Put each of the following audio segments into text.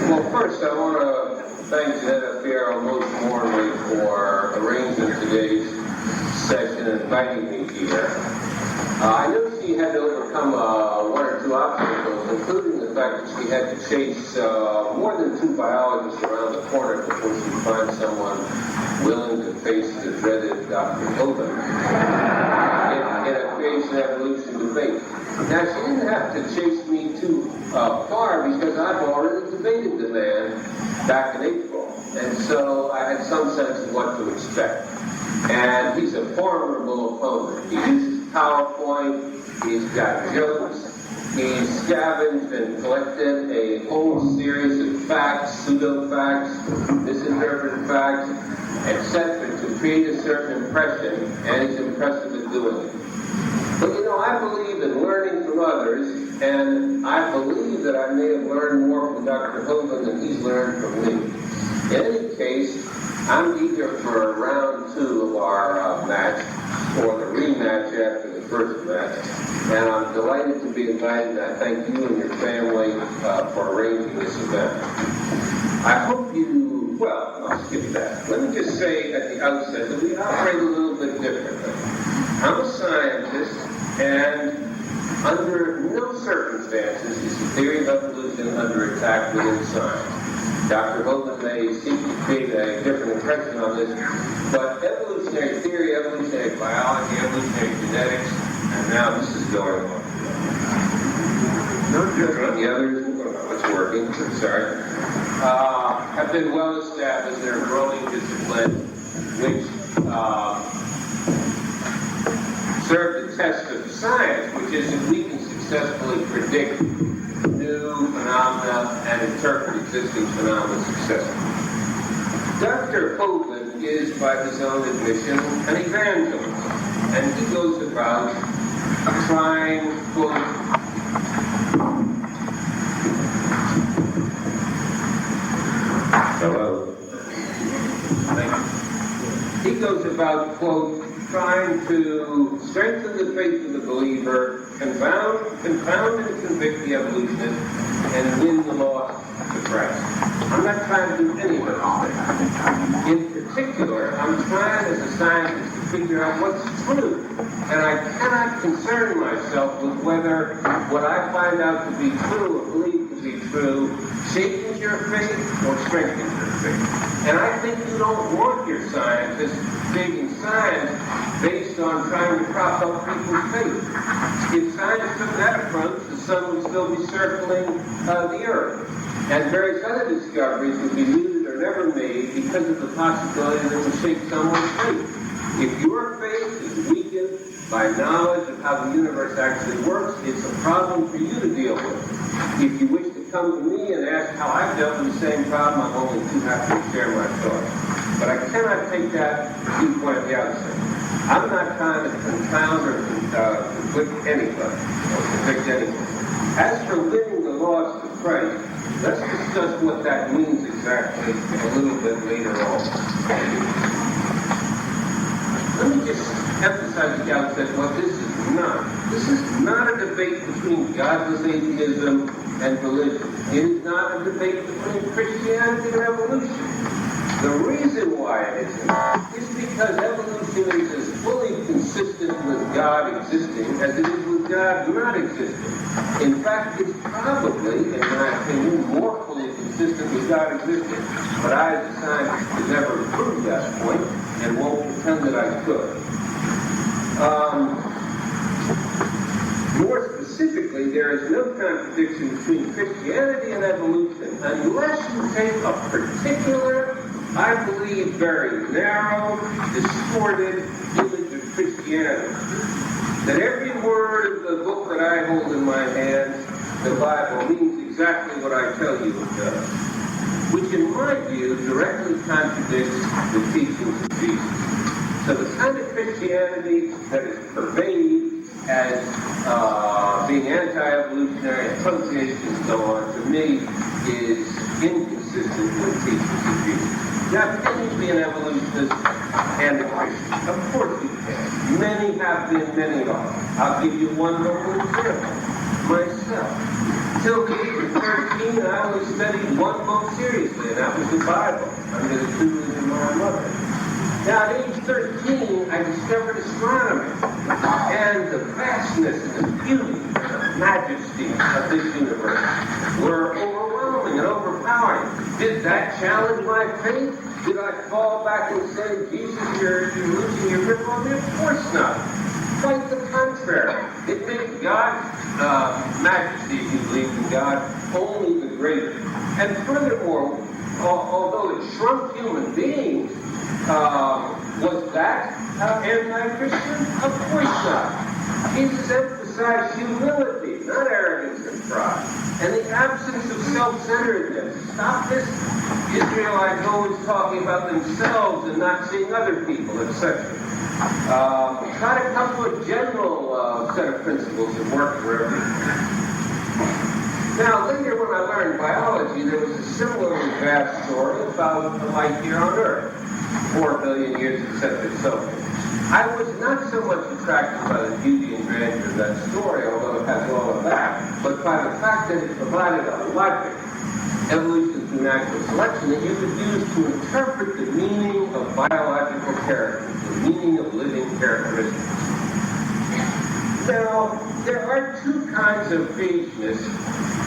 Well, first I want to thank Janetta Fierro most warmly for arranging today's session and inviting me here. I know she had to overcome one or two obstacles, including the fact that she had to chase more than two biologists around the corner before she could find someone willing to face the dreaded Dr. Hovind in a creation evolution debate. Now, she didn't have to chase me too far because I've already debated the man back in April, and so I had some sense of what to expect. And he's a formidable opponent. He uses PowerPoint, he's got jokes, he's scavenged and collected a whole series of facts, pseudo-facts, misinterpreted facts, etc., to create a certain impression, and he's impressive at doing it. But you know, I believe in learning from others, and I believe that I may have learned more from Dr. Hovind than he's learned from me. In any case, I'm eager for round two of our match, or the rematch after the first match, and I'm delighted to be invited, and I thank you and your family for arranging this event. I hope you, well, I'll skip that. Let me just say at the outset that we operate a little bit differently. I'm a scientist, and under no circumstances is the theory of evolution under attack within science. Dr. Hovind may seek to create a different impression on this, but evolutionary theory, evolutionary biology, evolutionary genetics, and now this is going on. No different. The others, it's working, sorry, have been well established. They're a growing discipline which serve the test of science, which is if we can successfully predict new phenomena and interpret existing phenomena successfully. Dr. Hovind is, by his own admission, an evangelist, and he goes about trying to Hello. He goes about, quote, trying to strengthen the faith of the believer, confound and convict the evolutionist, and win the lost to Christ. I'm not trying to do any of those things. In particular, I'm trying as a scientist to figure out what's true. And I cannot concern myself with whether what I find out to be true or believe to be true shapes your faith or strengthens your faith. And I think you don't want your scientists big in science based on trying to prop up people's faith. If science took that approach, the sun would still be circling the earth. And various other discoveries would be mooted or never made because of the possibility that it would shake someone's faith. If your faith is weakened by knowledge of how the universe actually works, it's a problem for you to deal with. If you wish to come to me and ask how I've dealt with the same problem, I'm only too happy to share my thoughts. But I cannot take that viewpoint at the outset. I'm not trying to confound or conflict anybody or convict anyone. As for winning the lost to Christ, let's discuss what that means exactly a little bit later on. Let me just emphasize at the outset what this is not. This is not a debate between godless atheism and religion. It is not a debate between Christianity and evolution. The reason why it isn't is because evolution is as fully consistent with God existing as it is with God not existing. In fact, it's probably, in my opinion, more fully consistent with God existing. But I, as a scientist, could never prove that point and won't pretend that I could. More specifically, there is no contradiction between Christianity and evolution unless you take a particular, I believe, very narrow, distorted image of Christianity. That every word of the book that I hold in my hands, the Bible, means exactly what I tell you it does. Which, in my view, directly contradicts the teachings of Jesus. So the kind of Christianity that is pervaded as being anti-evolutionary and protest and so on, to me, is inconsistent with the teachings of Jesus. Now, can you be an evolutionist and a Christian? Of course you can. Many have been, many are. I'll give you one local example. Myself. Till the age of 13, I only studied one book seriously, and that was the Bible, under the tutelage of my mother. Now, at age 13, I discovered astronomy, and the vastness and the beauty and the majesty of this universe were overwhelming and overpowering. Did that challenge my faith? Did I fall back and say, Jesus, you're losing your grip on me? Of course not. Quite the contrary. It made God's majesty, if you believe in God, only the greater. And furthermore, although it shrunk human beings, was that anti-Christian? Of course not. Jesus emphasized humility, not arrogance and pride, and the absence of self-centeredness. Stop this Israelites always talking about themselves and not seeing other people, etc. Got a couple of general set of principles that work for everything. Now, later when I learned biology, there was a similarly vast story about the life here on Earth. 4 billion years except itself. I was not so much attracted by the beauty and grandeur of that story, although it has all of that, but by the fact that it provided a logic, evolution through natural selection, that you could use to interpret the meaning of biological characters, the meaning of living characteristics. Now, there are two kinds of ageness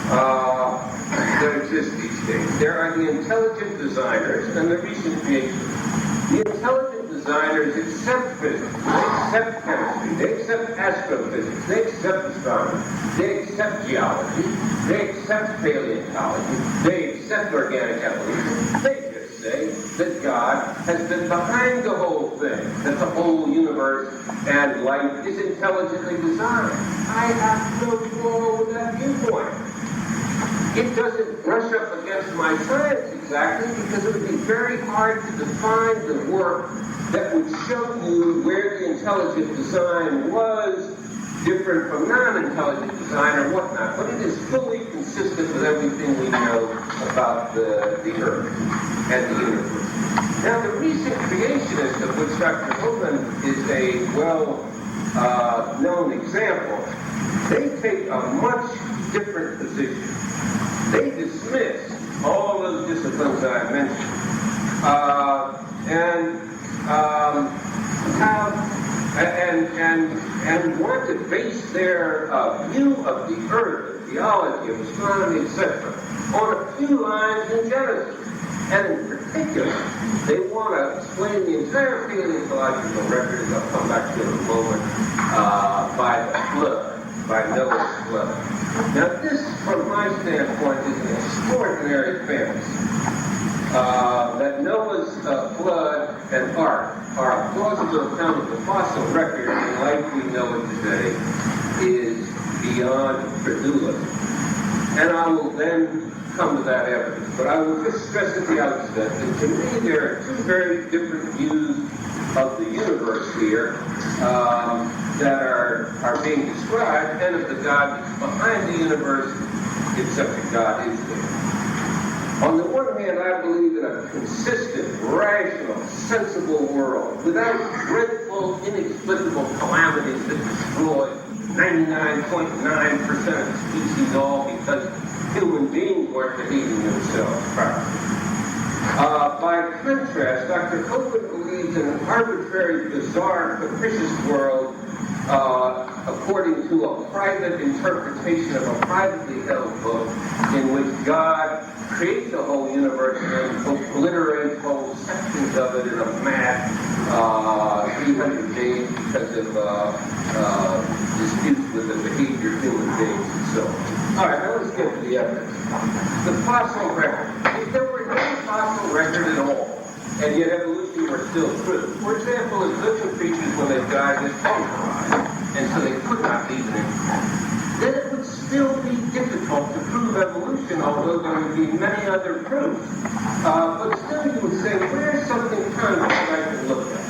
that exist these days. There are the intelligent designers and the recent creationists. The intelligent designers accept physics, they accept chemistry, they accept astrophysics, they accept astronomy, they accept geology, they accept paleontology, they accept organic evolution. They just say that God has been behind the whole thing, that the whole universe and life is intelligently designed. I have no quarrel with that viewpoint. It doesn't brush up against my science exactly, because it would be very hard to define the work that would show you where the intelligent design was different from non-intelligent design or whatnot. But it is fully consistent with everything we know about the Earth and the universe. Now, the recent creationist, of which Dr. Hovind is a well-known example, they take a much different position. They dismiss all those disciplines that I mentioned, and want to base their view of the Earth, of theology, of astronomy, etc., on a few lines in Genesis. And in particular, they want to explain the entire paleontological record, as I'll come back to in a moment, by the flood. By Noah's flood. Now this, from my standpoint, is an extraordinary fantasy. That Noah's flood and ark are a plausible account of the fossil record, and like we know it today, is beyond credulity. And I will then come to that evidence. But I will just stress at the outset that to me there are two very different views of the universe here that are being described, and of the God that's behind the universe, if such a God is there. On the one hand, I believe in a consistent, rational, sensible world without dreadful, inexplicable calamities that destroy 99.9% of the species, all because human beings weren't behaving themselves properly. By contrast, Dr. Hovind believes in an arbitrary, bizarre, capricious world according to a private interpretation of a privately held book in which God creates the whole universe and obliterates whole sections of it in a mad 300 days because of disputes with the behavior of human beings and so on. All right, now let's get to the evidence. The fossil record. If there were no fossil record at all, and yet evolution were still true. For example, if living creatures, when they died, just pulverized, and so they could not leave an imprint, then it would still be difficult to prove evolution, although there would be many other proofs. But still you would say, where's something concrete I can look at?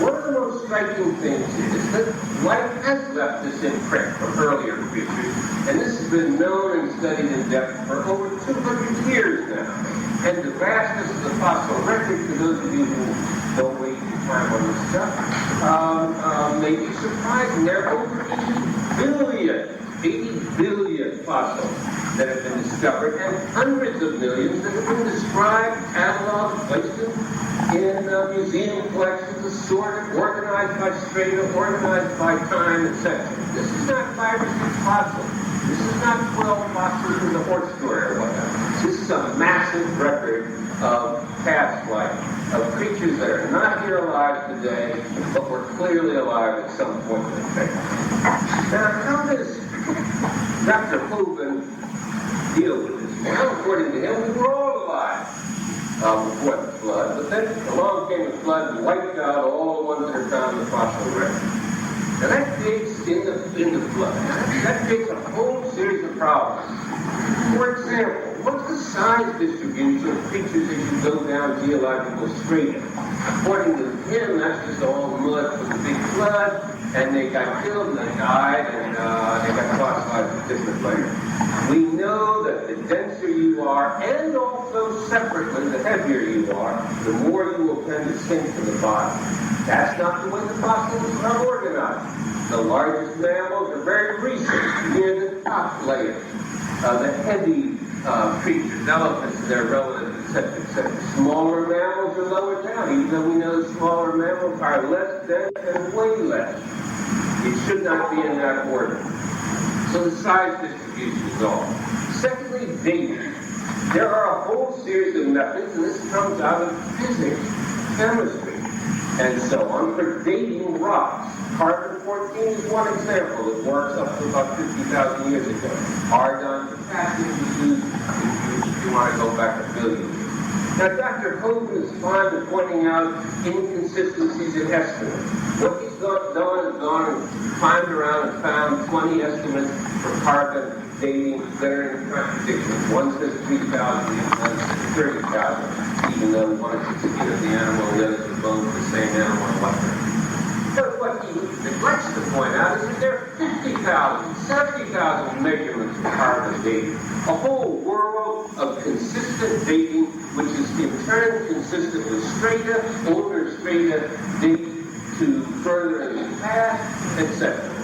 One of the most striking things is that life has left this imprint from earlier creatures, and this has been known and studied in depth for over 200 years now. And the vastness of the fossil record, for those of you who don't waste your time on this stuff, may be surprising. There are over 80 billion million fossils that have been discovered, and hundreds of millions that have been described, cataloged, placed in museum collections, assorted, organized by strata, organized by time, etc. This is not 5 or 6 fossils. This is not 12 fossils in the horse story or whatever. This is a massive record of past life, of creatures that are not here alive today, but were clearly alive at some point in the past. Now, how does Dr. Hovind deal with this? Well, according to him, we were all alive before the flood, but then along came the flood and wiped out all the ones that are found in the fossil record. Now that creates, in the flood, that creates a whole series of problems. For example, what's the size distribution of creatures as you go down geological strata? According to him, that's just all mud from the big flood, and they got killed and they died, and they got fossilized in different layers. We know that the denser you are, and also separately, the heavier you are, the more you will tend to sink to the bottom. That's not the way the fossils are organized. The largest mammals are very recent, near the top layers. The heavy creatures, elephants, their relatives, etc., etc. Smaller mammals are lower down, even though we know smaller mammals are less dense and way less. It should not be in that order. So the size distribution is all. Secondly, dating. There are a whole series of methods, and this comes out of physics, chemistry, and so on, for dating rocks. Carbon-14 is one example. It works up to about 50,000 years ago. Argon, potassium was used if you want to go back a billion years. Now, Dr. Hovind is fond of pointing out inconsistencies in estimates. What he's done is gone and climbed around and found 20 estimates for carbon dating that are in contradiction. One says 3,000, the other says 30,000, even though one is the skin of the animal, the other is the bone of the same animal, and whatnot. But what he neglects to point out is that there are 50,000, 70,000 measurements of carbon dating. A whole world of consistent dating, which is in turn consistent with strata, older strata date to further in the past, etc.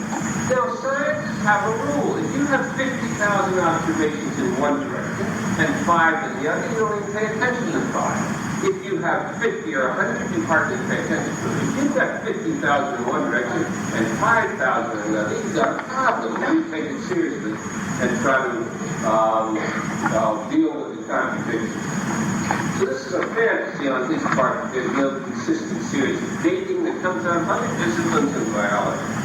Now, scientists have a rule. If you have 50,000 observations in one direction and 5 in the other, you don't even pay attention to 5. If you have 50 or 100, you hardly pay attention to it. If you've got 50,000 in one direction and 5,000 in another, you've got a problem. You take it seriously and try to deal with the contradictions. So this is a fantasy on his part. There's no consistent series of dating that comes out of other disciplines in biology.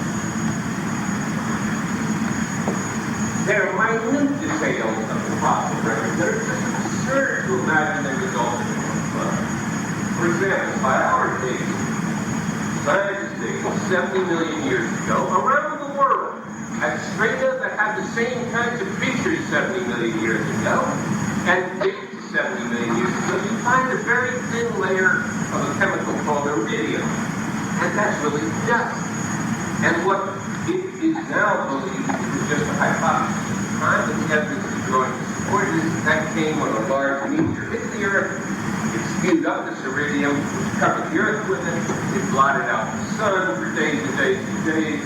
There are minute details of the fossil record that are just absurd to imagine they resulted in one flood. For example, by our dating, scientists dating 70 million years ago, around the world, at strata that had the same kinds of features 70 million years ago, and date to 70 million years ago, you find a very thin layer of a chemical called iridium. And that's really dust. And what it is now believed is just a hypothesis at the time, but the evidence is growing to support it. That came when a large meteor hit the Earth. It spewed up this iridium, which covered the Earth with it. It blotted out the sun for days and days and days.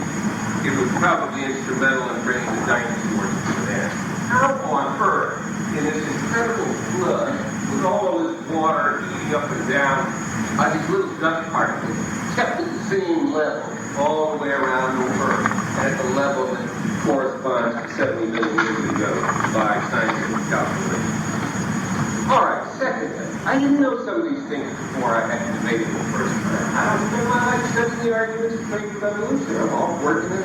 It was probably instrumental in bringing the dinosaurs to an end. How on earth, in this incredible flood, with all of this water heating up and down, these little dust particles kept at the same level all the way around the Earth, and at the level that corresponds to 70 million years ago by scientific calculation. All right, secondly, I didn't know some of these things before I had to debate it the first time. I don't spend my life studying the arguments of traits of evolution. I'm all working in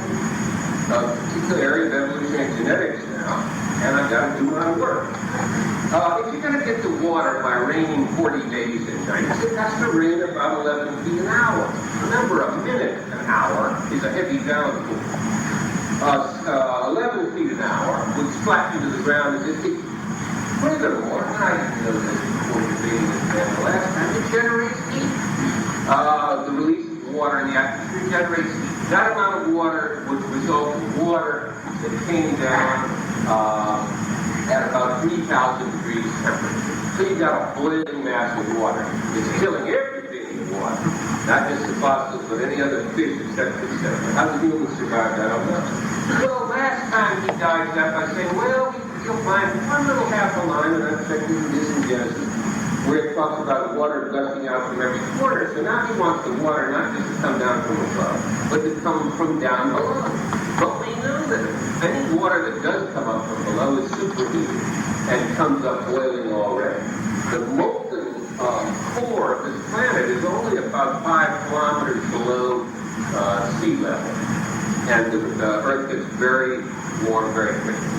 a particular area of evolutionary genetics now, and I've got to do my work. If you're going to get the water by raining 40 days and nights, it has to rain about 11 feet an hour. Remember, a minute an hour is a heavy downpour. 11 feet an hour would splat you to the ground as if it. Furthermore, and I didn't know this before debating this man the last time, it generates heat. The release of water in the atmosphere generates heat. That amount of water would result in water that came down at about 3,000 degrees temperature. So you've got a boiling mass of water. It's killing everything in the water. Not just the fossils, but any other fish, etc., etc. How the humans survived, I don't know. Well, last time he died that by saying, well, you'll find one little half a line, and I'm checking this in Genesis, where it talks about water gushing out from every corner. So now he wants the water not just to come down from above, but to come from down below. But we know that any water that does come up from below is superheated and comes up boiling already. The molten core of this planet is only about 5 kilometers below sea level. And the Earth gets very warm very quickly.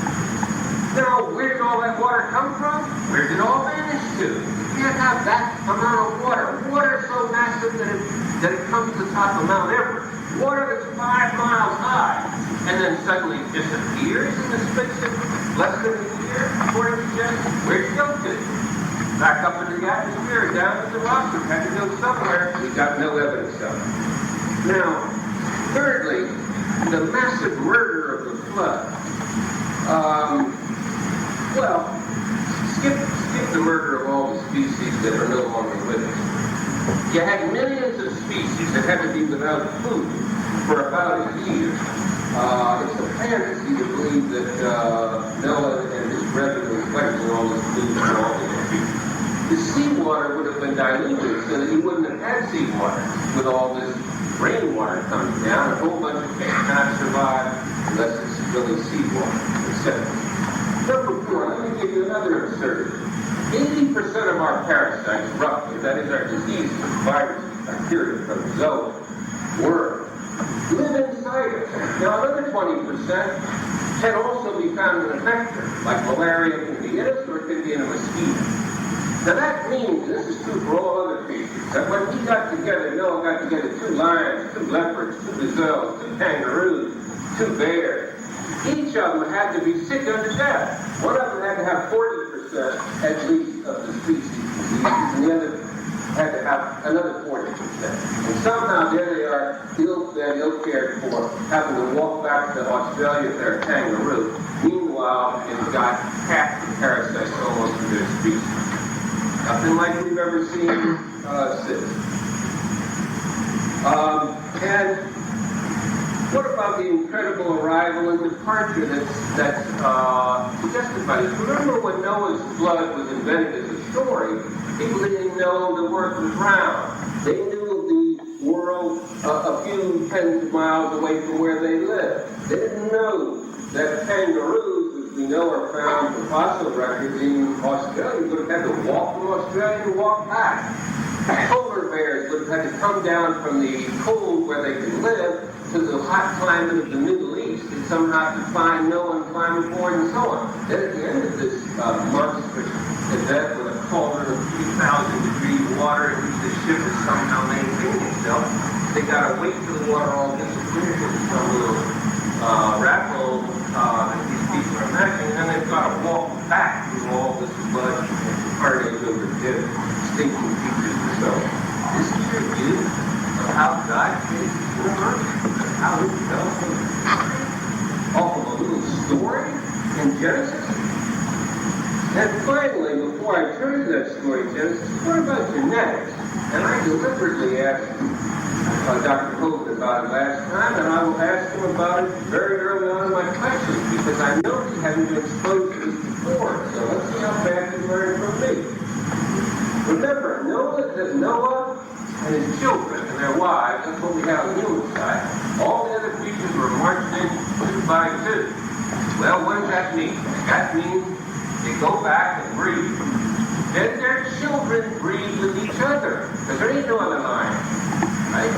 Now, where did all that water come from? Where did it all vanish to? You can't have that amount of water. Water is so massive that it comes to the top of Mount Everest. Water that's 5 miles high, and then suddenly disappears in the space of less than a year, according to Genesis. Where'd it go to? Back up into the atmosphere, down to the rocks. It had to go somewhere. We got no evidence of it. Now, thirdly, the massive murder of the flood. Well, skip the murder of all the species that are no longer with us. You had millions of species that had to be without food for about a year. It's a fantasy to believe that Noah and his brethren were collecting all this food from all these species. The seawater would have been diluted so that you wouldn't have had seawater with all this rainwater coming down. A whole bunch of fish cannot survive unless it's really seawater, etc. Number 4, let me give you another absurdity. 80% of our parasites, roughly, that is our diseases, viruses, bacteria, protozoa, worms, live inside us. Now another 20% can also be found in a vector, like malaria can be in us or it can be in a mosquito. Now that means, and this is true for all other creatures, that when we got together, Noah got together 2 lions, 2 leopards, 2 gazelles, 2 kangaroos, 2 bears. Each of them had to be sick unto death. One of them had to have 40% at least of the species diseases, and the other had to have another 40%. And somehow there they are, ill-fed, ill-cared for, having to walk back to Australia with their kangaroo. Meanwhile, it's got half the parasites almost in their species. Nothing like we've ever seen since. And what about the incredible arrival and departure that's suggested by this? Remember when Noah's flood was invented as a story, people didn't know the earth was round. They knew the world a few tens of miles away from where they lived. They didn't know that kangaroos, which we know are found in fossil records in Australia, would have had to walk from Australia and walk back. Polar bears would have had to come down from the cold where they could live to the hot climate of the Middle East and somehow to find Noah and climb aboard and so on. Then at the end of this monstrous event with a cauldron of 3,000-degree water in which the ship is somehow maintaining itself, they got to wait till the water all disappears into some little raffle that these people are imagining, and then they've got to walk back through all this blood and heartache over dead, stinking creatures and so on. This is your view of how God created the universe, how it developed off of a little story in Genesis. And finally, before I turn to that story in Genesis, what about genetics? And I deliberately asked Dr. Hovind about it last time, and I will ask him about it very early on in my questions, because I know he hadn't been exposed to this before, so let's see how fast he learned from me. Remember, Noah and his children and their wives, that's what we have on the human side. All the other creatures were marched in 2 by 2. Well, what does that mean? That means they go back and breed. Then their children breed with each other, because there ain't no other line, right?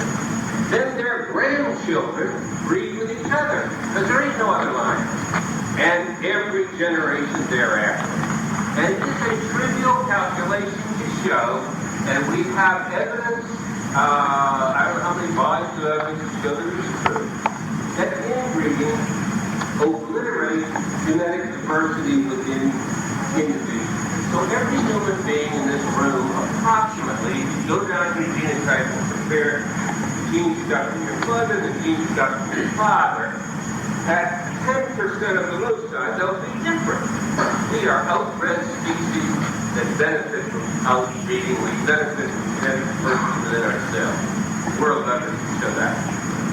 Then their grandchildren breed with each other, because there ain't no other line. And every generation thereafter. And it's a trivial calculation to show, and we have evidence, I don't know how many volumes of evidence to show that it is true, that inbreeding obliterates genetic diversity within individuals. So every human being in this room, approximately, if you go down to the genotype and compare the genes you got from your mother, the genes you got from your father, at 10% of the loci, they'll be different. We are outbred species that benefit from outbreeding. We benefit from genetic diversity within ourselves. world letters to show that.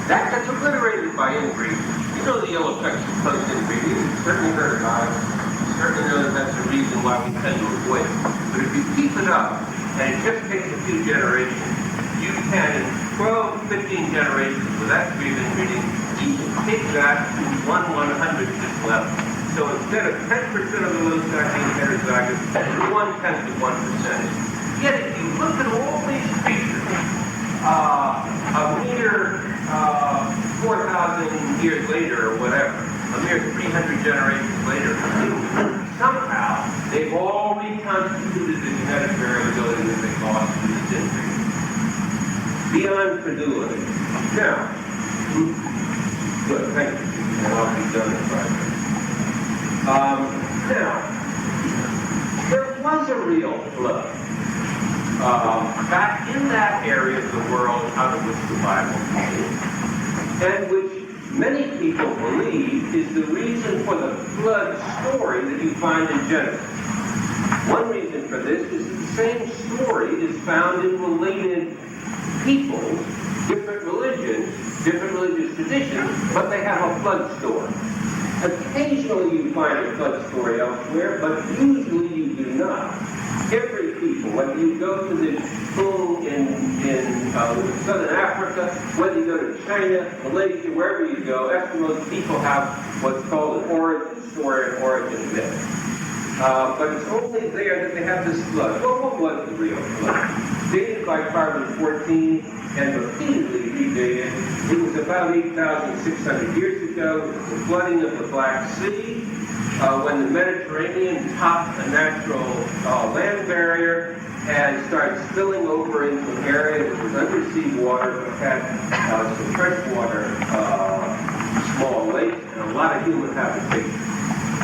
That gets obliterated by inbreeding. You know the ill effects of post-inbreeding. You've certainly heard about it. You certainly know that that's the reason why we tend to avoid it. But if you keep it up, and it just takes a few generations, you can, in 12, 15 generations with that degree of inbreeding, you can take that to 1/100th level. So instead of 10% of the loci being heterozygous, 1/10 of 1%. Yet if you look at all these creatures, a mere 4,000 years later or whatever, a mere 300 generations later, somehow they've all reconstituted the genetic variability that they lost in this inbreeding. Beyond credulity. Now, good, thank you. And I'll be done in 5 minutes. Now, there was a real flood back in that area of the world out of which the Bible came, and which many people believe is the reason for the flood story that you find in Genesis. One reason for this is that the same story is found in related peoples, different religions, different religious traditions, but they have a flood story. Occasionally you find a flood story elsewhere, but usually you do not. Every people, whether you go to the Tung in Southern Africa, whether you go to China, Malaysia, wherever you go, Eskimos people have what's called an origin story, an origin myth. But it's only there that they have this flood. Well, what was the real flood? Dated by carbon-14 and repeatedly redated. It was about 8,600 years ago. It was the flooding of the Black Sea when the Mediterranean topped a natural land barrier and started spilling over into an area that was undersea water but had some freshwater small lakes and a lot of human habitation.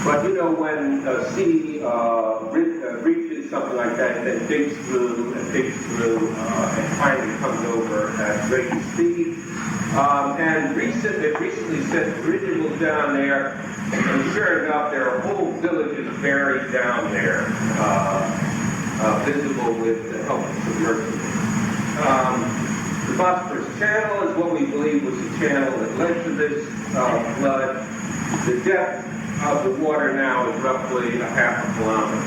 But you know, when a sea reaches something like that, it then digs through and finally comes over at great speed. And it recently sent dirigibles down there, and sure enough, there are whole villages buried down there, visible with the help of submersibles. The Bosphorus Channel is what we believe was the channel that led to this flood. The depth of the water now is roughly a half a kilometer.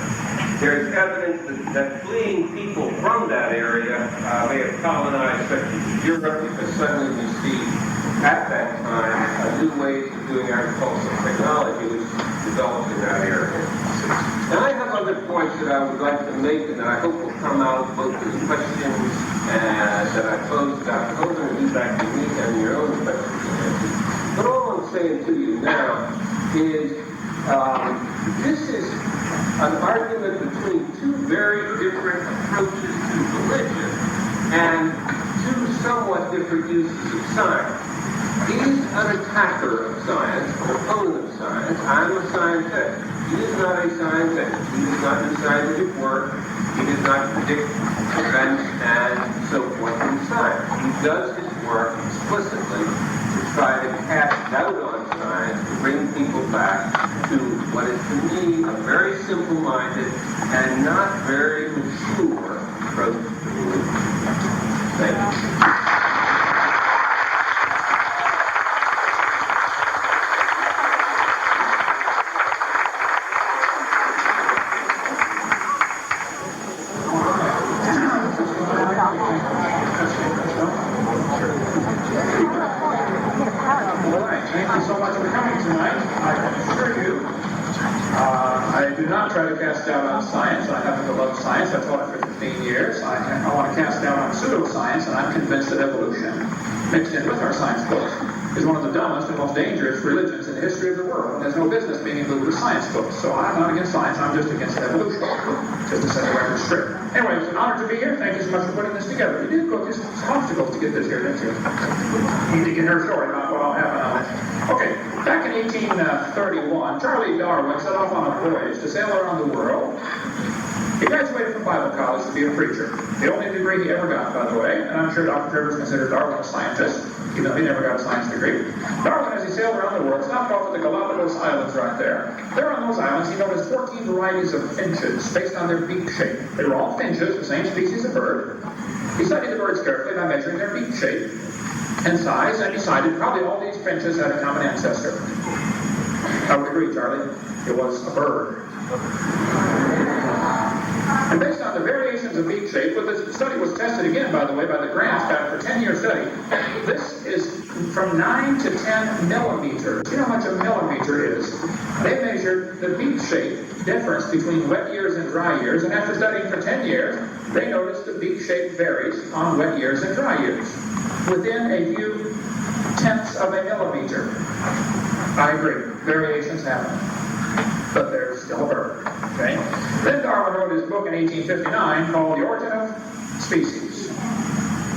There's evidence that fleeing people from that area may have colonized sections of Europe, because suddenly we see at that time new ways of doing agricultural technology which developed in that area. Now I have other points that I would like to make and that I hope will come out both as questions that I posed to Dr. Hovind and you back to me and your own questions and answers. But all I'm saying to you now is this is an argument between two very different approaches to religion and two somewhat different uses of science. He's an attacker of science, an opponent of science. I'm a scientist. He is not a scientist. He does not do scientific work. He does not predict events and so forth in science. He does his work explicitly to try to cast doubt on science, to bring people back to what is to me a very simple-minded and not very mature approach to religion. Thank you. Science. I've taught it for 15 years. I want to cast doubt on pseudoscience, and I'm convinced that evolution, mixed in with our science books, is one of the dumbest and most dangerous religions in the history of the world. And there's no business being included with science books. So I'm not against science, I'm just against evolution. Just to set the record straight. Anyway, it's an honor to be here. Thank you so much for putting this together. You did go through some obstacles to get this here, didn't you? You need to get her story about what all happened on this. Okay, back in 1831, Charlie Darwin set off on a voyage to sail around the world. He graduated from Bible college to be a preacher. The only degree he ever got, by the way, and I'm sure Dr. Trivers considered Darwin a scientist, even though he never got a science degree. Darwin, as he sailed around the world, stopped off at the Galapagos Islands right there. There on those islands, he noticed 14 varieties of finches based on their beak shape. They were all finches, the same species of bird. He studied the birds carefully by measuring their beak shape and size, and decided probably all these finches had a common ancestor. I would agree, Charlie. It was a bird. And based on the variations of beak shape, well, this study was tested again, by the way, by the grants back for 10-year study. This is from 9 to 10 millimeters. You know how much a millimeter is? They measured the beak shape difference between wet years and dry years, and after studying for 10 years, they noticed the beak shape varies on wet years and dry years, within a few tenths of a millimeter. I agree. Variations happen. But they're still a bird. Okay? Then Darwin wrote his book in 1859 called The Origin of Species.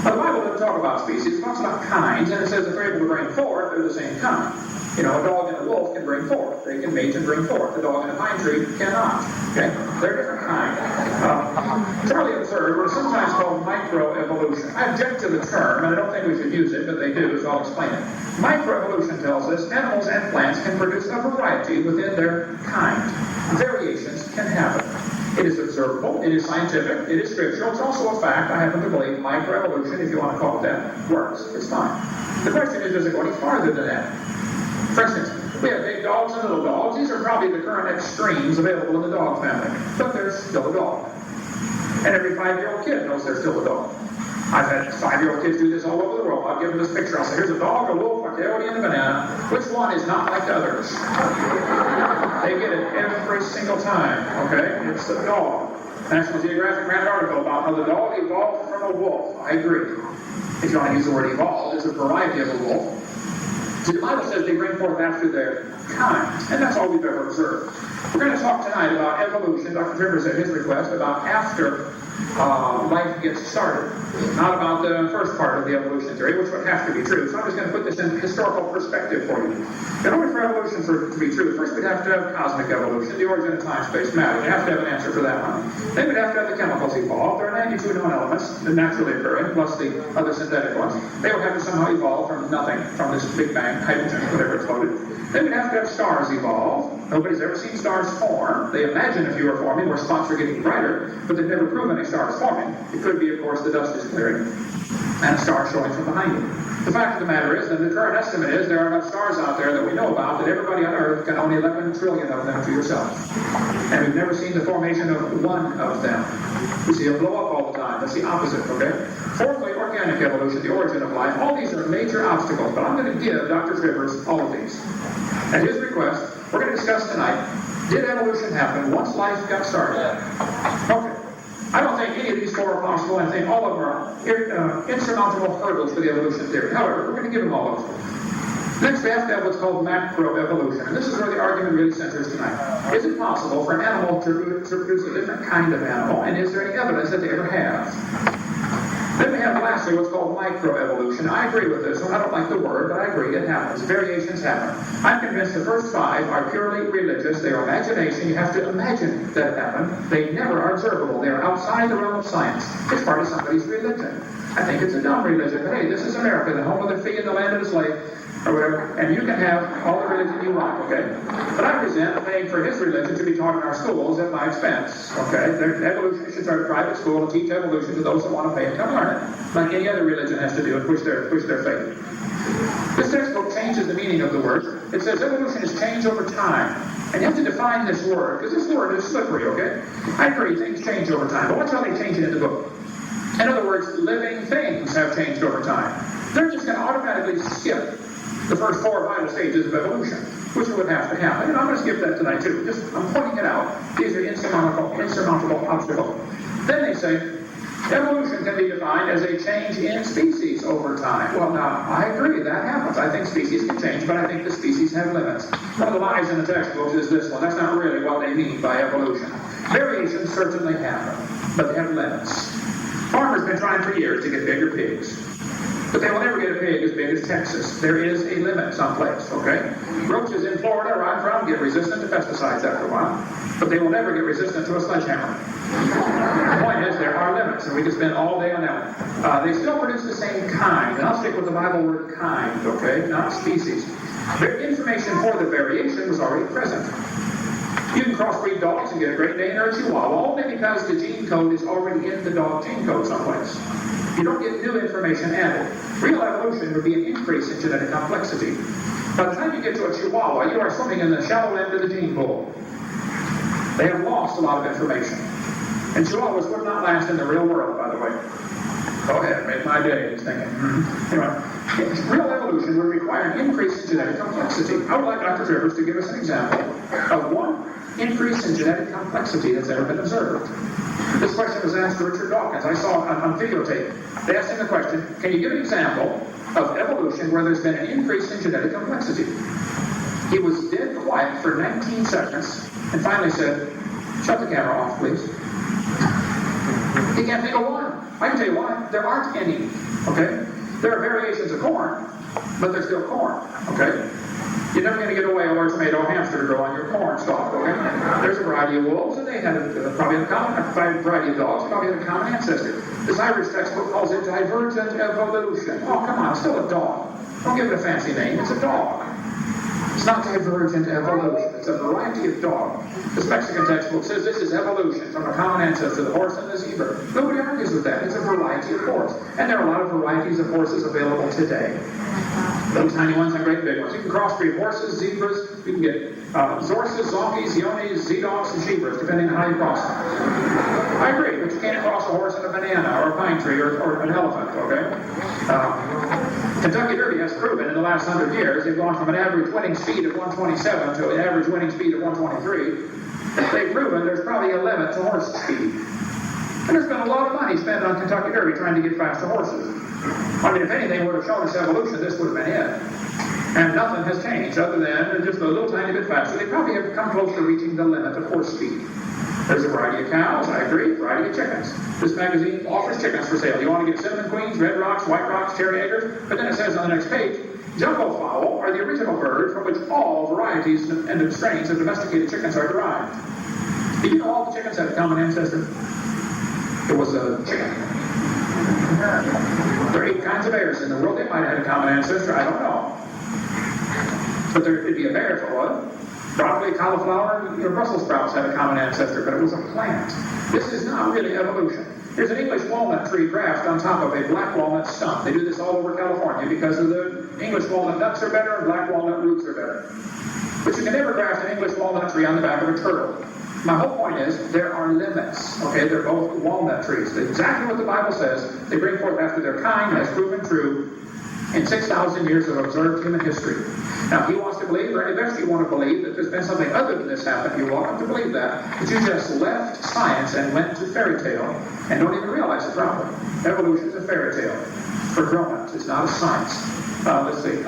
Now, the Bible doesn't talk about species, it talks about kinds, and it says if they're able to bring forth, they're the same kind. You know, a dog and a wolf can bring forth. They can mate and bring forth. A dog and a pine tree cannot. Okay? They're different kinds. Charlie observed what is sometimes called microevolution. I object to the term, and I don't think we should use it, but they do, so I'll explain it. Microevolution tells us animals and plants can produce a variety within their kind. Variations can happen. It is observable, it is scientific, it is scriptural. It's also a fact. I happen to believe microevolution, if you want to call it that, works. It's fine. The question is, does it go any farther than that? For instance, we have big dogs and little dogs. These are probably the current extremes available in the dog family. But they're still a dog. And every 5-year-old kid knows they're still a dog. I've had 5-year-old kids do this all over the world. I'll give them this picture. I'll say, here's a dog, a wolf, a coyote, and a banana. Which one is not like the others? They get it every single time, okay? It's a dog. National Geographic ran an article about how the dog evolved from a wolf. I agree. If you want to use the word evolved, it's a variety of a wolf. See, the Bible says they bring forth after their kind, and that's all we've ever observed. We're going to talk tonight about evolution. Dr. Rivers at his request about after life gets started, not about the first part of the evolution theory, which would have to be true. So I'm just going to put this in historical perspective for you. In order for evolution to be true, first we'd have to have cosmic evolution, the origin of time-space matter. We'd have to have an answer for that one. Then we'd have to have the chemicals evolve. There are 92 known elements that naturally occurring, plus the other synthetic ones. They would have to somehow evolve from nothing, from this Big Bang, hydrogen, whatever exploded. Then we'd have to have stars evolve. Nobody's ever seen stars form. They imagine a few are forming where spots are getting brighter, but they've never proven a star is forming. It could be, of course, the dust is clearing and a star showing from behind it. The fact of the matter is that the current estimate is there are enough stars out there that we know about that everybody on Earth can own 11 trillion of them to yourself. And we've never seen the formation of one of them. We see them blow up all the time. That's the opposite, okay? Fourthly, organic evolution, the origin of life. All these are major obstacles, but I'm going to give Dr. Rivers all of these. At his request, we're going to discuss tonight, did evolution happen once life got started? Okay. I don't think any of these four are possible. I think all of them are insurmountable hurdles for the evolution theory. However, we're going to give them all of them. Next, we have to have what's called macroevolution. And this is where the argument really centers tonight. Is it possible for an animal to produce a different kind of animal? And is there any evidence that they ever have? Then we have lastly what's called microevolution. I agree with this one. I don't like the word, but I agree it happens. Variations happen. I'm convinced the first 5 are purely religious. They are imagination. You have to imagine that it happened. They never are observable. They are outside the realm of science. It's part of somebody's religion. I think it's a dumb religion. But hey, this is America, the home of the free and the land of the slave, or whatever, and you can have all the religion you want, okay? But I resent paying for his religion to be taught in our schools at my expense, okay? Evolution should start a private school and teach evolution to those that want to pay and come learn it, like any other religion has to do and push their faith. This textbook changes the meaning of the word. It says evolution is change over time. And you have to define this word, because this word is slippery, okay? I agree, things change over time, but watch how they change it in the book. In other words, living things have changed over time. They're just going to automatically skip the first 4 vital stages of evolution, which would have to happen. And I'm going to skip that tonight, too. I'm pointing it out. These are insurmountable obstacles. Then they say, evolution can be defined as a change in species over time. Well, now, I agree, that happens. I think species can change, but I think the species have limits. One of the lies in the textbooks is this one. That's not really what they mean by evolution. Variations certainly happen, but they have limits. Farmers have been trying for years to get bigger pigs. But they will never get a pig as big as Texas. There is a limit someplace, okay? Roaches in Florida, where I'm from, get resistant to pesticides after a while. But they will never get resistant to a sledgehammer. The point is, there are limits, and we can spend all day on that one. They still produce the same kind, and I'll stick with the Bible word kind, okay? Not species. The information for the variation was already present. You can crossbreed dogs and get a Great Dane or a Chihuahua, only because the gene code is already in the dog gene code someplace. You don't get new information added. Real evolution would be an increase in genetic complexity. By the time you get to a chihuahua, you are swimming in the shallow end of the gene pool. They have lost a lot of information. And chihuahuas would not last in the real world, by the way. Go ahead, make my day, he's thinking. Anyway, real evolution would require an increase in genetic complexity. I would like Dr. Rivers to give us an example of one increase in genetic complexity that's ever been observed. This question was asked to Richard Dawkins. I saw on videotape. They asked him the question, can you give an example of evolution where there's been an increase in genetic complexity? He was dead quiet for 19 seconds and finally said, shut the camera off, please. He can't think of one. I can tell you why. There aren't any. Okay? There are variations of corn, but they're still corn. Okay? You're never going to get a whale or tomato hamster to grow on your corn stalk. Okay? There's a variety of wolves, and they had probably a variety of dogs, probably had a common ancestor. This Irish textbook calls it divergent evolution. Oh, come on, it's still a dog. Don't give it a fancy name. It's a dog. It's not divergent evolution. It's a variety of dog. This Mexican textbook says this is evolution from a common ancestor, the horse and the zebra. Nobody argues with that. It's a variety of horse. And there are a lot of varieties of horses available today. Little tiny ones and great big ones. You can crossbreed horses, zebras. You can get zorses, zonkies, yonis, z-dogs, and shebras, depending on how you cross them. I agree, but you can't cross a horse and a banana or a pine tree or an elephant, okay? Kentucky Derby has proven in the last 100 years they've gone from an average winning speed of 127 to an average winning speed of 123. They've proven there's probably a limit to horse speed. And there's been a lot of money spent on Kentucky Derby trying to get faster horses. I mean, if anything would have shown us evolution, this would have been it. And nothing has changed other than just a little tiny bit faster. They probably have come close to reaching the limit of horse speed. There's a variety of cows, I agree, variety of chickens. This magazine offers chickens for sale. You want to get cinnamon queens, red rocks, white rocks, cherry eggers, but then it says on the next page, jumbo fowl are the original bird from which all varieties and strains of domesticated chickens are derived. Did you know all the chickens had a common ancestor? It was a chicken. There are 8 kinds of bears in the world. They might have had a common ancestor. I don't know. But there could be a bear for one. Broccoli, cauliflower, Brussels sprouts had a common ancestor, but it was a plant. This is not really evolution. There's an English walnut tree graft on top of a black walnut stump. They do this all over California because of the English walnut nuts are better and black walnut roots are better. But you can never graft an English walnut tree on the back of a turtle. My whole point is there are limits. Okay, they're both walnut trees. They're exactly what the Bible says. They bring forth after their kind has proven true in 6,000 years of observed human history. Now, if he wants to believe, or any of you want to believe that there's been something other than this happen, you're welcome to believe that. But you just left science and went to fairy tale and don't even realize the problem. Evolution is a fairy tale for grown-ups. It's not a science. Let's see.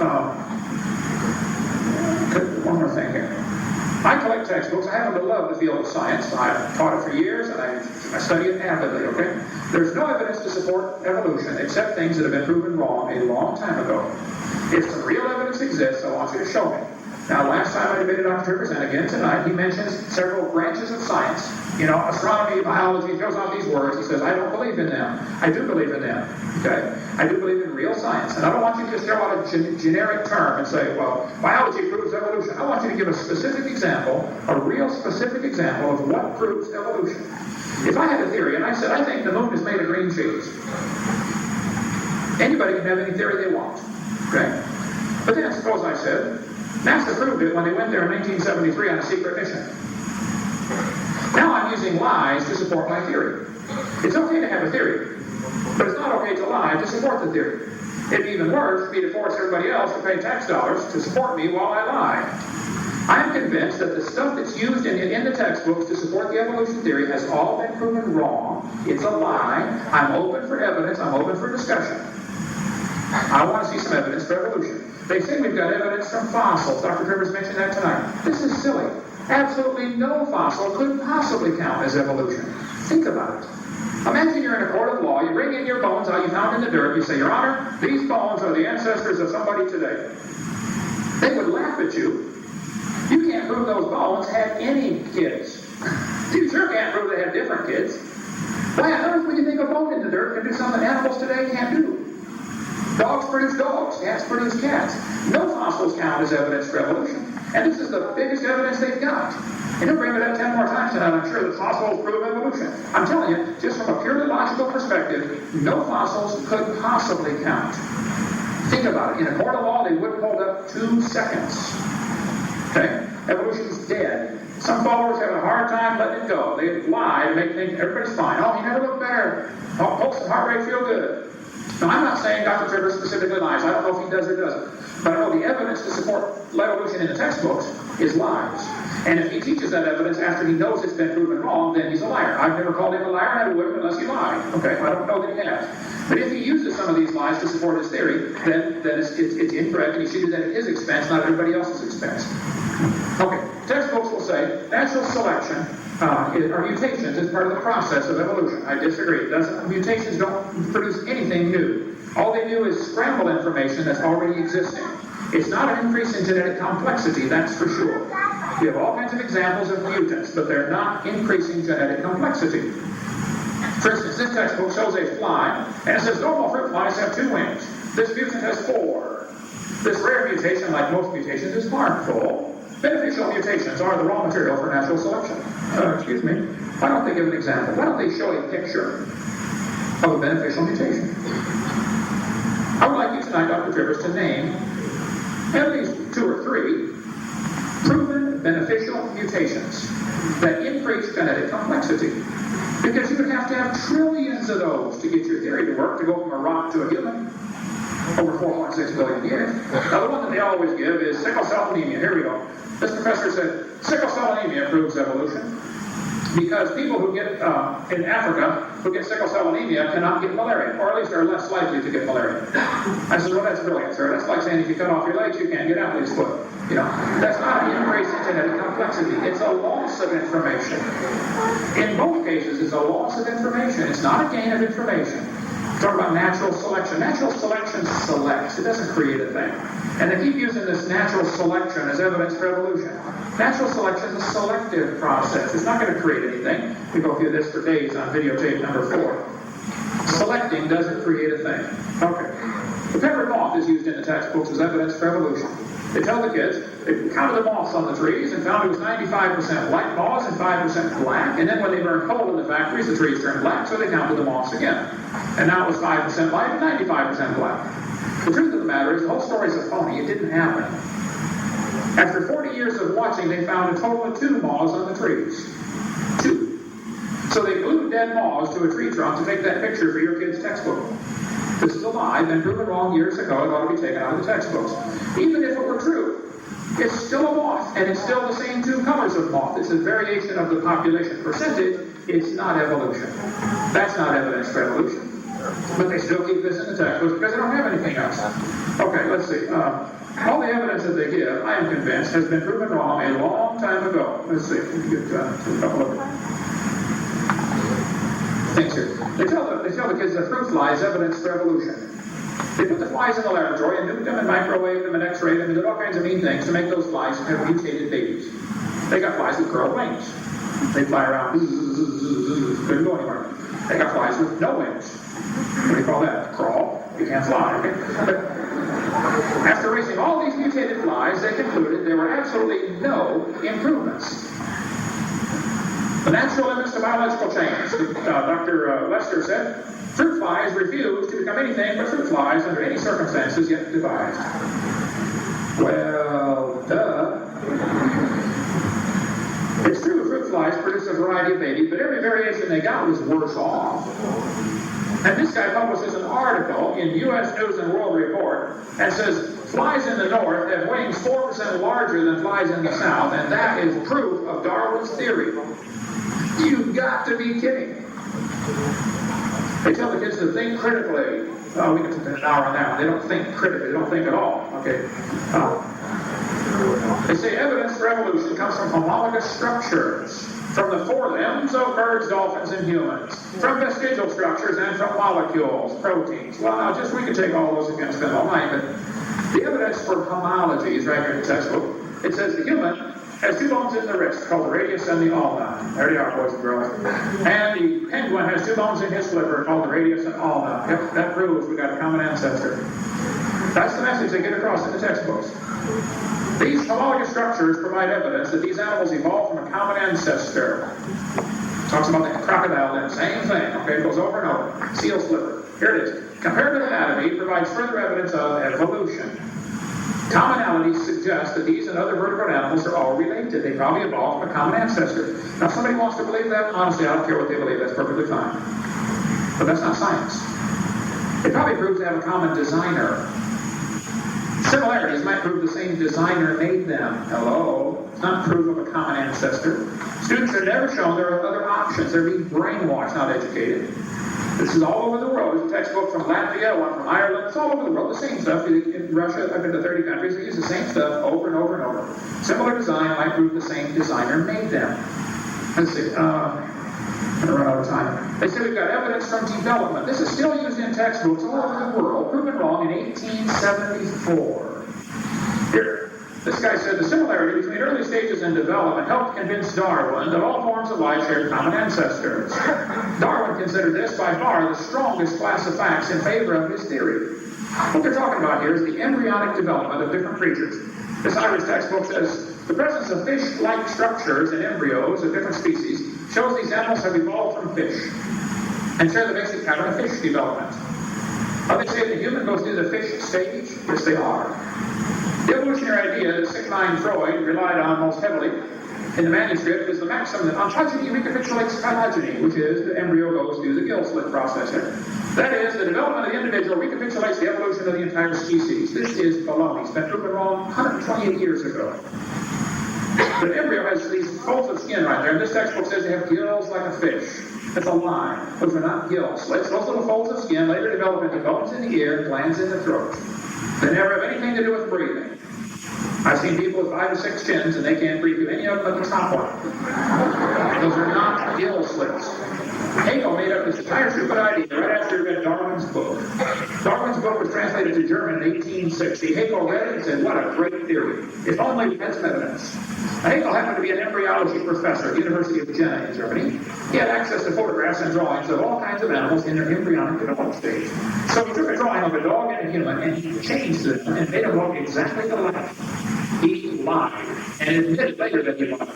One more thing here. I collect textbooks. I happen to love the field of science. I've taught it for years, and I study it avidly, okay? There's no evidence to support evolution except things that have been proven wrong a long time ago. If some real evidence exists, I want you to show me. Now, last time I debated Dr. Rivers, and again tonight, he mentions several branches of science. You know, astronomy, biology, he throws out these words. He says, I don't believe in them. I do believe in them, okay? I do believe in real science. And I don't want you to just throw out a generic term and say, well, biology proves evolution. I want you to give a specific example, a real specific example of what proves evolution. If I had a theory, and I said, I think the moon is made of green cheese. Anybody can have any theory they want, okay? But then suppose I said, NASA proved it when they went there in 1973 on a secret mission. Now I'm using lies to support my theory. It's okay to have a theory, but it's not okay to lie to support the theory. It'd be even worse for me to force everybody else to pay tax dollars to support me while I lie. I'm convinced that the stuff that's used in the textbooks to support the evolution theory has all been proven wrong. It's a lie. I'm open for evidence. I'm open for discussion. I want to see some evidence for evolution. They say we've got evidence from fossils. Dr. Rivers mentioned that tonight. This is silly. Absolutely no fossil could possibly count as evolution. Think about it. Imagine you're in a court of law. You bring in your bones out you found in the dirt. You say, Your Honor, these bones are the ancestors of somebody today. They would laugh at you. You can't prove those bones had any kids. You sure can't prove they had different kids. Why on earth would you think a bone in the dirt can do something animals today can't do? Dogs produce dogs. Cats produce cats. No fossils count as evidence for evolution. And this is the biggest evidence they've got. And he'll bring it up 10 more times tonight, I'm sure, that fossils prove evolution. I'm telling you, just from a purely logical perspective, no fossils could possibly count. Think about it. In a court of law, they wouldn't hold up 2 seconds. Okay? Evolution's dead. Some followers have a hard time letting it go. They lie to make things, everybody's fine. Oh, he never looked better. Oh, pulse and heart rate feel good. Now, I'm not saying Dr. Trevor specifically lies. I don't know if he does or doesn't. But I know the evidence to support evolution in the textbooks is lies. And if he teaches that evidence after he knows it's been proven wrong, then he's a liar. I've never called him a liar, and I wouldn't unless he lied. Okay, I don't know that he has. But if he uses some of these lies to support his theory, then it's incorrect, and he should do that at his expense, not everybody else's expense. Okay, textbooks will say natural selection or mutations is part of the process of evolution. I disagree. Mutations don't produce anything new. All they do is scramble information that's already existing. It's not an increase in genetic complexity, that's for sure. You have all kinds of examples of mutants, but they're not increasing genetic complexity. For instance, this textbook shows a fly, and it says normal fruit flies have 2 wings. This mutant has 4. This rare mutation, like most mutations, is harmful. Beneficial mutations are the raw material for natural selection. Excuse me. Why don't they give an example? Why don't they show a picture of a beneficial mutation? I would like you tonight, Dr. Trivers, to name at least 2 or 3 proven beneficial mutations that increase genetic complexity. Because you would have to have trillions of those to get your theory to work, to go from a rock to a human, over 4.6 billion years. Now, the one that they always give is sickle cell anemia. Here we go. This professor said, sickle cell anemia proves evolution. Because people who get, in Africa, who get sickle cell anemia cannot get malaria, or at least are less likely to get malaria. I said, well, that's brilliant, sir. That's like saying if you cut off your legs, you can't get athlete's foot. You know, that's not an increase in genetic complexity. It's a loss of information. In both cases, it's a loss of information. It's not a gain of information. Talk about natural selection. Natural selection selects. It doesn't create a thing. And they keep using this natural selection as evidence for evolution. Natural selection is a selective process. It's not going to create anything. We go through this for days on videotape number 4. Selecting doesn't create a thing. Okay. The peppered moth is used in the textbooks as evidence for evolution. They tell the kids, they counted the moths on the trees and found it was 95% white moths and 5% black. And then when they burned coal in the factories, the trees turned black, so they counted the moths again. And now it was 5% white and 95% black. The truth of the matter is, the whole story is a phony. It didn't happen. After 40 years of watching, they found a total of 2 moths on the trees. 2. So they glued dead moths to a tree trunk to take that picture for your kid's textbook. This is a lie, been proven wrong years ago. It ought to be taken out of the textbooks. Even if it were true, it's still a moth, and it's still the same 2 colors of moth. It's a variation of the population percentage. It's not evolution. That's not evidence for evolution. But they still keep this in the textbooks because they don't have anything else. Okay, let's see. All the evidence that they give, I am convinced, has been proven wrong a long time ago. Let's see. Let me get to a couple of things here. They tell the kids that fruit fly is evidence for evolution. They put the flies in the laboratory and nuked them and microwaved them and x-rayed them and did all kinds of mean things to make those flies have mutated babies. They got flies with curled wings. They fly around, couldn't go anywhere. They got flies with no wings. What do you call that? Crawl. You can't fly. Okay? But after raising all these mutated flies, they concluded there were absolutely no improvements. The natural limits to biological change. Dr. Lester said, fruit flies refuse to become anything but fruit flies under any circumstances yet devised. Well, duh. It's true fruit flies produce a variety of babies, but every variation they got was worse off. And this guy publishes an article in U.S. News and World Report and says flies in the north have wings 4% larger than flies in the south, and that is proof of Darwin's theory. You've got to be kidding. They tell the kids to think critically. Oh, we can spend an hour on that one. They don't think critically. They don't think at all. Okay. They say evidence for evolution comes from homologous structures, from the forelimbs of birds, dolphins, and humans, from vestigial structures, and from molecules, proteins. Well, now, just we could take all those against them all night, but the evidence for homology is right here in the textbook. It says the human has 2 bones in the wrist, called the radius and the ulna. There they are, boys and girls. And the penguin has 2 bones in his liver, called the radius and ulna. Yep, that proves we got a common ancestor. That's the message they get across in the textbooks. These homologous structures provide evidence that these animals evolved from a common ancestor. Talks about the crocodile then, same thing, okay, it goes over and over. Seal slipper, here it is. Comparative anatomy provides further evidence of evolution. Commonalities suggest that these and other vertebrate animals are all related. They probably evolved from a common ancestor. Now, if somebody wants to believe that, honestly, I don't care what they believe, that's perfectly fine. But that's not science. It probably proves they have a common designer. Similarities might prove the same designer made them. Hello? It's not proof of a common ancestor. Students are never shown there are other options. They're being brainwashed, not educated. This is all over the world. There's a textbook from Latvia, one from Ireland. It's all over the world. The same stuff. In Russia, I've been to 30 countries. They use the same stuff over and over and over. Similar design might prove the same designer made them. Let's see. I'm going to run out of time. They say we've got evidence from development. This is still used in textbooks all over the world. Proven wrong in 1874. Here. This guy said the similarity between early stages in development helped convince Darwin that all forms of life shared common ancestors. Darwin considered this by far the strongest class of facts in favor of his theory. What they're talking about here is the embryonic development of different creatures. This Irish textbook says the presence of fish-like structures in embryos of different species shows these animals have evolved from fish and share the basic pattern of fish development. Are they saying the human goes through the fish stage? Yes, they are. The evolutionary idea that sick-mind Freud relied on most heavily in the manuscript is the maxim that ontogeny recapitulates phylogeny, which is the embryo goes through the gill slit process here. That is, the development of the individual recapitulates the evolution of the entire species. This is baloney. It's been proven wrong 128 years ago. The embryo has these folds of skin right there, and this textbook says they have gills like a fish. That's a lie. Those are not gill slits. Those little folds of skin later develop into bones in the ear and glands in the throat. They never have anything to do with breathing. I've seen people with 5 or 6 chins, and they can't breathe through any of them but the top one. Those are not gill slits. Hegel made up this entire stupid idea right after he read Darwin's book. Darwin's book was translated to German in 1860. Hegel read it and said, what a great theory. If only we had some evidence. Now, Hegel happened to be an embryology professor at the University of Jena in Germany. He had access to photographs and drawings of all kinds of animals in their embryonic development stage. So he took a drawing of a dog and a human and he changed them and made them look exactly alike. He lied and admitted later that he lied.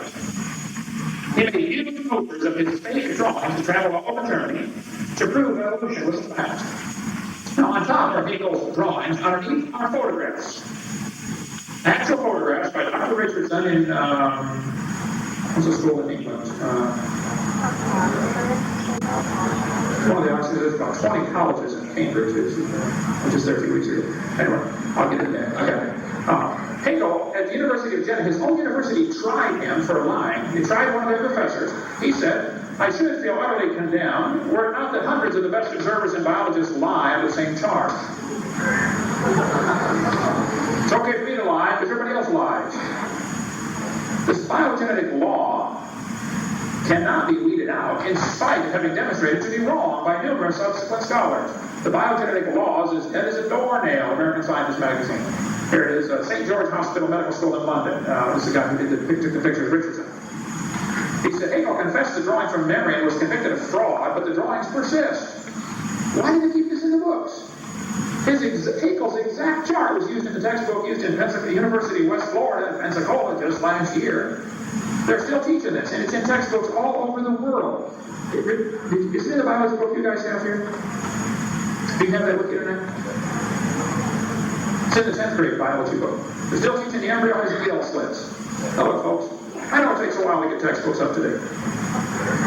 He made huge posters of his fake drawings to travel all over Germany to prove evolution was a fact. Now, on top of Hegel's drawings, underneath are photographs. Actual photographs by Dr. Richardson in, what's the school in England? One of the Oxford, there's about 20 colleges in Cambridge, which is there a few weeks ago. Anyway, I'll get it there. Okay. Hegel, at the University of Jena, his own university tried him for lying. He tried one of their professors. He said, I should feel utterly condemned were it not that hundreds of the best observers and biologists lie on the same charge. It's okay for me to lie because everybody else lies. This phylogenetic law cannot be weeded out in spite of having demonstrated to be wrong by numerous subsequent scholars. The phylogenetic law is as dead as a doornail, American Scientist magazine. Here it is, St. George Hospital Medical School in London. This is the guy who took the pictures, Richardson. He said, Hegel confessed the drawing from memory and was convicted of fraud, but the drawings persist. Why did they keep this in the books? Hegel's exact chart was used in the textbook used in University of West Florida in Pensacola just last year. They're still teaching this, and it's in textbooks all over the world. Is it in the biology book you guys have here? Do you have that with you tonight? It's in the 10th grade biology book. They're still teaching the embryo has gill slits. Now look, folks, I know it takes a while to get textbooks up to date.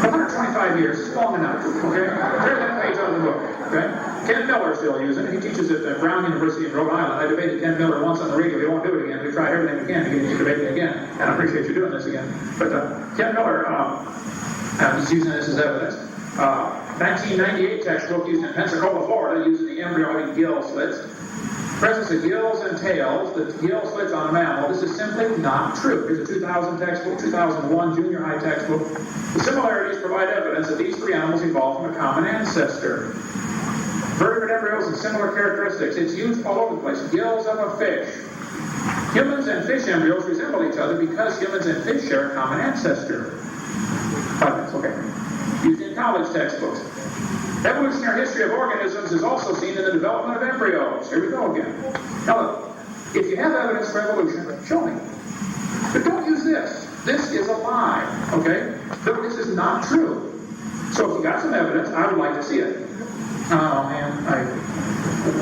125 years is long enough, okay? Tear that page out of the book, okay? Ken Miller still using it. He teaches at Brown University in Rhode Island. I debated Ken Miller once on the radio. He won't do it again. We tried everything we can to get him to debate me again. And I appreciate you doing this again. But Ken Miller is using this as evidence. 1998 textbook used in Pensacola, Florida, using the embryonic gill slits. Presence of gills and tails, the gill slits on a mammal. This is simply not true. Here's a 2000 textbook, 2001 junior high textbook. The similarities provide evidence that these three animals evolved from a common ancestor. Vertebrate embryos and similar characteristics. It's used all over the place. Gills of a fish. Humans and fish embryos resemble each other because humans and fish share a common ancestor. 5 minutes, okay. Used in college textbooks. Evolutionary history of organisms is also seen in the development of embryos. Here we go again. Now look, if you have evidence for evolution, show me. But don't use this. This is a lie, okay? This is not true. So if you got some evidence, I would like to see it. Oh man,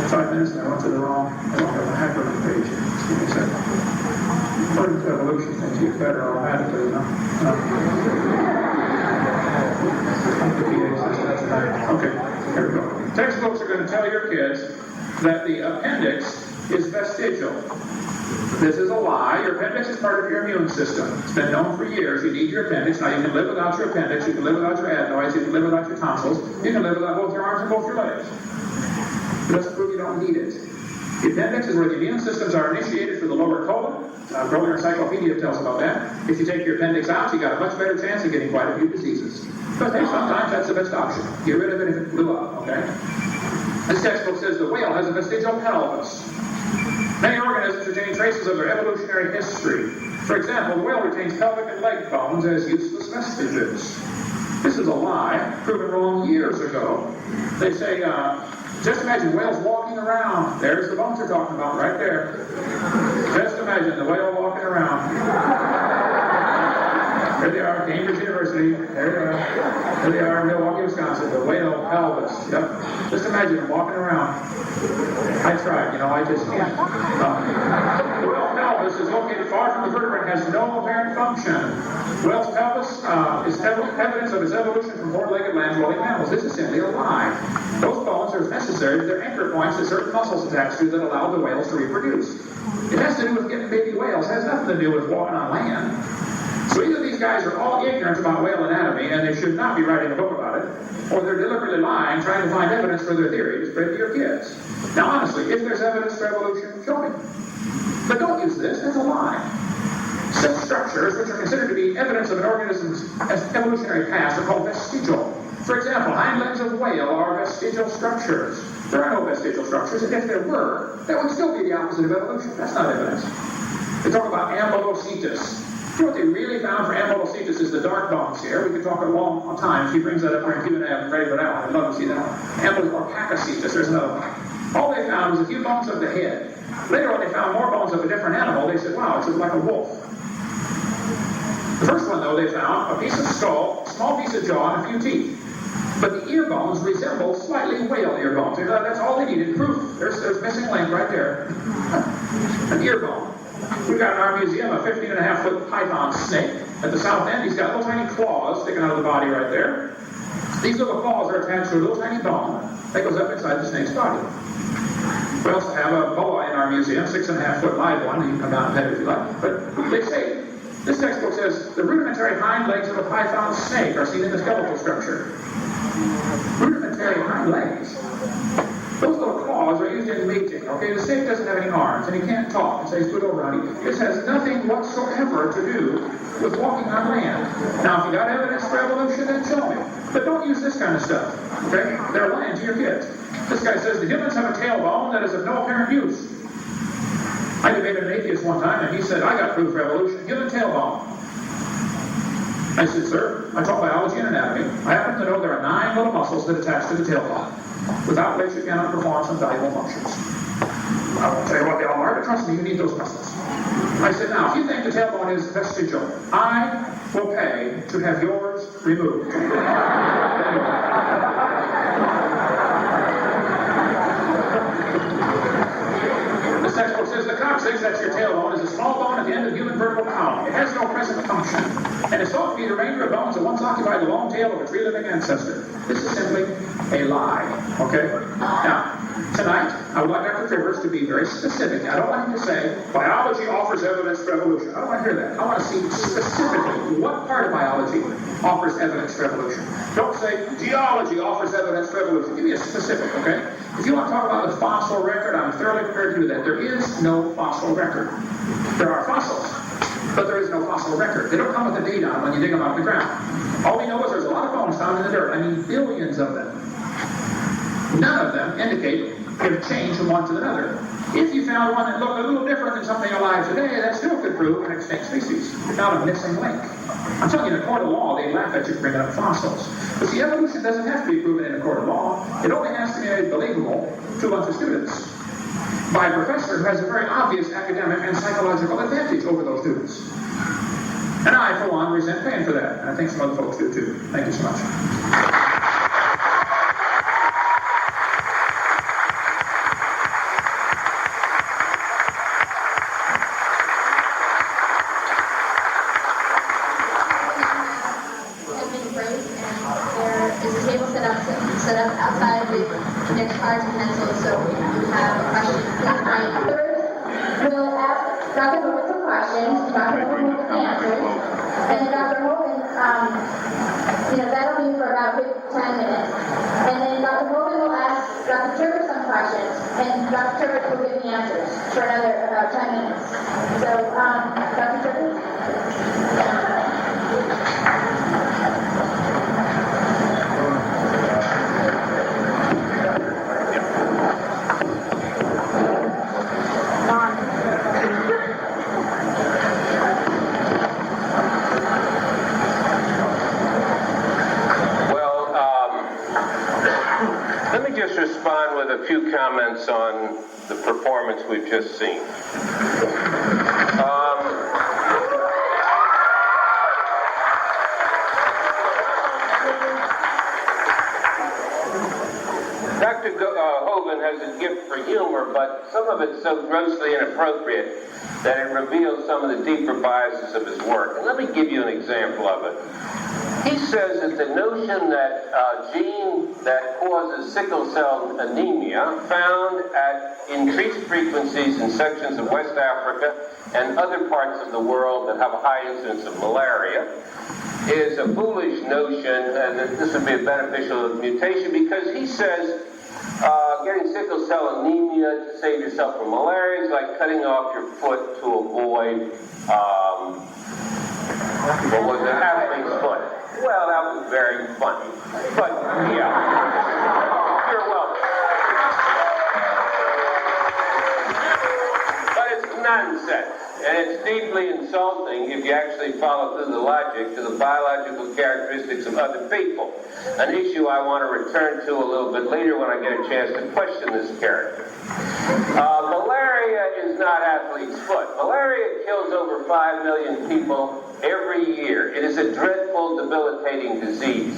5 minutes and I went to the wrong, I don't have a hyperlink page here. Just give me a second. According to evolution, things get better automatically, you know. Okay, here we go. Textbooks are going to tell your kids that the appendix is vestigial. This is a lie. Your appendix is part of your immune system. It's been known for years. You need your appendix. Now you can live without your appendix. You can live without your adenoids. You can live without your tonsils. You can live without both your arms and both your legs. It doesn't prove you don't need it. The appendix is where the immune systems are initiated through the lower colon. Growing Encyclopedia tells about that. If you take your appendix out, you got a much better chance of getting quite a few diseases. But hey, sometimes that's the best option. Get rid of it if it blew up, okay? This textbook says the whale has a vestigial pelvis. Many organisms retain traces of their evolutionary history. For example, the whale retains pelvic and leg bones as useless vestiges. This is a lie, proven wrong years ago. They say, just imagine whales walking around. There's the bones you're talking about right there. Just imagine the whale walking around. There they are, Cambridge University. There they are. There they are, Milwaukee, Wisconsin. The whale pelvis. Yep. Just imagine them walking around. I tried, I just can't. The whale pelvis is located far from the vertebrae and has no apparent function. Whale's pelvis is evidence of its evolution from four-legged land-dwelling mammals. This is simply a lie. Those bones are necessary. They're anchor points to certain muscles attached to that allow the whales to reproduce. It has to do with getting baby whales. It has nothing to do with walking on land. So either these guys are all ignorant about whale anatomy and they should not be writing a book about it, or they're deliberately lying, trying to find evidence for their theory to spread to your kids. Now honestly, if there's evidence for evolution, show me. But don't use this, it's a lie. Such structures, which are considered to be evidence of an organism's evolutionary past, are called vestigial. For example, hind legs of whale are vestigial structures. There are no vestigial structures, and if there were, that would still be the opposite of evolution. That's not evidence. They talk about ambulocetus. You know what they really found for ambulocetus is the dark bones here. We could talk a long time. If he brings that up during Q&A, I'm ready for that one. I'd love to see that one. Ambulocetus, there's another one. All they found was a few bones of the head. Later on, they found more bones of a different animal. They said, wow, it's like a wolf. The first one, though, they found a piece of skull, a small piece of jaw, and a few teeth. But the ear bones resemble slightly whale ear bones. That's all they needed. Proof. There's missing link right there. An ear bone. We've got in our museum a 15.5-foot python snake. At the south end, he's got little tiny claws sticking out of the body right there. These little claws are attached to a little tiny bone that goes up inside the snake's body. We also have a boa in our museum, 6.5-foot live one. You can come down and pet it if you like. But they say, this textbook says, the rudimentary hind legs of a python snake are seen in the skeletal structure. Rudimentary hind legs. Those little claws are used in mating, okay? The snake doesn't have any arms, and he can't talk and say, scoot over, honey. This has nothing whatsoever to do with walking on land. Now, if you got evidence for evolution, then show me. But don't use this kind of stuff, okay? They're lying to your kids. This guy says the humans have a tailbone that is of no apparent use. I debated an atheist one time, and he said, I got proof for evolution, human tailbone. I said, sir, I taught biology and anatomy. I happen to know there are 9 little muscles that attach to the tailbone, without which you cannot perform some valuable functions. I won't tell you what they all are, but trust me, you need those muscles. I said, now, if you think the tailbone is vestigial, I will pay to have yours removed. This textbook says the coccyx, that's your tailbone, is a small bone at the end of the human vertebral column. It has no present function, and is thought to be the remainder of bones that once occupied the long tail of a tree-living ancestor. This is simply a lie, okay? Now, tonight, I would like Dr. Trivers to be very specific. I don't want him to say, biology offers evidence for evolution. I don't want to hear that. I want to see specifically what part of biology offers evidence for evolution. Don't say, geology offers evidence for evolution. Give me a specific, okay? If you want to talk about the fossil record, I'm thoroughly prepared to do that. There is no fossil record. There are fossils, but there is no fossil record. They don't come with a date on when you dig them out of the ground. All we know is there's a lot of bones found in the dirt. I mean, billions of them. None of them indicate they've changed from one to another. If you found one that looked a little different than something alive today, that still could prove an extinct species. You found a missing link. I'm telling you, in a court of law, they laugh at you for bringing up fossils. But see, evolution doesn't have to be proven in a court of law. It only has to be made believable to a bunch of students by a professor who has a very obvious academic and psychological advantage over those students. go on, resent paying for that. And I think some other folks do too. Thank you so much. Set up outside with their cards and pencils, so if you have a question, please write. First, we'll ask Dr. Hovind some questions. Dr. Hovind will answer. And then Dr. Hovind, that'll be for about 10 minutes. And then Dr. Hovind will ask Dr. Turner some questions, and Dr. Turner will give the answers for another about 10 minutes. So, Dr. Turner? Respond with a few comments on the performance we've just seen. Dr. Hovind has a gift for humor, but some of it's so grossly inappropriate that it reveals some of the deeper biases of his work. And let me give you an example of it. He says that the notion that a gene that causes sickle cell anemia found at increased frequencies in sections of West Africa and other parts of the world that have a high incidence of malaria is a foolish notion, and that this would be a beneficial mutation, because he says getting sickle cell anemia to save yourself from malaria is like cutting off your foot to avoid what was an athlete's foot. Well, that was very funny. But, yeah. You're welcome. But it's nonsense. And it's deeply insulting if you actually follow through the logic to the biological characteristics of other people. An issue I want to return to a little bit later when I get a chance to question this character. Malaria is not athlete's foot. Malaria kills over 5 million people every year. It is a dreadful, debilitating disease.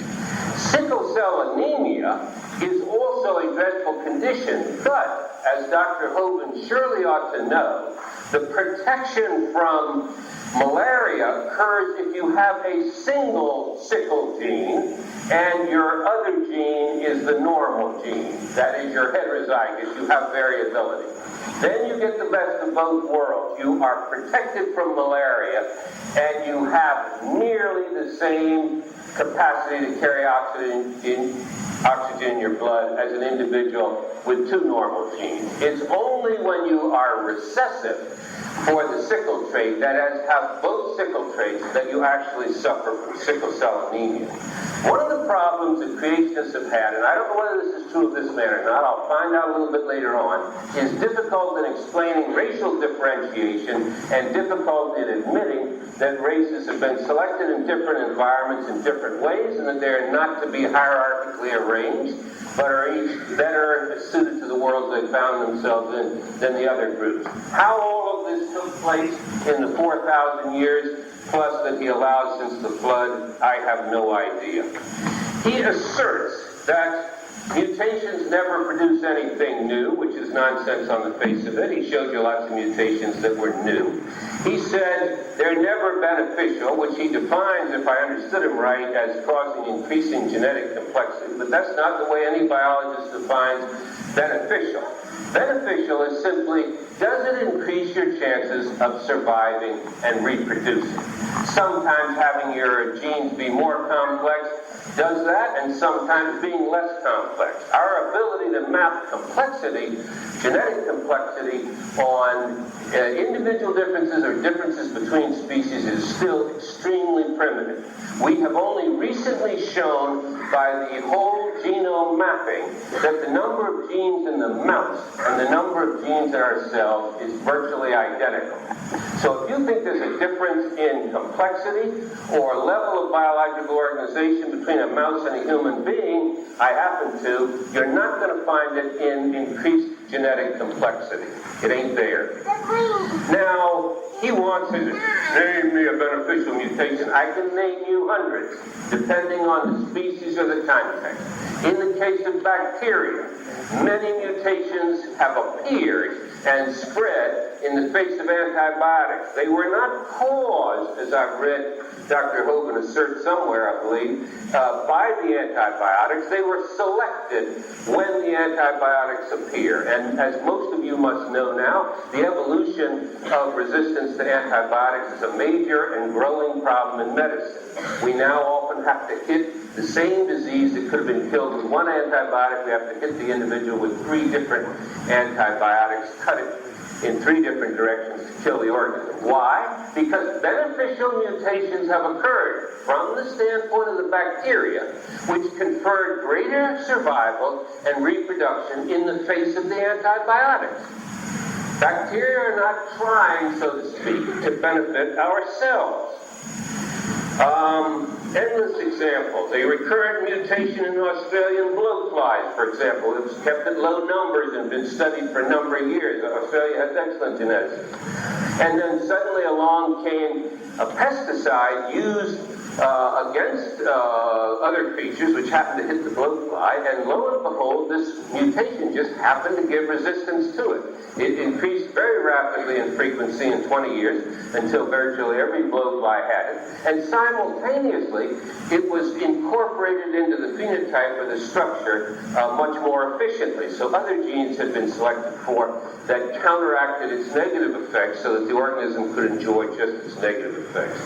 Sickle cell anemia is also a dreadful condition, but, as Dr. Hovind surely ought to know, the protection from malaria occurs if you have a single sickle gene and your other gene is the normal gene. That is, your heterozygous. You have variability. Then you get the best of both worlds. You are protected from malaria and you have nearly the same capacity to carry oxygen in your blood as an individual with two normal genes. It's only when you are recessive for the sickle trait, that is, have both sickle traits, that you actually suffer from sickle cell anemia. One of the problems that creationists have had, and I don't know whether this is true of this man or not, I'll find out a little bit later on, is difficult in explaining racial differentiation and difficult in admitting that races have been selected in different environments in different ways and that they're not to be hierarchically arranged, but are each better suited to the world they found themselves in than the other groups. How all of this took place in the 4,000 years plus that he allowed since the flood, I have no idea. He asserts that mutations never produce anything new, which is nonsense on the face of it. He showed you lots of mutations that were new. He said they're never beneficial, which he defines, if I understood him right, as causing increasing genetic complexity. But that's not the way any biologist defines beneficial. Beneficial is simply, does it increase your chances of surviving and reproducing? Sometimes having your genes be more complex does that, and sometimes being less complex. Our ability to map complexity, genetic complexity, on individual differences or differences between species is still extremely primitive. We have only recently shown by the whole genome mapping that the number of genes in the mouse and the number of genes in our cells is virtually identical. So if you think there's a difference in complexity or level of biological organization between a mouse and a human being, I happen to, you're not going to find it in increased genetic complexity. It ain't there. Now, he wants to name me a beneficial mutation. I can name you hundreds, depending on the species or the context. In the case of bacteria, many mutations have appeared and spread in the face of antibiotics. They were not caused, as I've read Dr. Hovind assert somewhere, I believe, by the antibiotics. They were selected when the antibiotics appear. And as most of you must know now, the evolution of resistance to antibiotics is a major and growing problem in medicine. We now often have to hit the same disease that could have been killed with one antibiotic. We have to hit the individual with 3 different antibiotics, cut it in 3 different directions to kill the organism. Why? Because beneficial mutations have occurred from the standpoint of the bacteria, which conferred greater survival and reproduction in the face of the antibiotics. Bacteria are not trying, so to speak, to benefit ourselves. Endless examples. A recurrent mutation in Australian blowflies, for example, it was kept at low numbers and been studied for a number of years. Australia has excellent genetics. And then suddenly along came a pesticide used against other creatures which happened to hit the blowfly, and lo and behold, this mutation just happened to give resistance to it. It increased very rapidly in frequency in 20 years until virtually every blowfly had it, and simultaneously it was incorporated into the phenotype or the structure much more efficiently. So other genes had been selected for that counteracted its negative effects so that the organism could enjoy just its negative effects.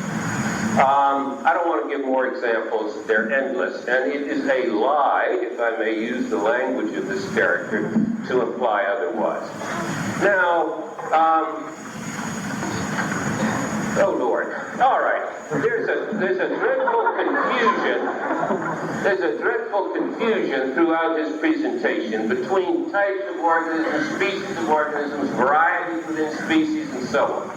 I don't want to give more examples. They're endless. And it is a lie, if I may use the language of this character, to imply otherwise. Now, oh Lord. All right. There's a dreadful confusion. There's a dreadful confusion throughout his presentation between types of organisms, species of organisms, varieties within species, and so on.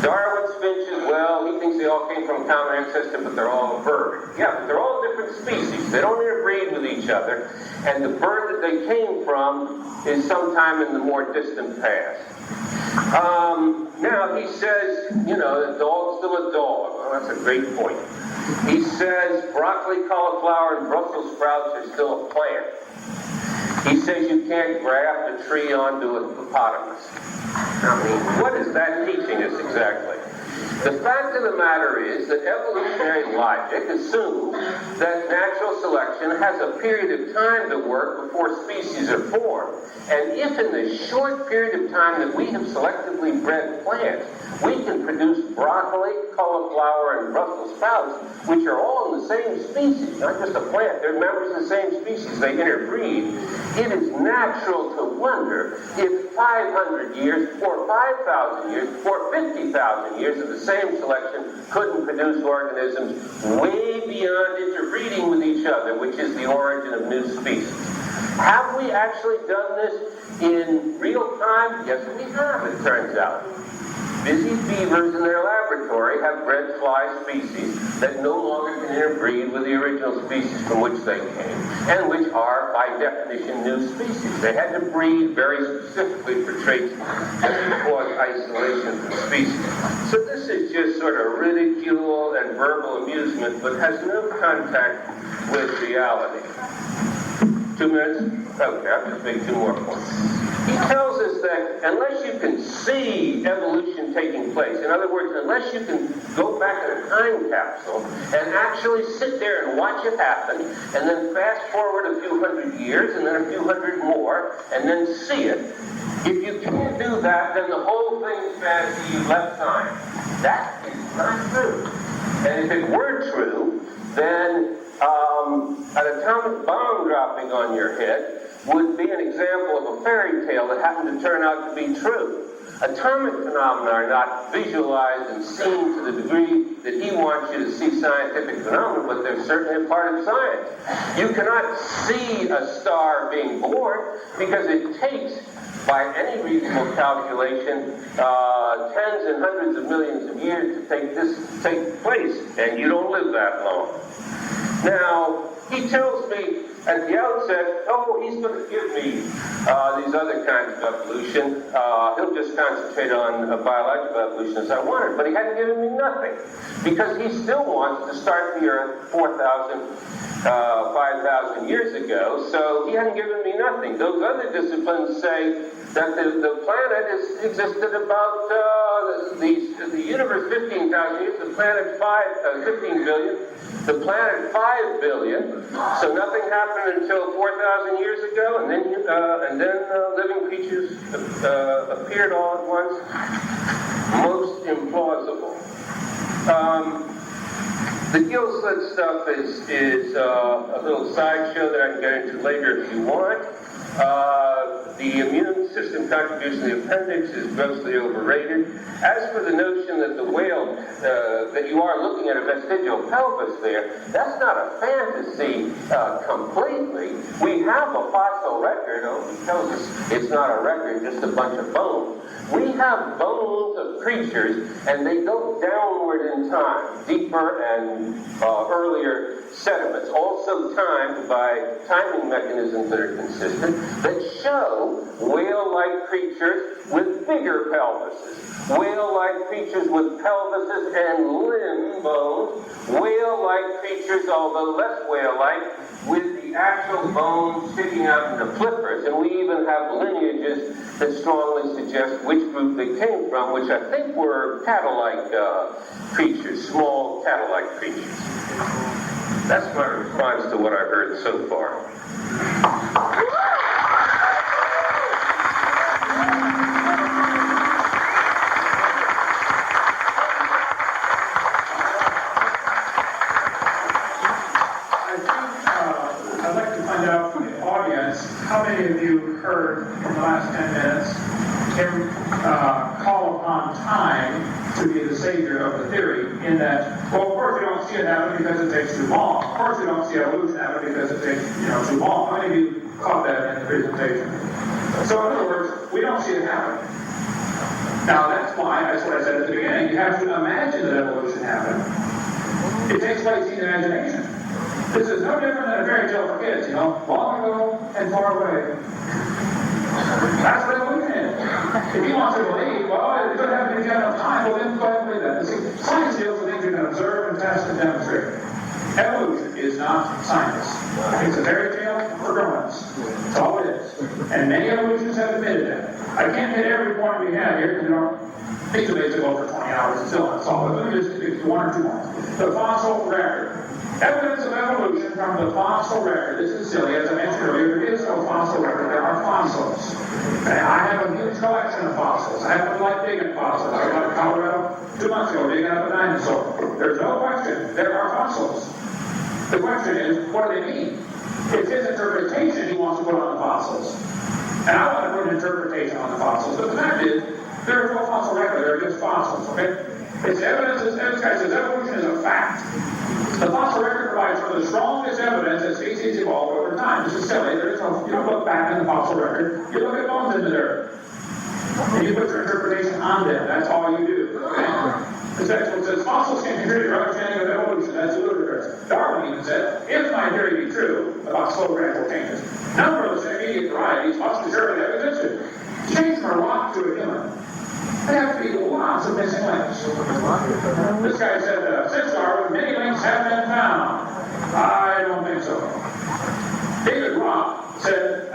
Darwin's finches, well, he thinks they all came from a common ancestor, but they're all a bird. Yeah, but they're all different species. They don't interbreed with each other, and the bird that they came from is sometime in the more distant past. Now, he says, you know, the dog's still a dog. Well, that's a great point. He says broccoli, cauliflower, and Brussels sprouts are still a plant. He says you can't graft a tree onto a hippopotamus. I mean, what is that teaching us exactly? The fact of the matter is that evolutionary logic assumes that natural selection has a period of time to work before species are formed. And if in the short period of time that we have selectively bred plants, we can produce broccoli, cauliflower, and Brussels sprouts, which are all in the same species, not just a plant, they're members of the same species, they interbreed, it is natural to wonder if 500 years, or 5,000 years, or 50,000 years of the same selection couldn't produce organisms way beyond interbreeding with each other, which is the origin of new species. Have we actually done this in real time? Yes, we have, it turns out. Busy beavers in their laboratory have bred fly species that no longer can interbreed with the original species from which they came, and which are, by definition, new species. They had to breed very specifically for traits that cause isolation from species. So this is just sort of ridicule and verbal amusement, but has no contact with reality. 2 minutes? Okay, I'll just make 2 more points. He tells us that unless you can see evolution taking place, in other words, unless you can go back in a time capsule and actually sit there and watch it happen, and then fast forward a few hundred years, and then a few hundred more, and then see it, if you can't do that, then the whole thing's fantasy, you left time. That is not true. And if it were true, then an atomic bomb dropping on your head would be an example of a fairy tale that happened to turn out to be true. Atomic phenomena are not visualized and seen to the degree that he wants you to see scientific phenomena, but they're certainly a part of science. You cannot see a star being born because it takes, by any reasonable calculation, tens and hundreds of millions of years to take place, and you don't live that long. Now, he tells me at the outset, oh, he's going to give me these other kinds of evolution. He'll just concentrate on biological evolution as I wanted, but he hadn't given me nothing, because he still wants to start the Earth 5,000 years ago, so he hadn't given me nothing. Those other disciplines say that the planet existed about the universe 15,000 years, the planet 15 billion, the planet 5 billion. So nothing happened until 4,000 years ago, and then living creatures appeared all at once. Most implausible. The gill slit stuff is a little sideshow that I can get into later if you want. The immune system contribution to the appendix is grossly overrated. As for the notion that the whale, that you are looking at a vestigial pelvis there, that's not a fantasy completely. We have a fossil record. He tells us it's not a record, just a bunch of bones. We have bones of creatures, and they go downward in time, deeper and earlier sediments, also timed by timing mechanisms that are consistent, that show whale-like creatures with bigger pelvises, whale-like creatures with pelvises and limb bones, whale-like creatures, although less whale-like, with the actual bones sticking out in the flippers. And we even have lineages that strongly suggest which group they came from, which I think were cattle-like creatures, small cattle-like creatures. That's my response to what I've heard so far. I'd like to find out from the audience, how many of you heard in the last 10 minutes him call upon time to be the savior of the theory, in that, well, of course we don't see it happen because it takes too long. Of course we don't see evolution happen because it takes too long. How many of you caught that in the presentation? So in other words, we don't see it happen. Now that's what I said at the beginning. You have to imagine that evolution happened. It takes place in imagination. This is no different than a fairy tale for kids, long ago and far away. That's what evolution is. If you want to believe, well, it could happen if you have enough time, well, then go ahead and believe that. See, science deals with things you can observe and test and demonstrate. Evolution is not science. It's a fairy tale for grown-ups. That's all it is. And many evolutionists have admitted that. I can't hit every point we have here, because these debates will go for 20 hours and still not solve it. Let me just do one or two more. The fossil record. Evidence of evolution from the fossil record. This is silly. As I mentioned earlier, there is no fossil record. There are fossils. And I have a huge collection of fossils. I happen to like digging fossils. I went to Colorado 2 months ago digging up a dinosaur. There's no question. There are fossils. The question is, what do they mean? It's his interpretation he wants to put on the fossils. And I want to put an interpretation on the fossils. But the fact is, there is no fossil record. There are just fossils. Okay? It's evidence. This guy says evolution is a fact. The fossil record provides one of the strongest evidence that species evolved over time. This is silly. You don't look back in the fossil record. You look at bones in the dirt. And you put your interpretation on them. That's all you do. Okay? This textbook says fossils can contribute to our understanding of evolution. That's ludicrous. Darwin even said, if my theory be true about slow gradual changes, numberless intermediate varieties must assuredly have existed. To change from a rock to a human, there have to be lots of missing links. This guy said, since Darwin, many links have been found. I don't think so. David Roth said,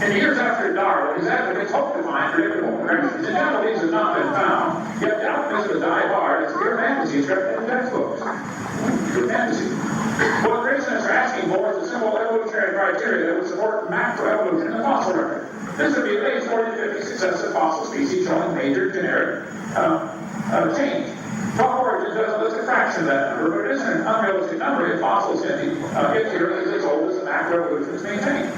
in the years after Darwin, his advocates hoped to find predictable corrections. And none of these have not been found. Yet the optimists die hard. It's pure fantasy. It's written in textbooks. Pure fantasy. What creationists are asking for is a simple evolutionary criteria that would support macroevolution in the fossil record. This would be at least 40 to 50 successive fossil species showing major generic change. Raw origins doesn't list a fraction of that number, but it isn't an unrealistic number if fossils can be 50 or at least as old as the macroevolution is maintained.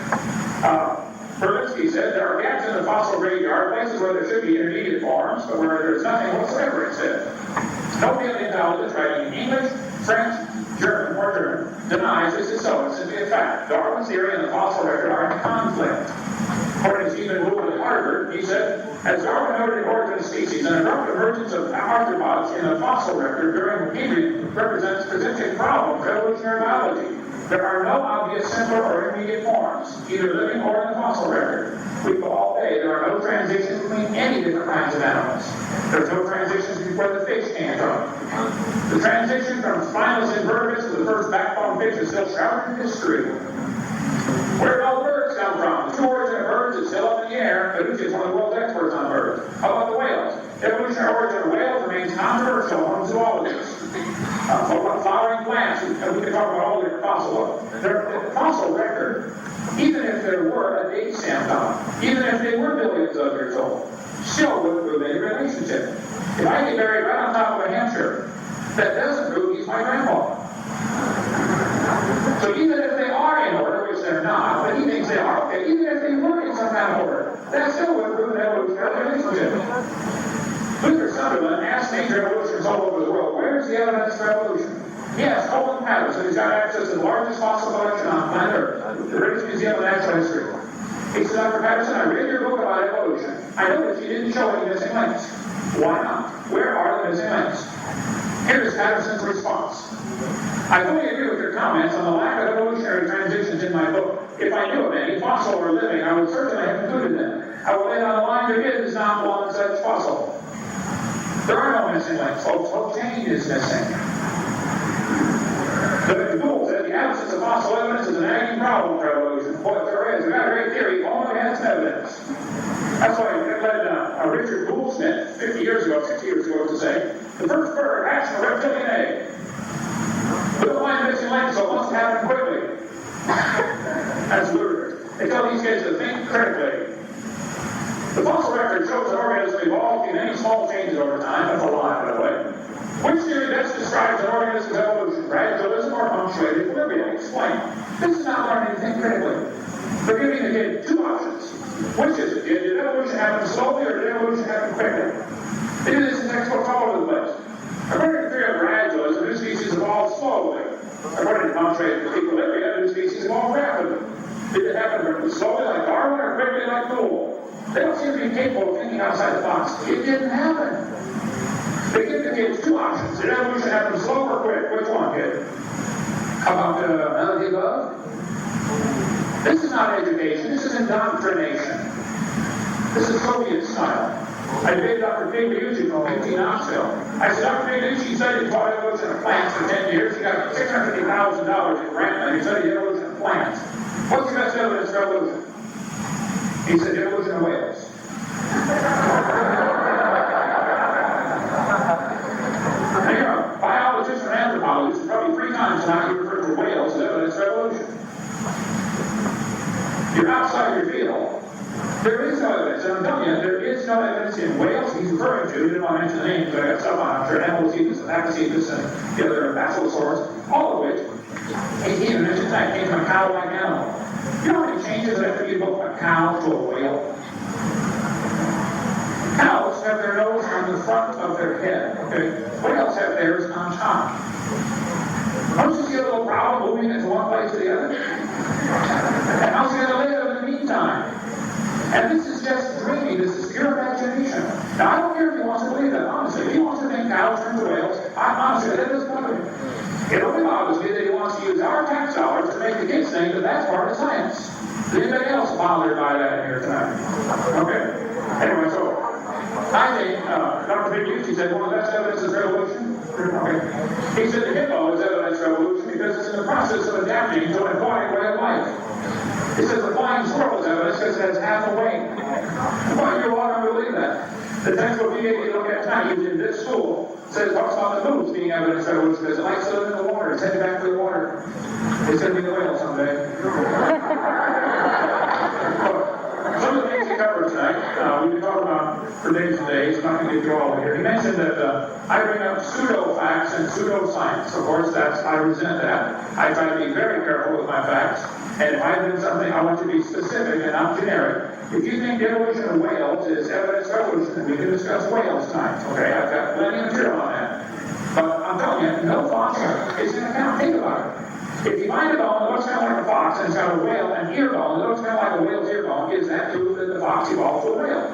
Berlinski said there are gaps in the fossil graveyard, places where there should be intermediate forms, but where there's nothing whatsoever, he said. No paleontologist writing in English, French, German, or German denies this is so. It's simply a fact. Darwin's theory and the fossil record are in conflict. According to Stephen Gould at Harvard, he said, as Darwin noted the origin of species, an abrupt emergence of arthropods in the fossil record during the period presents a problem for evolutionary biology. There are no obvious simpler or intermediate forms, either living or in the fossil record. We go all day. There are no transitions between any different kinds of animals. There's no transitions where the fish came from. The transition from spineless invertebrates to the first backbone fish is still shrouded in mystery. Where did all the birds come from? The true origin of birds is still up in the air. Paducci is one of the world's experts on birds. How about the whales? The evolutionary origin of whales remains controversial among zoologists. What about flowering plants? We can talk about all the different the fossil record, even if there were a date stamped on, even if they were billions of years old, still wouldn't prove any relationship. If I get buried right on top of a Hampshire, that doesn't prove he's my grandpa. So even if they are in order, which they're not, but he thinks they are, okay, even if they were in some kind of order, that still wouldn't prove an evolutionary relationship. Luther Sunderland asked major evolutionists all over the world, where's the evidence for evolution? Yes, Hovind Patterson, who's got access to the largest fossil collection on planet Earth, the British Museum of Natural History. He said, Dr. Patterson, I read your book about evolution. I noticed you didn't show any missing links. Why not? Where are the missing links? Here is Patterson's response. I fully agree with your comments on the lack of evolutionary transitions in my book. If I knew of any, fossil or living, I would certainly have included them. I will lay on the line, there is not one such fossil. There are no missing links, folks. Whole chain is missing. The Gould said the absence of fossil evidence is an nagging problem for evolution. Well, if there is, we've got a great theory, only has evidence. That's why it led Richard Gouldsmith 60 years ago, to say, the first bird hatched a reptilian egg. We'll find missing links, so it must happen quickly. That's ludicrous. They tell these kids to think critically. The fossil record shows that organisms evolved through many small changes over time. That's a lie, by the way. Which theory best describes an organism's evolution? Gradualism or punctuated equilibrium? Explain. This is not learning to think critically. They're giving the kid two options. Which is it? Did evolution happen slowly or did evolution happen quickly? They do this in textbooks all over the place. According to the theory of gradualism, new species evolved slowly. According to punctuated equilibrium, new species evolved rapidly. Did it happen slowly like Darwin or quickly like Gould? They don't seem to be capable of thinking outside the box. It didn't happen. They give the kids two options. Did evolution happen slow or quick? Which one, kid? How about none of the above? This is not education. This is indoctrination. This is Soviet style. I debated Dr. Pagliucci from UT Knoxville. I said, Dr. Pagliucci studied the evolution of plants for 10 years. He got $650,000 in grant money. He studied the evolution of plants. What's the best evidence for evolution? He said, the evolution of whales. Now, you're a biologist or anthropologist, probably 3 times now you refer to whales as evidence for evolution. You're outside your field. There is no evidence, and I'm telling you, there is no evidence in whales he's referring to. He didn't want to mention the names, but I got stuff on. I'm sure Amblescetus and Apacebus and the other basilosaurs, all of which, he even mentioned that came from a cow-like animal. You know how many changes there have to be from a cow to a whale? Cows have their nose on the front of their head, okay? Whales have theirs on top. Don't you see a little problem moving it from one place to the other? And how's he going to live in the meantime? And this is just dreaming. This is pure imagination. Now, I don't care if he wants to believe that, honestly. If he wants to think cows turn to whales, honestly, that doesn't bother me. It only bothers me that he wants to use our tax dollars to make the kids think that that's part of science. Is anybody else bothered by that here tonight? Okay. Anyway, so I think Dr. Pagliucci said one of the best evidence is revolution. Okay. He said the hippo is evidence for evolution because it's in the process of adapting to an aquatic way of life. He says the flying squirrel is evidence because it has half a wing. Well, you're welcome to believe that. The textbook you look at tonight, used in this school, says talks about the moose being evidence for evolution because it likes to live in the water. It's headed back to the water. It's going to be the whale someday. Some of the things he covered tonight, we've been talking about for days and days. I'm not going to get through all of it here. He mentioned that I bring up pseudo-facts and pseudo-science. Of course, I resent that. I try to be very careful with my facts. And if I do something, I want to be specific and not generic. If you think the evolution of whales is evidence for evolution, we can discuss whales tonight. Okay, I've got plenty of material on that. But I'm telling you, no fossil is going to count. Think about it. If you find a bone that looks kind of like a fox and it's got a whale and ear bone that looks kind of like a whale's ear bone, is that proof that the fox evolved to a whale?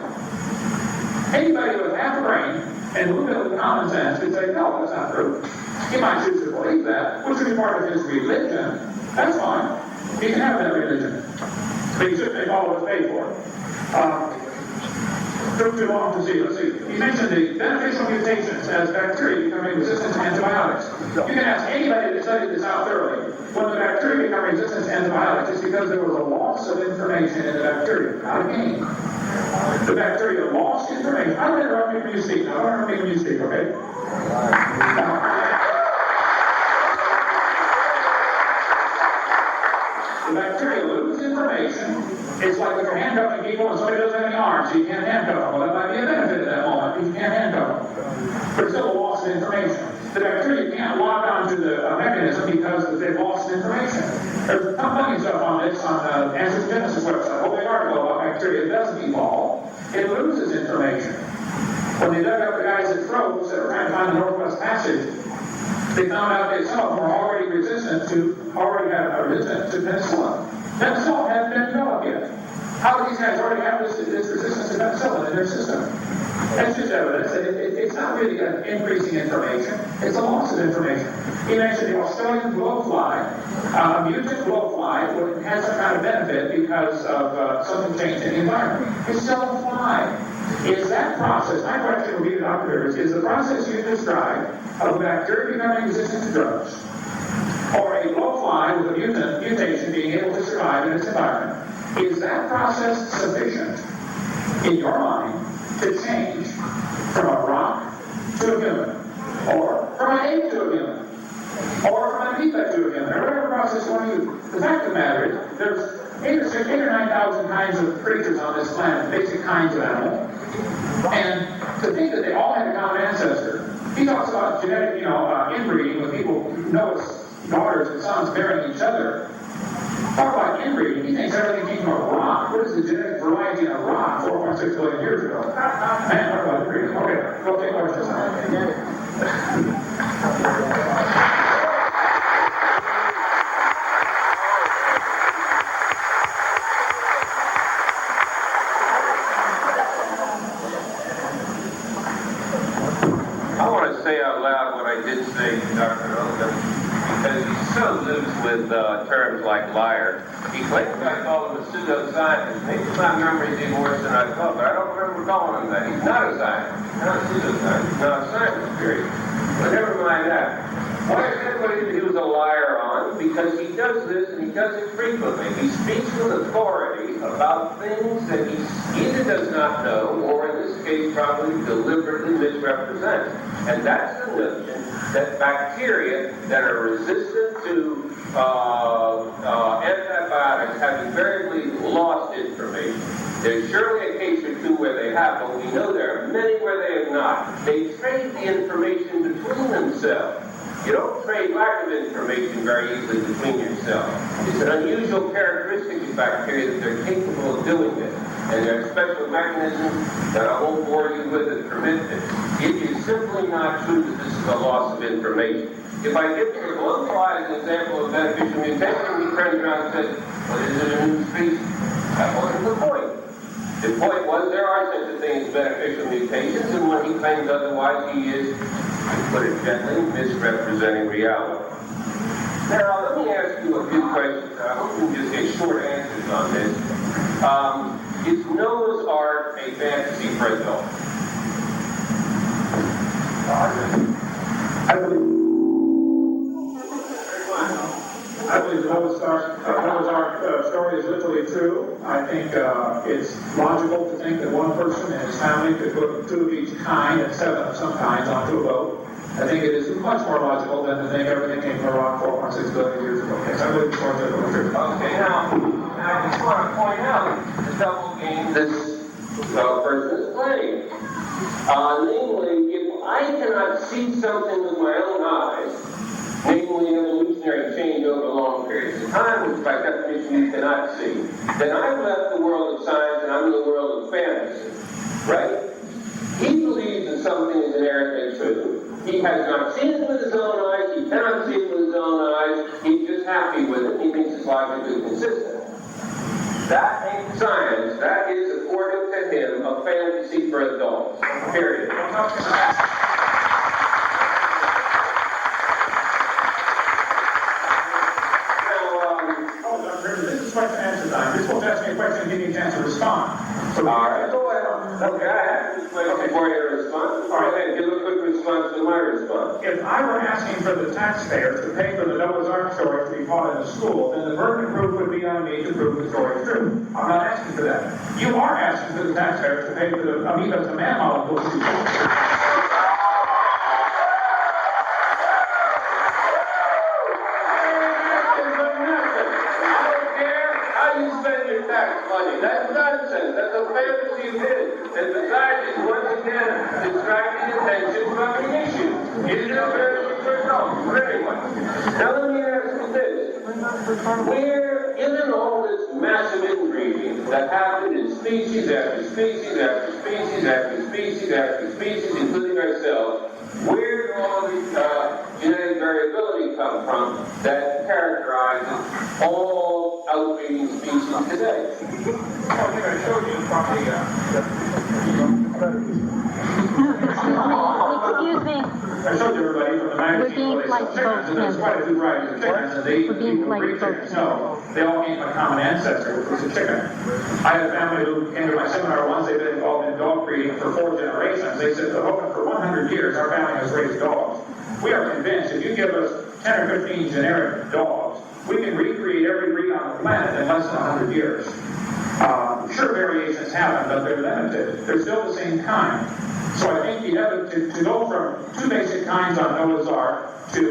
Anybody with half a brain and a little bit of common sense could say, no, that's not true. He might choose to believe that, which would be part of his religion. That's fine. He can have that religion. But he shouldn't make all of us pay for it. Took too long to see. Let's see. He mentioned the beneficial mutations as bacteria becoming resistant to antibiotics. You can ask anybody that studied this out thoroughly. When the bacteria become resistant to antibiotics, it's because there was a loss of information in the bacteria, not a gain. The bacteria lost information. I don't interrupt you when you speak. Now, I don't interrupt you when you speak, okay? The bacteria lose information. It's like if you're handcuffing people and somebody doesn't have any arms, so you can't handcuff them. Well, that might be a benefit at that moment, but you can't handcuff them. There's still a loss of information. The bacteria can't log on to the mechanism because they've lost information. There's plenty of stuff on this on the Answers Genesis website. A whole big article about bacteria. It doesn't evolve. It loses information. When they dug up the guys at froze that were trying to find the Northwest Passage, they found out that some of them were already had resistant to penicillin. Penicillin hadn't been developed yet. How do these guys already have this resistance to penicillin in their system? That's just evidence that it's not really an increasing information, it's a loss of information. He mentioned the Australian blowfly, a mutant blowfly would have some kind of benefit because of something changed in the environment. It's still a fly. Is that process, my question would be to Dr. Rivers, is the process you described of a bacteria becoming resistant to drugs, or a blowfly with a mutation being able to survive in its environment, is that process sufficient, in your mind, to change from a rock to a human, or from an ape to a human, or from a defect to a human, or whatever process you want to use? The fact of the matter is, there's 8 or 9,000 kinds of creatures on this planet, basic kinds of animals, and to think that they all had a common ancestor. He talks about genetic, inbreeding with people, Noah's daughters and sons marrying each other. Talk about inbreeding. He thinks everything came from a rock. What is the genetic variety in a rock 4.6 billion years ago? Man, talk about inbreeding. Okay, go take questions now. Say out loud what I did say to Dr. Hovind, because he's so loose with terms like liar. He claims I called him a pseudoscientist. Maybe my memory's even worse than I thought, but I don't remember calling him that. He's not a scientist. He's not a pseudoscientist. He's not a scientist, period. But never mind that. Why is everybody he was a liar on? Because he does this, and he does it frequently. He speaks with authority about things that he either does not know, or in this case probably deliberately misrepresents. And that's the notion that bacteria that are resistant to antibiotics have invariably lost information. There's surely a case or two where they have, but we know there are many where they have not. They trade the information between themselves. You don't trade lack of information very easily between yourselves. It's an unusual characteristic of bacteria that they're capable of doing this. And there are special mechanisms that I won't bore you with that permit this. It is simply not true that this is a loss of information. If I give you a blowfly as an example of beneficial mutation, he turns around and says, well, is it a new species? That wasn't the point. The point was there are such a thing as beneficial mutations, and when he claims otherwise, he is, to put it gently, misrepresenting reality. Now, let me ask you a few questions. I hope you can just get short answers on this. Is Noah's Ark a fantasy for adults? I believe Noah's Ark story is literally true. I think it's logical to think that one person and his family could put 2 of each kind and 7 of some kinds onto a boat. I think it is much more logical than to think everything came from a rock 4.6 billion years ago. Yes, I believe the story is literally true. Okay, now I just want to point out the double game this person is playing. Namely, if I cannot see something with my own eyes, namely an evolutionary change over long periods of time, which by definition you cannot see, then I've left the world of science and I'm in the world of fantasy, right? He believes that something is inherently true. He has not seen it with his own eyes, he cannot see it with his own eyes, he just happy with it. He thinks it's logically consistent. That ain't science. That is, according to him, a fantasy for adults. Period. This is question and answer time. You're supposed to ask me a question and give me a chance to respond. So, all right, go ahead. Okay, I have this question before you respond. All right, give a quick response to my response. If I were asking for the taxpayers to pay for the Noah's Ark story to be taught in the school, then the burden of proof would be on me to prove the story is true. I'm not asking for that. You are asking for the taxpayers to pay for the Amoeba to Man molecule. Money. That's nonsense. That's a fantasy of his. And besides, it's once again distracting attention from the issue. It is a fantasy for adults, for anyone. Now let me ask you this. Where isn't all this massive inbreeding that happened in species after species after species after species after species, including ourselves, where did all this genetic variability come from that characterizes all outbreeding species today? I think I showed you probably. Excuse me. I showed everybody from the magazine where they sell chickens, and there's quite a few varieties of chickens, and they people breed chickens. No, they all came from a common ancestor, which was a chicken. I had a family who came to my seminar once. They've been involved in dog breeding for 4 generations. They said, Hovind, for 100 years, our family has raised dogs. We are convinced if you give us 10 or 15 generic dogs, we can recreate every breed on the planet in less than 100 years. Sure, variations happen, but they're limited. They're still the same kind. So I think the evidence to go from 2 basic kinds on Noah's Ark to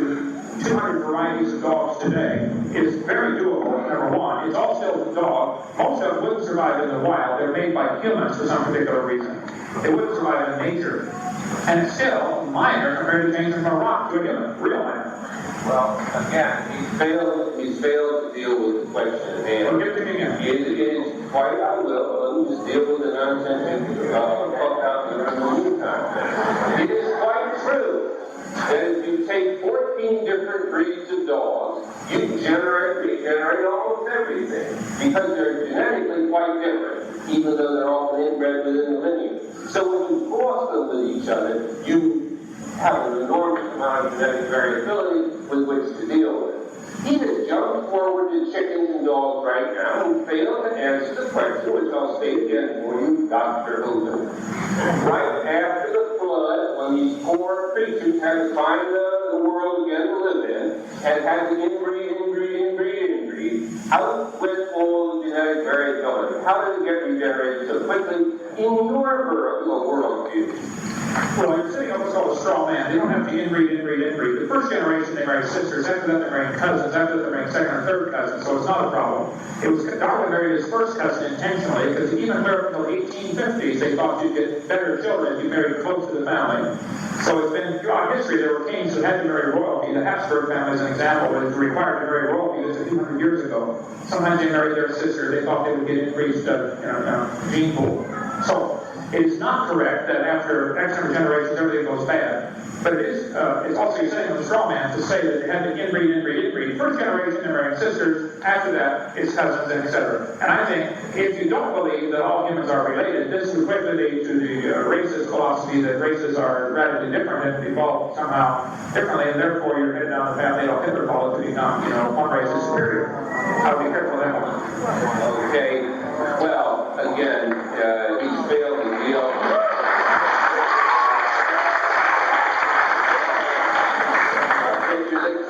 200 varieties of dogs today is very doable, number one. It's all still a dog. Most of them wouldn't survive in the wild. They're made by humans for some particular reason. They wouldn't survive in nature. And it's still minor compared to changing from a rock to a human, real man. Well, again, he's failed to deal with the question at hand. Well, give it to me again. It is quite, I will, let me just deal with the nonsense and fuck out in the meantime. It is quite true that if you take 14 different breeds of dogs, you regenerate almost everything, because they're genetically quite different, even though they're often inbred within the lineage. So when you cross them with each other, you have an enormous amount of genetic variability with which to deal with. He has jumped forward to chickens and dogs right now and failed to answer the question, which I'll state again for you, Dr. Hovind. Right after the flood, when these poor creatures had to find the world again to live in, and had to inbreed, how went all the genetic variability? How did it get regenerated so quickly in your worldview? Well, you're sitting on what's called a straw man. They don't have to inbreed. The first generation, they married sisters. After that, they married cousins. After that, they married second or third cousins. So it's not a problem. It was Darwin married his first cousin intentionally because even until the 1850s, they thought you'd get better children if you married close to the family. So it's been throughout history there were kings that had to marry royalty. The Habsburg family is an example, but it's required to marry royalty just a few hundred years ago. Sometimes they married their sister. They thought they would get increased gene pool. So it is not correct that after X number of generations everything goes bad. But it is, it's also saying of the straw man to say that they had to inbreed. First generation, they're marrying sisters. After that, it's cousins, and etc. And I think if you don't believe that all humans are related, this would quickly lead to the racist philosophy that races are radically different and evolve somehow differently, and therefore you're headed down the path Adolf Hitler followed to become, one race is superior. I would be careful of that one. Okay. Well, again, he's failed to deal.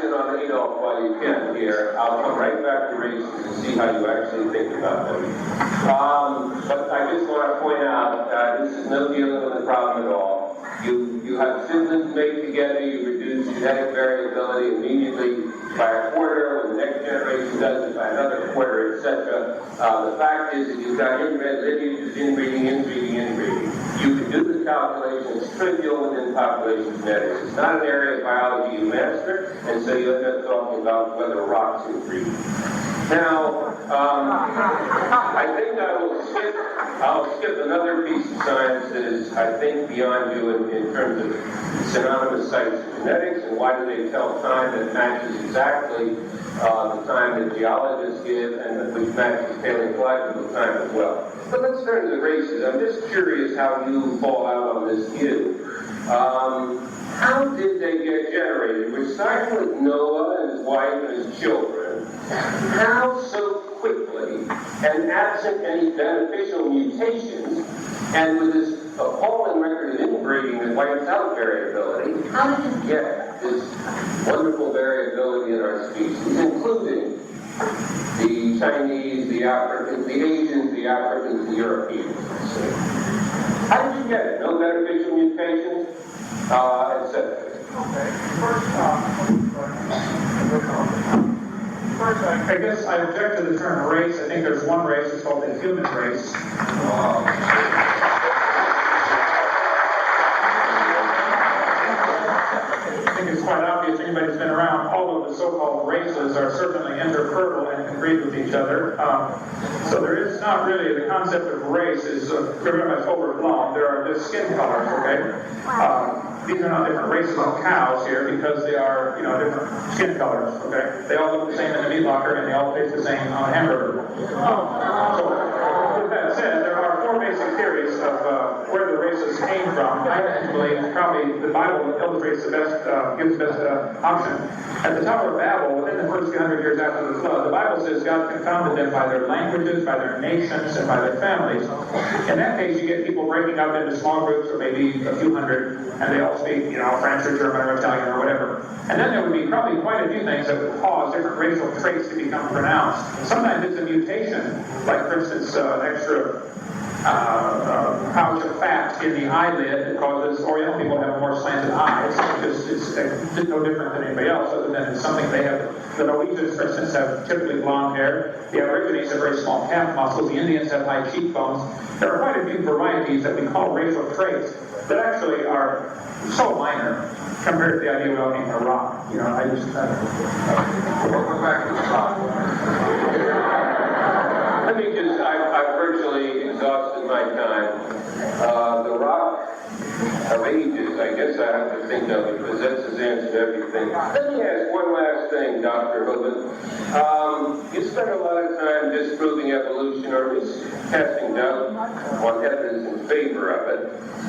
On Adolf while you can here. I'll come right back to races and see how you actually think about them. But I just want to point out this is no dealing with the problem at all. You have siblings made together, you reduce genetic variability immediately by a quarter, when the next generation does it by another quarter, etc. The fact is that you've got inbred lineages, inbreeding. You can do the calculation. It's trivial within population genetics. It's not an area of biology you master, and so you end up talking about whether rocks inbreed. Now, I think I'll skip another piece of science that is, I think, beyond you in terms of synonymous sites of genetics and Why do they tell time that matches exactly the time that geologists give, and which matches paleontological time as well? But let's turn to the races. I'm just curious how you fall out on this view. How did they get generated? We're starting with Noah and his wife and his children. How so quickly, and absent any beneficial mutations, and with this appalling record of inbreeding that wipes out variability, how did you get this wonderful variability in our species, including the Chinese, the Africans, the Asians, the Africans, the Europeans? How did you get it? No beneficial mutations, etc. Okay. First, I guess I object to the term race. I think there's one race, it's called the human race. I think it's quite obvious, anybody who's been around, all of the so-called races are certainly interfertile and can breed with each other. So there is not really, the concept of race is very much overblown. There are just skin colors, okay? These are not different races of cows here because they are, different skin colors, okay? They all look the same in the meat locker and they all taste the same on a hamburger. So, with that said, there are four basic theories of where the races came from. I believe probably the Bible illustrates the best, gives the best option. At the Tower of Babel, within the first few hundred years after the flood, the Bible says God confounded them by their languages, by their nations, and by their families. In that case, you get people breaking up into small groups of maybe a few hundred, and they all speak, French or German or Italian or whatever. And then there would be probably quite a few things that would cause different racial traits to become pronounced. Sometimes it's a mutation, like for instance, extra pouch of fat in the eyelid that causes Oriental people to have more slanted eyes. It's no different than anybody else, other than something they have. The Norwegians, for instance, have typically blonde hair. The Aborigines have very small calf muscles. The Indians have high cheekbones. There are quite a few varieties that we call racial traits that actually are so minor compared to the idea we all came from a rock. Welcome back to the rock. Let me just, I've virtually exhausted my time. The rock of ages, I guess I have to think of it, because that's his answer to everything. Let me ask one last thing, Dr. Hovind. You spend a lot of time disproving evolution, or at least casting doubt on evidence in favor of it.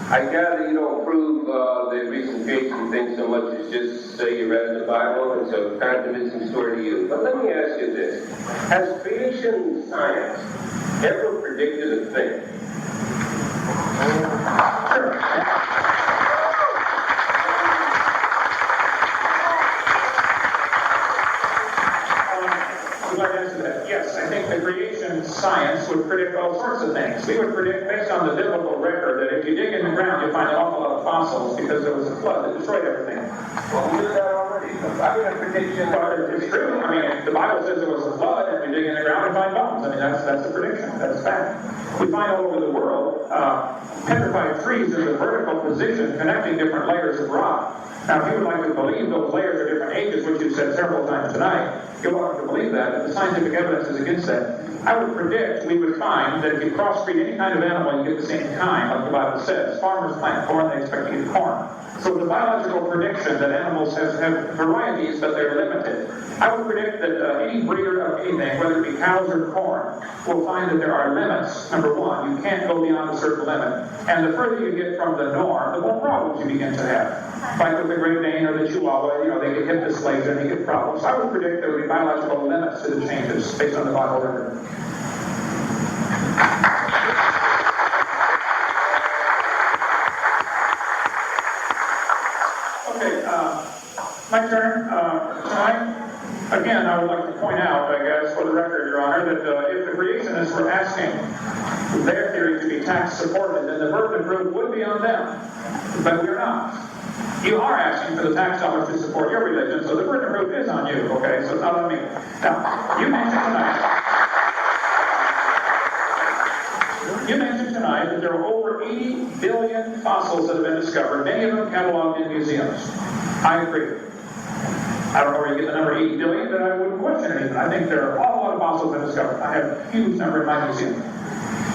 I gather you don't prove the recent creation thing so much as just say you read in the Bible, and so kind of convincing story to you. But let me ask you this. Has creation science ever predicted a thing? Sure. Yes, I think the creation science would predict all sorts of things. We would predict, based on the biblical record, that if you dig in the ground, you'll find an awful lot of fossils because there was a flood that destroyed everything. Well, we did that already. I mean, a prediction. But it's true. I mean, the Bible says there was a flood, and we dig in the ground and find bones. I mean, that's a prediction. That's fact. We find all over the world petrified trees in the vertical position connecting different layers of rock. Now, if you would like to believe those layers are different ages, which you've said several times tonight, you're welcome to believe that, but the scientific evidence is against that. I would predict we would find that if you crossbreed any kind of animal, you get the same kind, like the Bible says. Farmers plant corn, they expect to get corn. So it's a biological prediction that animals have varieties, but they're limited. I would predict that any breeder of anything, whether it be cows or corn, will find that there are limits. Number one, you can't go beyond a certain limit. And the further you get from the norm, the more problems you begin to have. Like with the Great Dane or the Chihuahua, they get hip dysplasia and they get problems. I would predict there would be biological limits to the changes based on the Bible record. Okay, my turn. Tonight, again, I would like to point out, I guess, for the record, Your Honor, that if the creationists were asking their theory to be tax-supported, then the burden of proof would be on them. But we're not. You are asking for the tax dollars to support your religion, so the burden of proof is on you, okay? So it's not on me. Now, you mentioned tonight that there are over 80 billion fossils that have been discovered, many of them cataloged in museums. I agree. I don't know where you get the number 80 billion, but I wouldn't question it even. I think there are a whole lot of fossils that have been discovered. I have a huge number in my museum.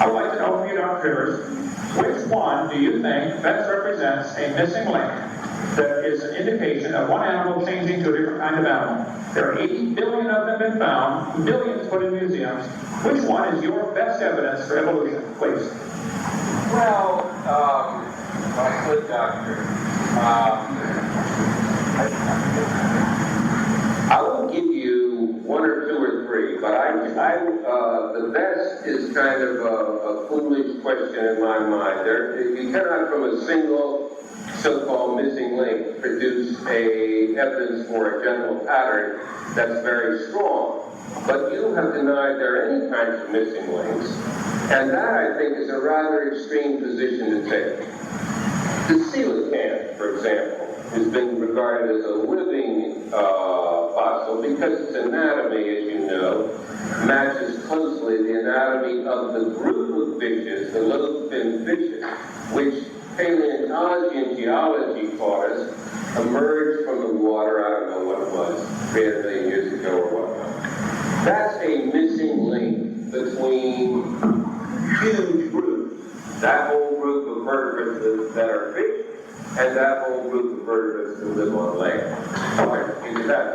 I would like to know from you, Dr. Rivers, which one do you think best represents a missing link that is an indication of one animal changing to a different kind of animal. There are 80 billion of them been found, millions put in museums. Which one is your best evidence for evolution, please? Well, my good doctor, I will give you one or two or three, but the best is kind of a foolish question in my mind. You cannot, from a single so-called missing link, produce evidence for a general pattern that's very strong. But you have denied there are any kinds of missing links, and that, I think, is a rather extreme position to take. The coelacanth, for example, has been regarded as a living fossil because its anatomy, as you know, matches closely the anatomy of the group of fishes, the lobe-finned fishes, which paleontology and geology taught us emerged from the water, I don't know what it was, 300 million years ago or whatnot. That's a missing link between huge groups, that whole group of vertebrates that are fish, and that whole group of vertebrates that live on land.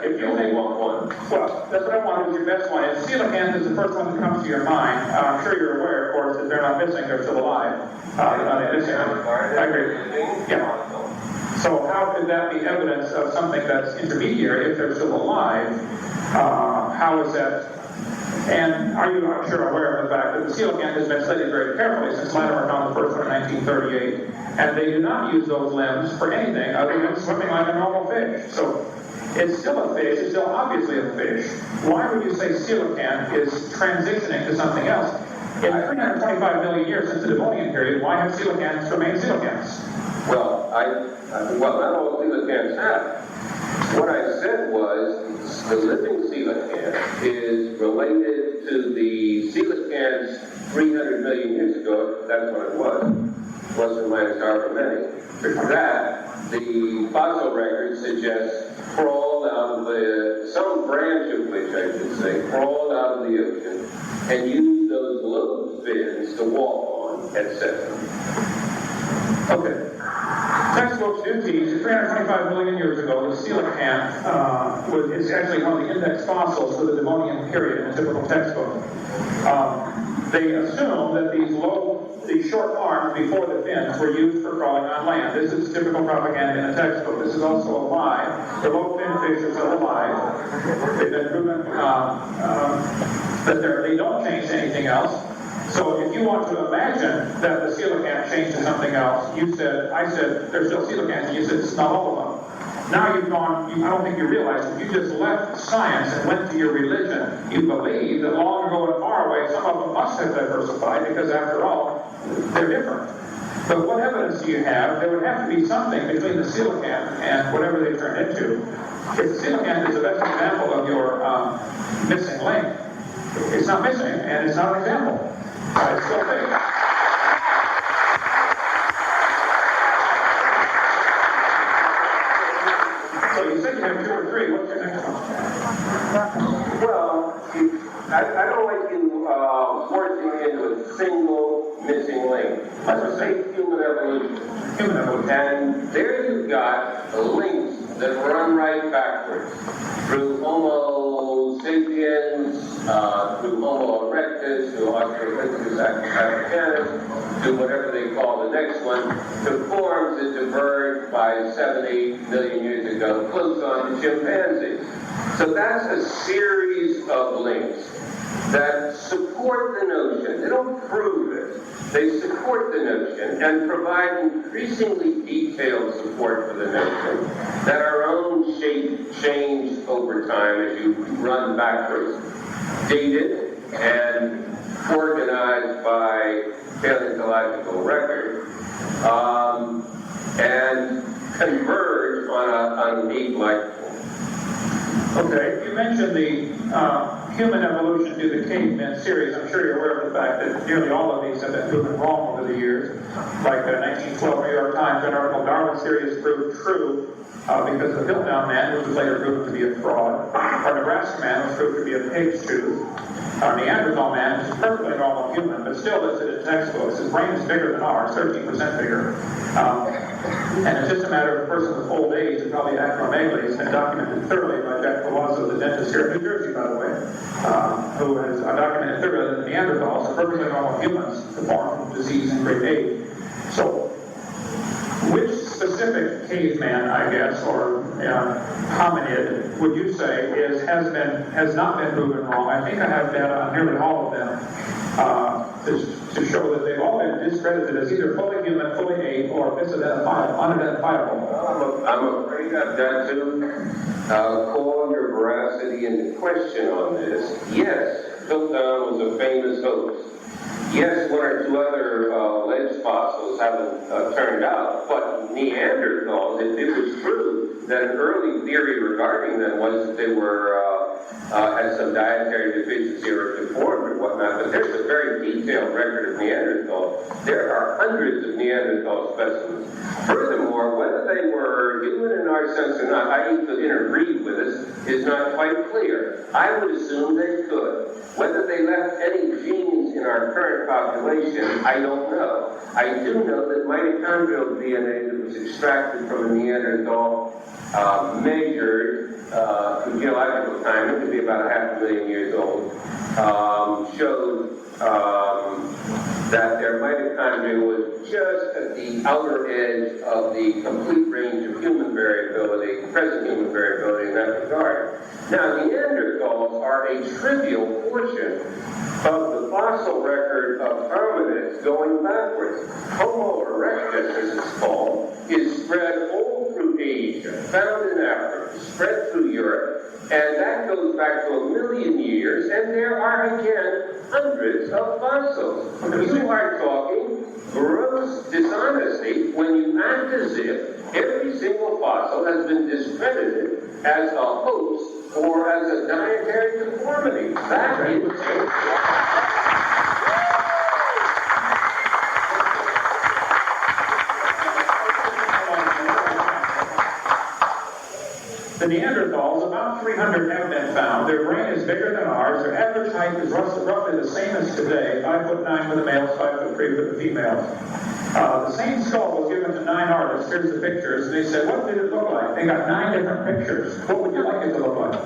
If you only want one. Well, that's what I wanted was your best one. And coelacanth is the first one that comes to your mind. I'm sure you're aware, of course, that they're not missing, they're still alive. I agree. Yeah. So how could that be evidence of something that's intermediary if they're still alive? How is that? And are you, I'm sure, aware of the fact that the coelacanth has been studied very carefully since Latimer found the first one in 1938, and they do not use those limbs for anything other than swimming like a normal fish. So it's still a fish, it's still obviously a fish. Why would you say coelacanth is transitioning to something else? In 325 million years since the Devonian period, why have coelacanths remained coelacanths? Well, not all coelacanths have. What I said was the living coelacanth is related to the coelacanths 300 million years ago. That's what it was. Plus or minus however many. For that, the fossil record suggests crawled out of some branch of which I should say, crawled out of the ocean and used those lobe fins to walk on, etc. Okay. Textbooks do teach that 325 million years ago, the coelacanth is actually one of the index fossils for the Devonian period in a typical textbook. They assume that these short arms before the fins were used for crawling on land. This is typical propaganda in a textbook. This is also a lie. The lobe-finned fish are still alive. They've been proven that they don't change to anything else. So if you want to imagine that the coelacanth changed to something else, I said, there's still coelacanths, and you said, it's not all of them. Now you've gone, I don't think you realize that you just left science and went to your religion. You believe that long ago and far away, some of them must have diversified, because after all, they're different. But what evidence do you have? There would have to be something between the coelacanth and whatever they turned into. If the coelacanth is the best example of your missing link, it's not missing, and it's not an example. It's still big. So you said you have two or three. What's your next one? Well, I don't like you forcing into a single missing link. Let's just say human evolution. Human evolution. And there you've got links that run right backwards through Homo sapiens, through Homo erectus, through Australopithecus africanus, to whatever they call the next one, to forms that diverged by 7-8 million years ago, close on to chimpanzees. So that's a series of links that support the notion. They don't prove it. They support the notion and provide increasingly detailed support for the notion that our own shape changed over time as you run backwards, dated and organized by paleontological record, and converge on an ape-like form. Okay, you mentioned the human evolution to the cavemen series, I'm sure you're aware of the fact that nearly all of these have been proven wrong over the years. Like the 1912 New York Times, an article, Darwin's theory is proved true because the Piltdown man, which was later proven to be a fraud, or Nebraska man was proved to be a pig's tooth, our Neanderthal man is a perfectly normal human, but still listed in textbooks. His brain is bigger than ours, 13% bigger. And it's just a matter of a person with old age and probably acromegaly. It's been documented thoroughly by Jack Palazzo, the dentist here in New Jersey, by the way, who has documented thoroughly that Neanderthals are perfectly normal humans, born from disease and great age. So, which specific caveman, I guess, or hominid, would you say has not been proven wrong? I think I have data on nearly all of them to show that they've all been discredited as either fully human, fully ape, or unidentifiable. I'm afraid I've got to call your veracity into question on this. Yes, Piltdown was a famous hoax. Yes, one or two other ledge fossils haven't turned out, but Neanderthals, if it was true that an early theory regarding them was that they were had some dietary deficiency or deformed or whatnot, but there's a very detailed record of Neanderthals. There are hundreds of Neanderthal specimens. Furthermore, whether they were human in our sense or not, i.e. could interbreed with us, is not quite clear. I would assume they could. Whether they left any genes in our current population, I don't know. I do know that mitochondrial DNA that was extracted from a Neanderthal, measured through geological time, it could be about 500,000 years old, showed that their mitochondria was just at the outer edge of the complete range of human variability, present human variability in that regard. Now, Neanderthals are a trivial portion of the fossil record of hominids going backwards. Homo erectus, as it's called, is spread all through Asia, found in Africa, spread through Europe, and that goes back to 1 million years, and there are again hundreds of fossils. You are talking gross dishonesty when you act as if every single fossil has been discredited as a hoax or as a dietary deformity. That is the Neanderthals, about 300 have been found. Their brain is bigger than ours. Their average height is roughly the same as today, 5'9" for the males, 5'3" for the females. The same skull was given to 9 artists. Here's the pictures. They said, what did it look like? They got 9 different pictures. What would you like it to look like?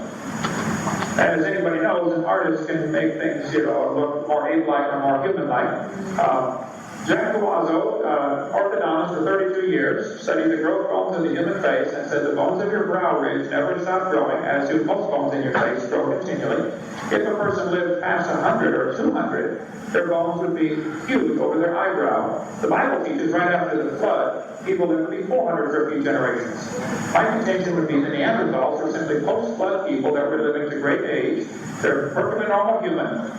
And as anybody knows, an artist can make things, look more ape-like or more human-like. Jack Palazzo, orthodontist for 32 years, studied the growth bones of the human face and said the bones of your brow ridge never stop growing, as do most bones in your face grow continually. If a person lived past 100 or 200, their bones would be huge over their eyebrow. The Bible teaches right after the flood, people lived to be 400 for a few generations. My contention would be the Neanderthals were simply post-flood people that were living to great age. They're perfectly normal human,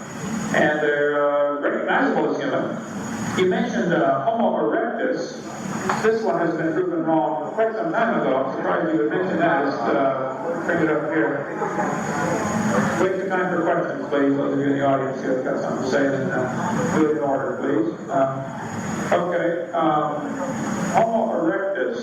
and they're recognizable as human. You mentioned Homo erectus. This one has been proven wrong quite some time ago. I'm surprised you would mention that. Let's bring it up here. Wait for time for questions, please. Those of you in the audience who have got something to say, then do it in order, please. Okay. Homo erectus.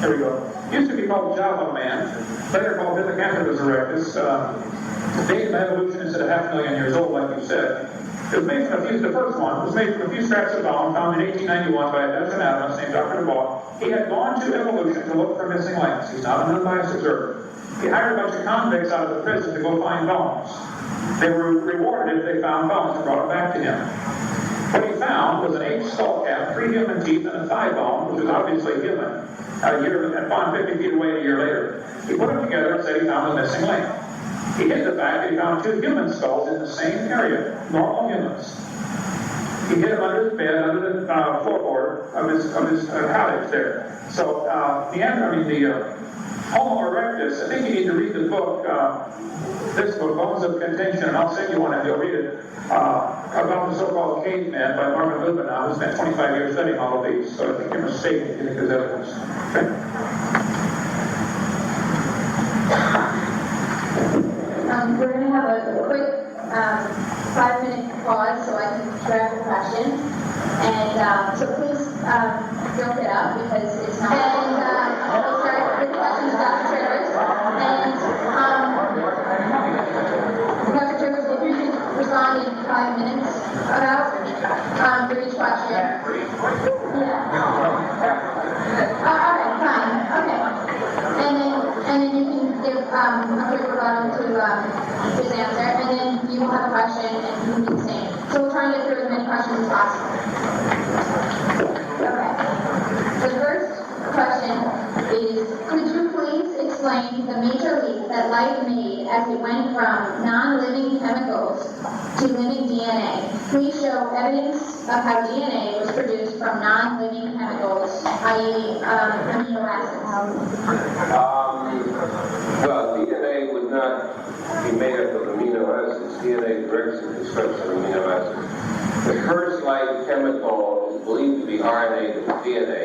Here we go. Used to be called Java man. Later called Pithecanthropus erectus. The date of evolution is at 500,000 years old, like you said. It was made from the first one was made from a few scraps of bone found in 1891 by a Dutch anatomist named Dr. DeVault. He had gone to evolution to look for missing links. He's not an unbiased observer. He hired a bunch of convicts out of the prison to go find bones. They were rewarded if they found bones and brought them back to him. What he found was an ape skull cap, 3 human teeth, and a thigh bone, which was obviously human. And found 50 feet away a year later. He put them together and said he found a missing link. He hid the fact that he found 2 human skulls in the same area, normal humans. He hid them under his bed, under the floorboard of his cottage there. So the Homo erectus, I think you need to read the book, this book, Bones of Contention, and I'll send you one if you'll read it, about the so-called caveman by Marvin Lubenow, who spent 25 years studying all of these. So I think you're mistaken if you think there's evidence. Okay? We're going to have a quick 5-minute pause so I can grab the questions. And so please don't get up because it's not. And we'll start with questions to Dr. Trivers. And Dr. Trivers, if you could respond in 5 minutes about for each question. Yeah. All right, fine. Okay. And then you can give a quick rebuttal to his answer, and then you will have a question, and you can do the same. So we'll try and get through as many questions as possible. Okay. The first question is, could you please explain the major leap that life made as it went from non-living chemicals to living DNA? Please show evidence of how DNA was produced from non-living chemicals, i.e. amino acids. Well, DNA would not be made up of amino acids. DNA directs the construction of amino acids. The first life chemical is believed to be RNA to DNA,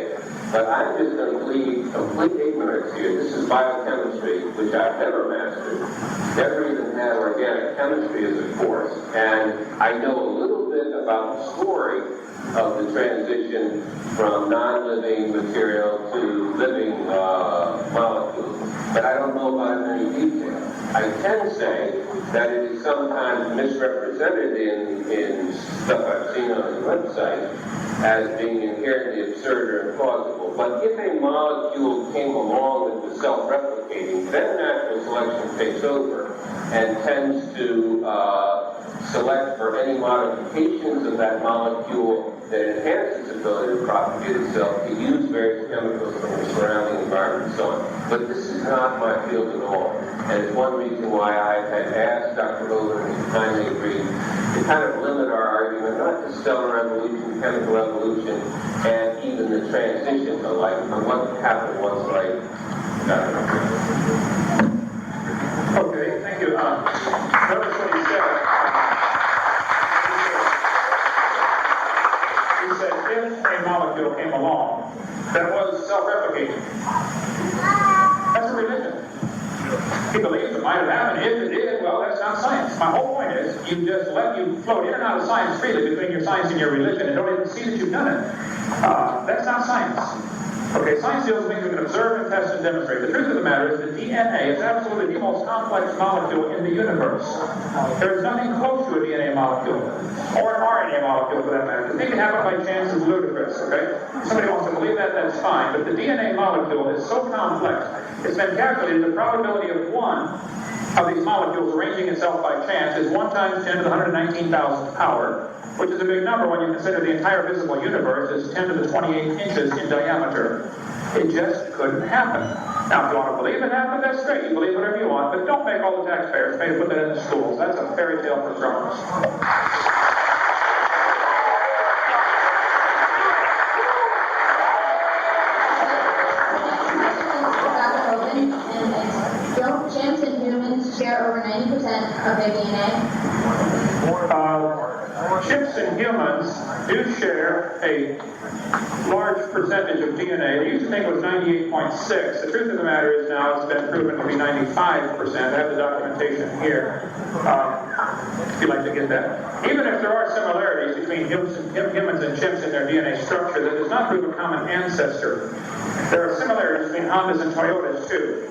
but I'm just going to plead complete ignorance here. This is biochemistry, which I've never mastered. Never even had organic chemistry as a course, and I know a little bit about the story of the transition from non-living material to living molecules, but I don't know about it in any detail. I can say that it is sometimes misrepresented in stuff I've seen on the website as being inherently absurd or implausible. But if a molecule came along that was self-replicating, then natural selection takes over and tends to select for any modifications of that molecule that enhance its ability to propagate itself, to use various chemicals from the surrounding environment and so on. But this is not my field at all. And it's one reason why I had asked Dr. Hovind, and he kindly agreed, to kind of limit our argument, not to stellar evolution, chemical evolution, and even the transition to life, but what happened once life got it. Okay, thank you. Notice what he said. He said, if a molecule came along that was self-replicating, that's a religion. He believes it might have happened. If it did, well, that's not science. My whole point is, you just float in and out of science freely between your science and your religion and don't even see that you've done it. That's not science. Okay, science deals with things we can observe and test and demonstrate. The truth of the matter is that DNA is absolutely the most complex molecule in the universe. There's nothing close to a DNA molecule, or an RNA molecule for that matter. To think it happened by chance is ludicrous, okay? Somebody wants to believe that, that's fine, but the DNA molecule is so complex, it's been calculated the probability of one of these molecules arranging itself by chance is 1 times 10 to the 119,000th power, which is a big number when you consider the entire visible universe is 10 to the 28 inches in diameter. It just couldn't happen. Now, if you want to believe it happened, that's great. You believe whatever you want, but don't make all the taxpayers pay to put that in the schools. That's a fairy tale for drones. Don't chimps and humans share over 90% of their DNA? Chimps and humans do share a large percentage of DNA. They used to think it was 98.6. The truth of the matter is now it's been proven to be 95%. I have the documentation here. If you'd like to get that. Even if there are similarities between humans and chimps in their DNA structure, that does not prove a common ancestor. There are similarities between Hondas and Toyotas, too.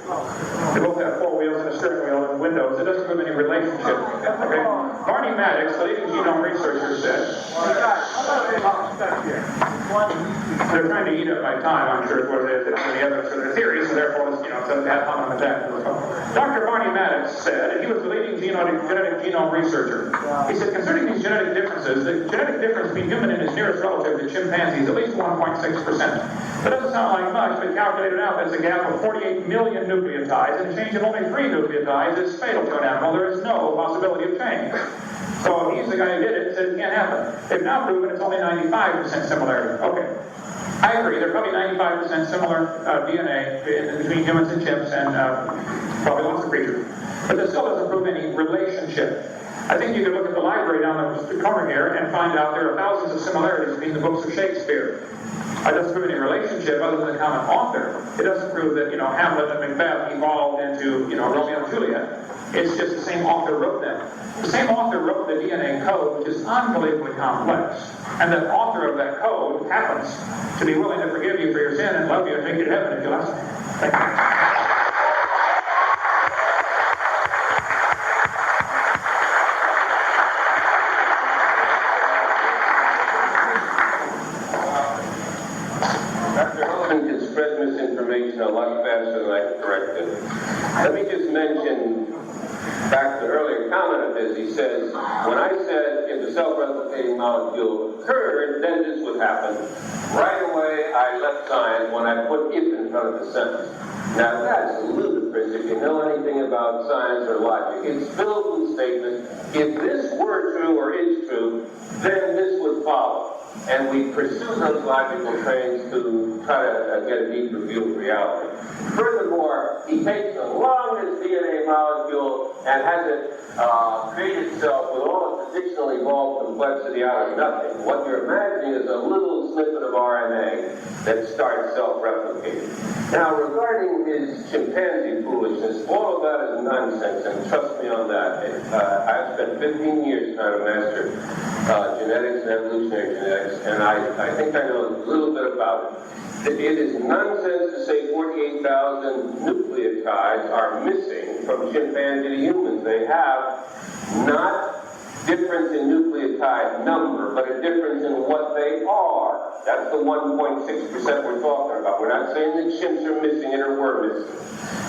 They both have 4 wheels and a steering wheel and windows. It doesn't prove any relationship. Okay? Barney Maddox, the leading genome researcher, said... They're trying to eat up my time, I'm sure, for the evidence for their theory, so therefore, it's a bad pun on the back. Dr. Barney Maddox said, and he was the leading genetic genome researcher, he said, concerning these genetic differences, the genetic difference between human and his nearest relative, the chimpanzee, is at least 1.6%. That doesn't sound like much, but calculated out, that's a gap of 48 million nucleotides, and a change of only 3 nucleotides is fatal to an animal. There is no possibility of change. So he's the guy who did it and said it can't happen. They've now proven it's only 95% similarity. Okay. I agree, there are probably 95% similar DNA between humans and chimps and probably lots of creatures. But that still doesn't prove any relationship. I think you could look at the library down the corner here and find out there are thousands of similarities between the books of Shakespeare. It doesn't prove any relationship other than the common author. It doesn't prove that, Hamlet and Macbeth evolved into, Romeo and Juliet. It's just the same author wrote them. The same author wrote the DNA code, which is unbelievably complex. And the author of that code happens to be willing to forgive you for your sin and love you and take you to heaven if you ask him. Thank you. Can spread misinformation a lot faster than I can correct it. Let me just mention back to the earlier comment of his. He says, when I said if the self-replicating molecule occurred, then this would happen. Right away, I left science when I put if in front of the sentence. Now that's ludicrous if you know anything about science or logic. It's filled with statements. If this were true or is true, then this would follow. And we pursue those logical trains to try to get a deeper view of reality. Furthermore, he takes the longest DNA molecule and has it create itself with all its additional evolved complexity out of nothing. What you're imagining is a little snippet of RNA that starts self-replicating. Now, regarding his chimpanzee foolishness, all of that is nonsense, and trust me on that. I've spent 15 years trying to master genetics and evolutionary genetics, and I think I know a little bit about it. It is nonsense to say 48,000 nucleotides are missing from chimpanzee to humans. They have not difference in nucleotide number, but a difference in what they are. That's the 1.6% we're talking about. We're not saying that chimps are missing it or we're missing it.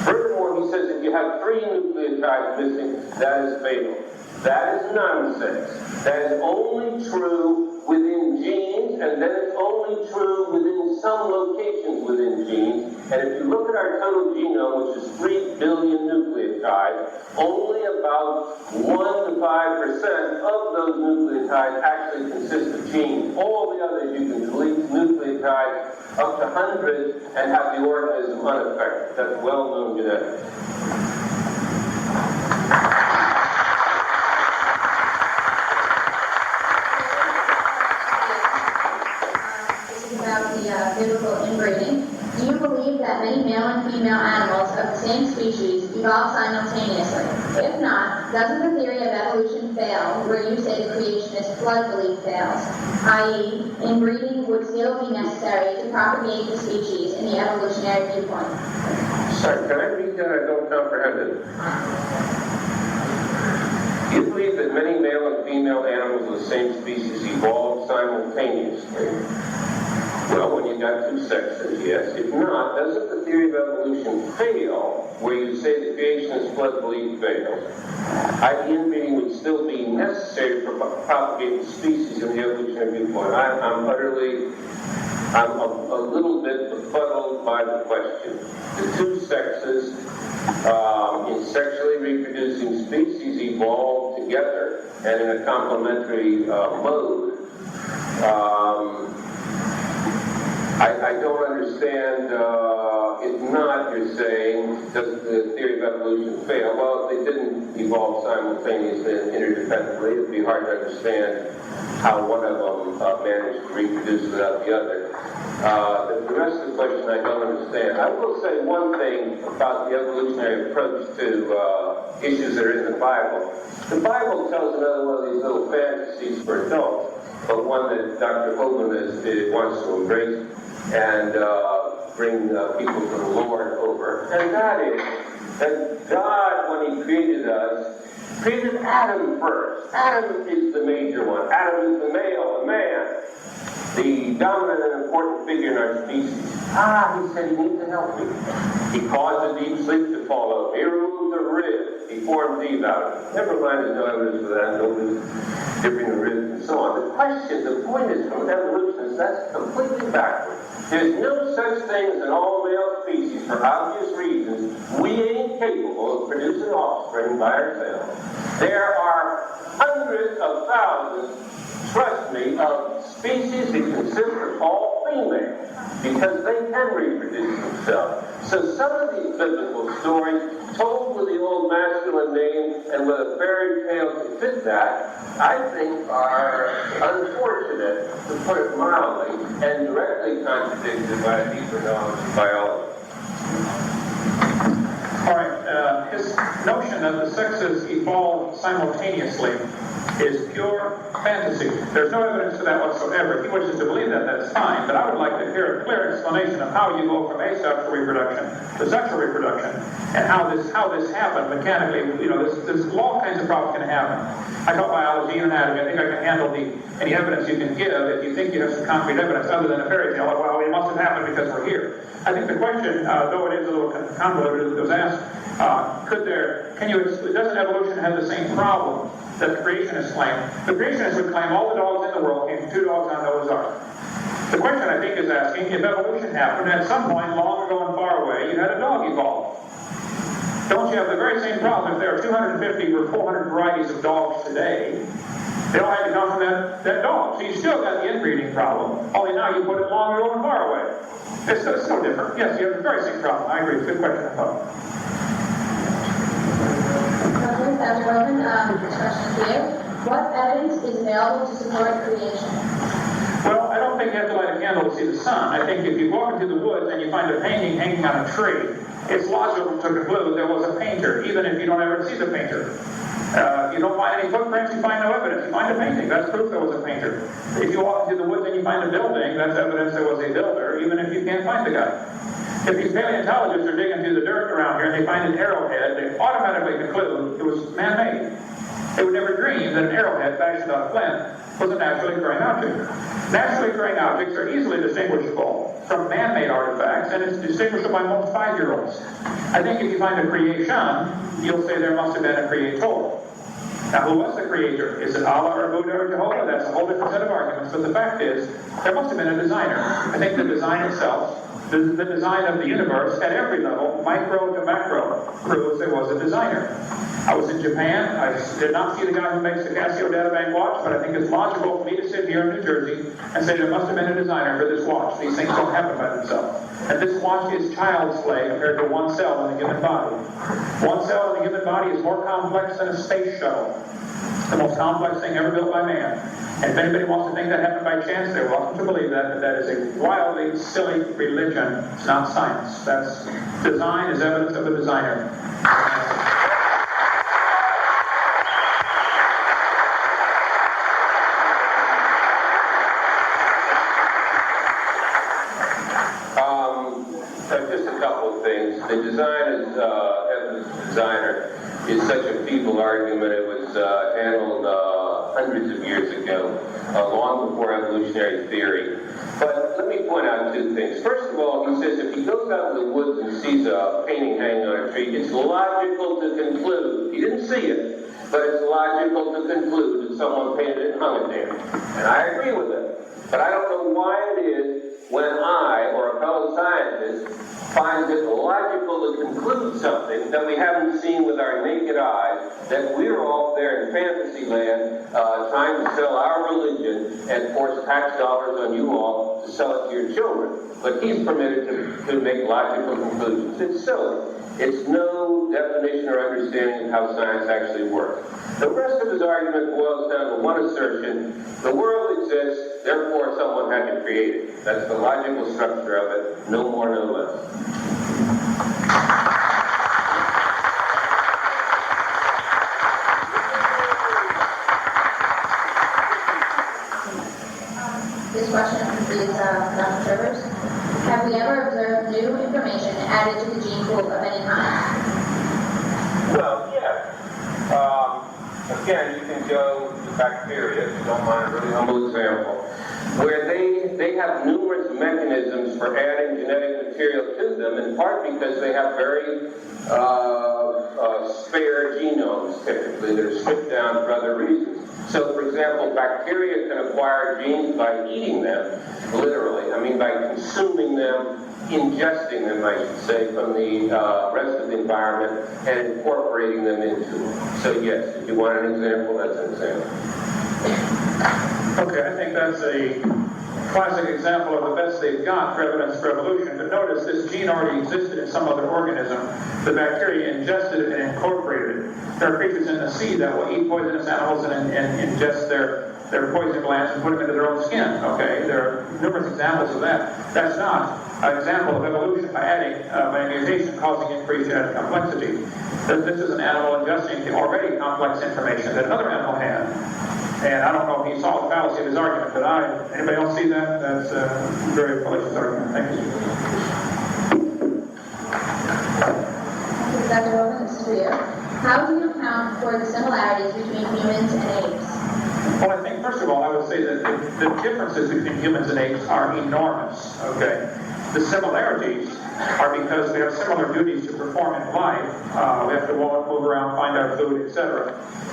Furthermore, he says if you have 3 nucleotides missing, that is fatal. That is nonsense. That is only true within genes, and then it's only true within some locations within genes. And if you look at our total genome, which is 3 billion nucleotides, only about 1 to 5% of those nucleotides actually consist of genes. All the others you can delete nucleotides up to hundreds and have the organism unaffected. That's well-known genetics. About the biblical inbreeding. Do you believe that many male and female animals of the same species evolved simultaneously? If not, doesn't the theory of evolution fail where you say the creationist flood belief fails? I.e., inbreeding would still be necessary to propagate the species in the evolutionary viewpoint. Sorry, can I read that? I don't comprehend it. You believe that many male and female animals of the same species evolved simultaneously? Well, when you got 2 sexes, yes. If not, doesn't the theory of evolution fail where you say the creationist flood belief fails? Inbreeding would still be necessary for propagating the species in the evolutionary viewpoint. I'm a little bit befuddled by the question. The 2 sexes in sexually reproducing species evolved together and in a complementary mode. I don't understand, if not, you're saying, does the theory of evolution fail? Well, if they didn't evolve simultaneously and interdependently, it'd be hard to understand how one of them managed to reproduce without the other. The rest of the question I don't understand. I will say one thing about the evolutionary approach to issues that are in the Bible. The Bible tells another one of these little fantasies for adults, but one that Dr. Hovind wants to embrace and bring people to the Lord over. And that is that God, when He created us, created Adam first. Adam is the major one. Adam is the male, the man, the dominant and important figure in our species. He said, you need to help me. He caused a deep sleep to fall over. He removed the rib. He formed Eve out of it. Never mind, there's no evidence for that. Nobody's different ribs and so on. The point is, from evolution, that's completely backwards. There's no such thing as an all-male species for obvious reasons. We ain't capable of producing offspring by ourselves. There are hundreds of thousands, trust me, of species that consist of all female because they can reproduce themselves. So some of these biblical stories told with the old masculine name and and with a fairy tale to fit that, I think are unfortunate, to put it mildly, and directly contradicted by a deeper knowledge of biology. All right, his notion that the sexes evolve simultaneously is pure fantasy. There's no evidence for that whatsoever. If he wishes to believe that, that's fine, but I would like to hear a clear explanation of how you go from asexual reproduction to sexual reproduction, and how this happened mechanically. There's all kinds of problems can happen. I taught biology and anatomy. I think I can handle any evidence you can give if you think you have some concrete evidence other than a fairy tale. Well, it must have happened because we're here. I think the question, though it is a little convoluted, was asked, doesn't evolution have the same problem that the creationists claim? The creationists would claim all the dogs in the world came from 2 dogs on Noah's Ark. The question, I think, is asking, if evolution happened, at some point, long ago and far away, you had a dog evolve. Don't you have the very same problem if there are 250 or 400 varieties of dogs today? They all had to come from that dog. So you still got the inbreeding problem, only now you put it long ago and far away. It's so different. Yes, you have the very same problem. I agree. It's a good question, I thought. Dr. Hovind, this question to you. What evidence is available to support creation? Well, I don't think you have to light a candle to see the sun. I think if you walk into the woods and you find a painting hanging on a tree, it's logical to conclude there was a painter, even if you don't ever see the painter. You don't find any footprints, you find no evidence. You find a painting, that's proof there was a painter. If you walk into the woods and you find a building, that's evidence there was a builder, even if you can't find the guy. If these paleontologists are digging through the dirt around here and they find an arrowhead, they automatically conclude it was man-made. They would never dream that an arrowhead fashioned out of flint was a naturally occurring object. Naturally occurring objects are easily distinguishable from man-made artifacts, and it's distinguishable by most 5-year-olds. I think if you find a creation, you'll say there must have been a creator. Now, who was the creator? Is it Allah or Buddha or Jehovah? That's a whole different set of arguments, but the fact is, there must have been a designer. I think the design itself, the design of the universe at every level, micro to macro, proves there was a designer. I was in Japan. I did not see the guy who makes the Casio Databank watch, but I think it's logical for me to sit here in New Jersey and say there must have been a designer for this watch. These things don't happen by themselves. And this watch is child's play compared to one cell in a given body. One cell in a given body is more complex than a space shuttle. The most complex thing ever built by man. And if anybody wants to think that happened by chance, they're welcome to believe that, but that is a wildly silly religion. It's not science. That's design is evidence of a designer. Just a couple of things. The design is, evidence of designer is such a feeble argument. It was handled hundreds of years ago, long before evolutionary theory. But let me point out 2 things. First of all, he says if he goes out in the woods and sees a painting hanging on a tree, it's logical to conclude. He didn't see it, but it's logical to conclude that someone painted it and hung it there. And I agree with it. But I don't know why it is when I, or a fellow scientist, finds it logical to conclude something that we haven't seen with our naked eyes, that we're all there in fantasy land trying to sell our religion and force tax dollars on you all to sell it to your children. But he's permitted to make logical conclusions. It's silly. It's no definition or understanding of how science actually works. The rest of his argument boils down to one assertion: the world exists, therefore someone had to create it. That's the logical structure of it, no more, no less. This question is Dr. Travers. Have we ever observed new information added to the gene pool of any kind? Well, yeah. Again, you can go to bacteria, if you don't mind a really humble example, where they have numerous mechanisms for adding genetic material to them, in part because they have very spare genomes, typically, that are stripped down for other reasons. So, for example, bacteria can acquire genes by eating them, literally. I mean, by consuming them, ingesting them, I should say, from the rest of the environment and incorporating them into them. So, yes, if you want an example, that's an example. Okay, I think that's a classic example of the best they've got for evidence for evolution. But notice this gene already existed in some other organism. The bacteria ingested it and incorporated it. There are creatures in the sea that will eat poisonous animals and ingest their poison glands and put them into their own skin. Okay, there are numerous examples of that. That's not an example of evolution by adding by mutation causing increased genetic complexity. This is an animal ingesting the already complex information that another animal had. And I don't know if he saw the fallacy of his argument, but anybody else see that? That's a very fallacious argument. Thank you. Dr. Hovind, this is for you. How do you account for the similarities between humans and apes? Well, I think, first of all, I would say that the differences between humans and apes are enormous, okay? The similarities are because we have similar duties to perform in life. We have to walk, move around, find our food, etc.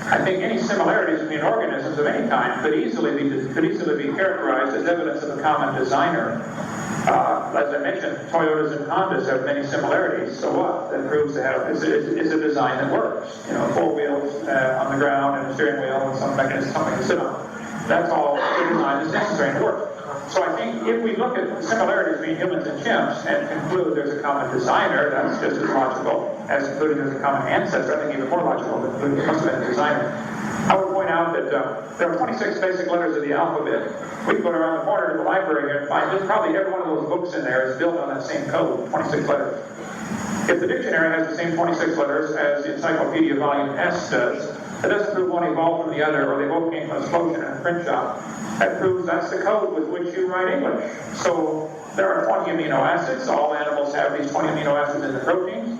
I think any similarities between organisms of any kind could easily be characterized as evidence of a common designer. As I mentioned, Toyotas and Hondas have many similarities. So what? That proves they have is a design that works. You know, 4 wheels on the ground and a steering wheel and some mechanism, something to sit on. That's all the design is necessary to work. So I think if we look at similarities between humans and chimps and conclude there's a common designer, that's just as logical as concluding there's a common ancestor. I think even more logical than concluding there must have been a designer. I would point out that there are 26 basic letters of the alphabet. We can go around the corner to the library here and find that probably every one of those books in there is built on that same code, 26 letters. If the dictionary has the same 26 letters as the Encyclopedia Volume S does, that doesn't prove one evolved from the other, or they both came from an explosion in a print shop. That proves that's the code with which you write English. So there are 20 amino acids. All animals have these 20 amino acids in the proteins.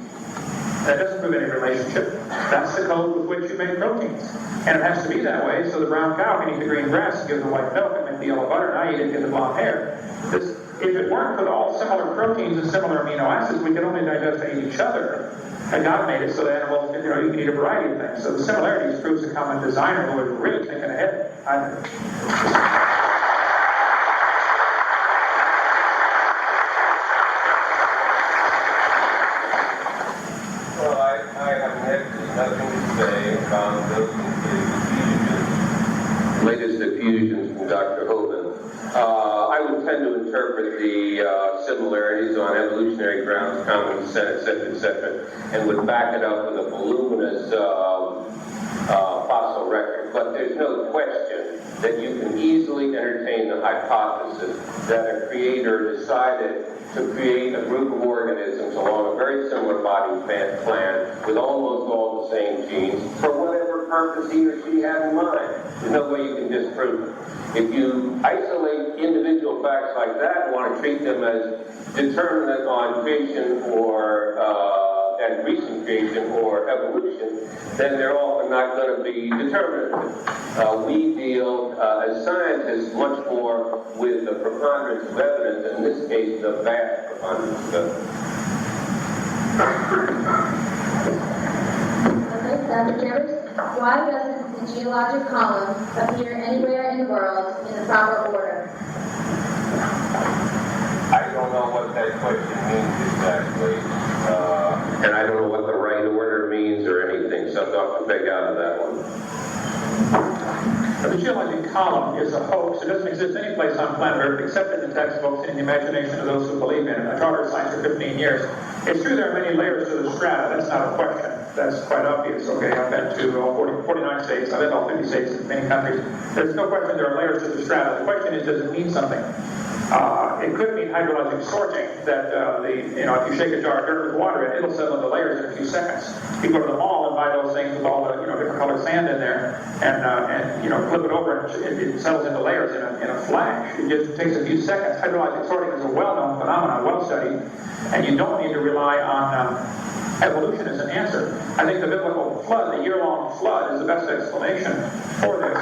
That doesn't prove any relationship. That's the code with which you make proteins. And it has to be that way, so the brown cow can eat the green grass and give the white milk and make the yellow butter, and I eat it and get the blonde hair. If it weren't for all similar proteins and similar amino acids, we could only digest and eat each other. And God made it so that animals, you can eat a variety of things. So the similarities proves a common designer who was really thinking ahead. Well, I have nothing to say about those latest diffusions from Dr. Hovind. I would tend to interpret the similarities on evolutionary grounds, common sense, etc., and would back it up with a voluminous fossil record. But there's no question that you can easily entertain the hypothesis that a creator decided to create a group of organisms along a very similar body plan with almost all the same genes for whatever purpose he or she had in mind. There's no way you can disprove it. If you isolate individual facts like that and want to treat them as determinant on creation or and recent creation or evolution, then they're often not going to be determinative. We deal, as scientists, much more with the preponderance of evidence, in this case, the vast preponderance of evidence. Okay, Dr. Chambers, why doesn't the geologic column appear anywhere in the world in the proper order? I don't know what that question means exactly. And I don't know what the right order means or anything, so I'll have to beg out of that one. The geologic column is a hoax. It doesn't exist any place on planet Earth except in the textbooks and in the imagination of those who believe in it. I taught earth science for 15 years. It's true there are many layers to the strata. That's not a question. That's quite obvious. Okay, I've been to all 49 states. I've been to all 50 states in many countries. There's no question there are layers to the strata. The question is, does it mean something? It could mean hydrologic sorting, that if you shake a jar of dirt with water, it'll settle into layers in a few seconds. You go to the mall and buy those things with all the different colored sand in there, and flip it over, and it settles into layers in a flash. It just takes a few seconds. Hydrologic sorting is a well-known phenomenon, well studied, and you don't need to rely on evolution as an answer. I think the biblical flood, the year-long flood, is the best explanation for this.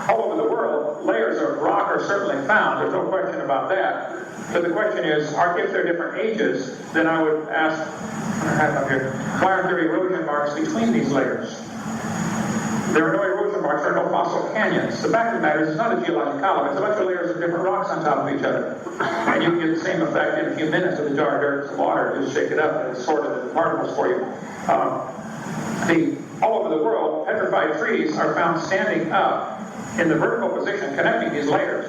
All over the world, layers of rock are certainly found. There's no question about that. But the question is, if they're different ages, then I would ask, why aren't there erosion marks between these layers? There are no erosion marks, there are no fossil canyons. The fact of the matter is, it's not a geologic column, it's a bunch of layers of different rocks on top of each other. And you can get the same effect in a few minutes with a jar of dirt and some water. Just shake it up and it's sorted into particles for you. All over the world, petrified trees are found standing up in the vertical position connecting these layers.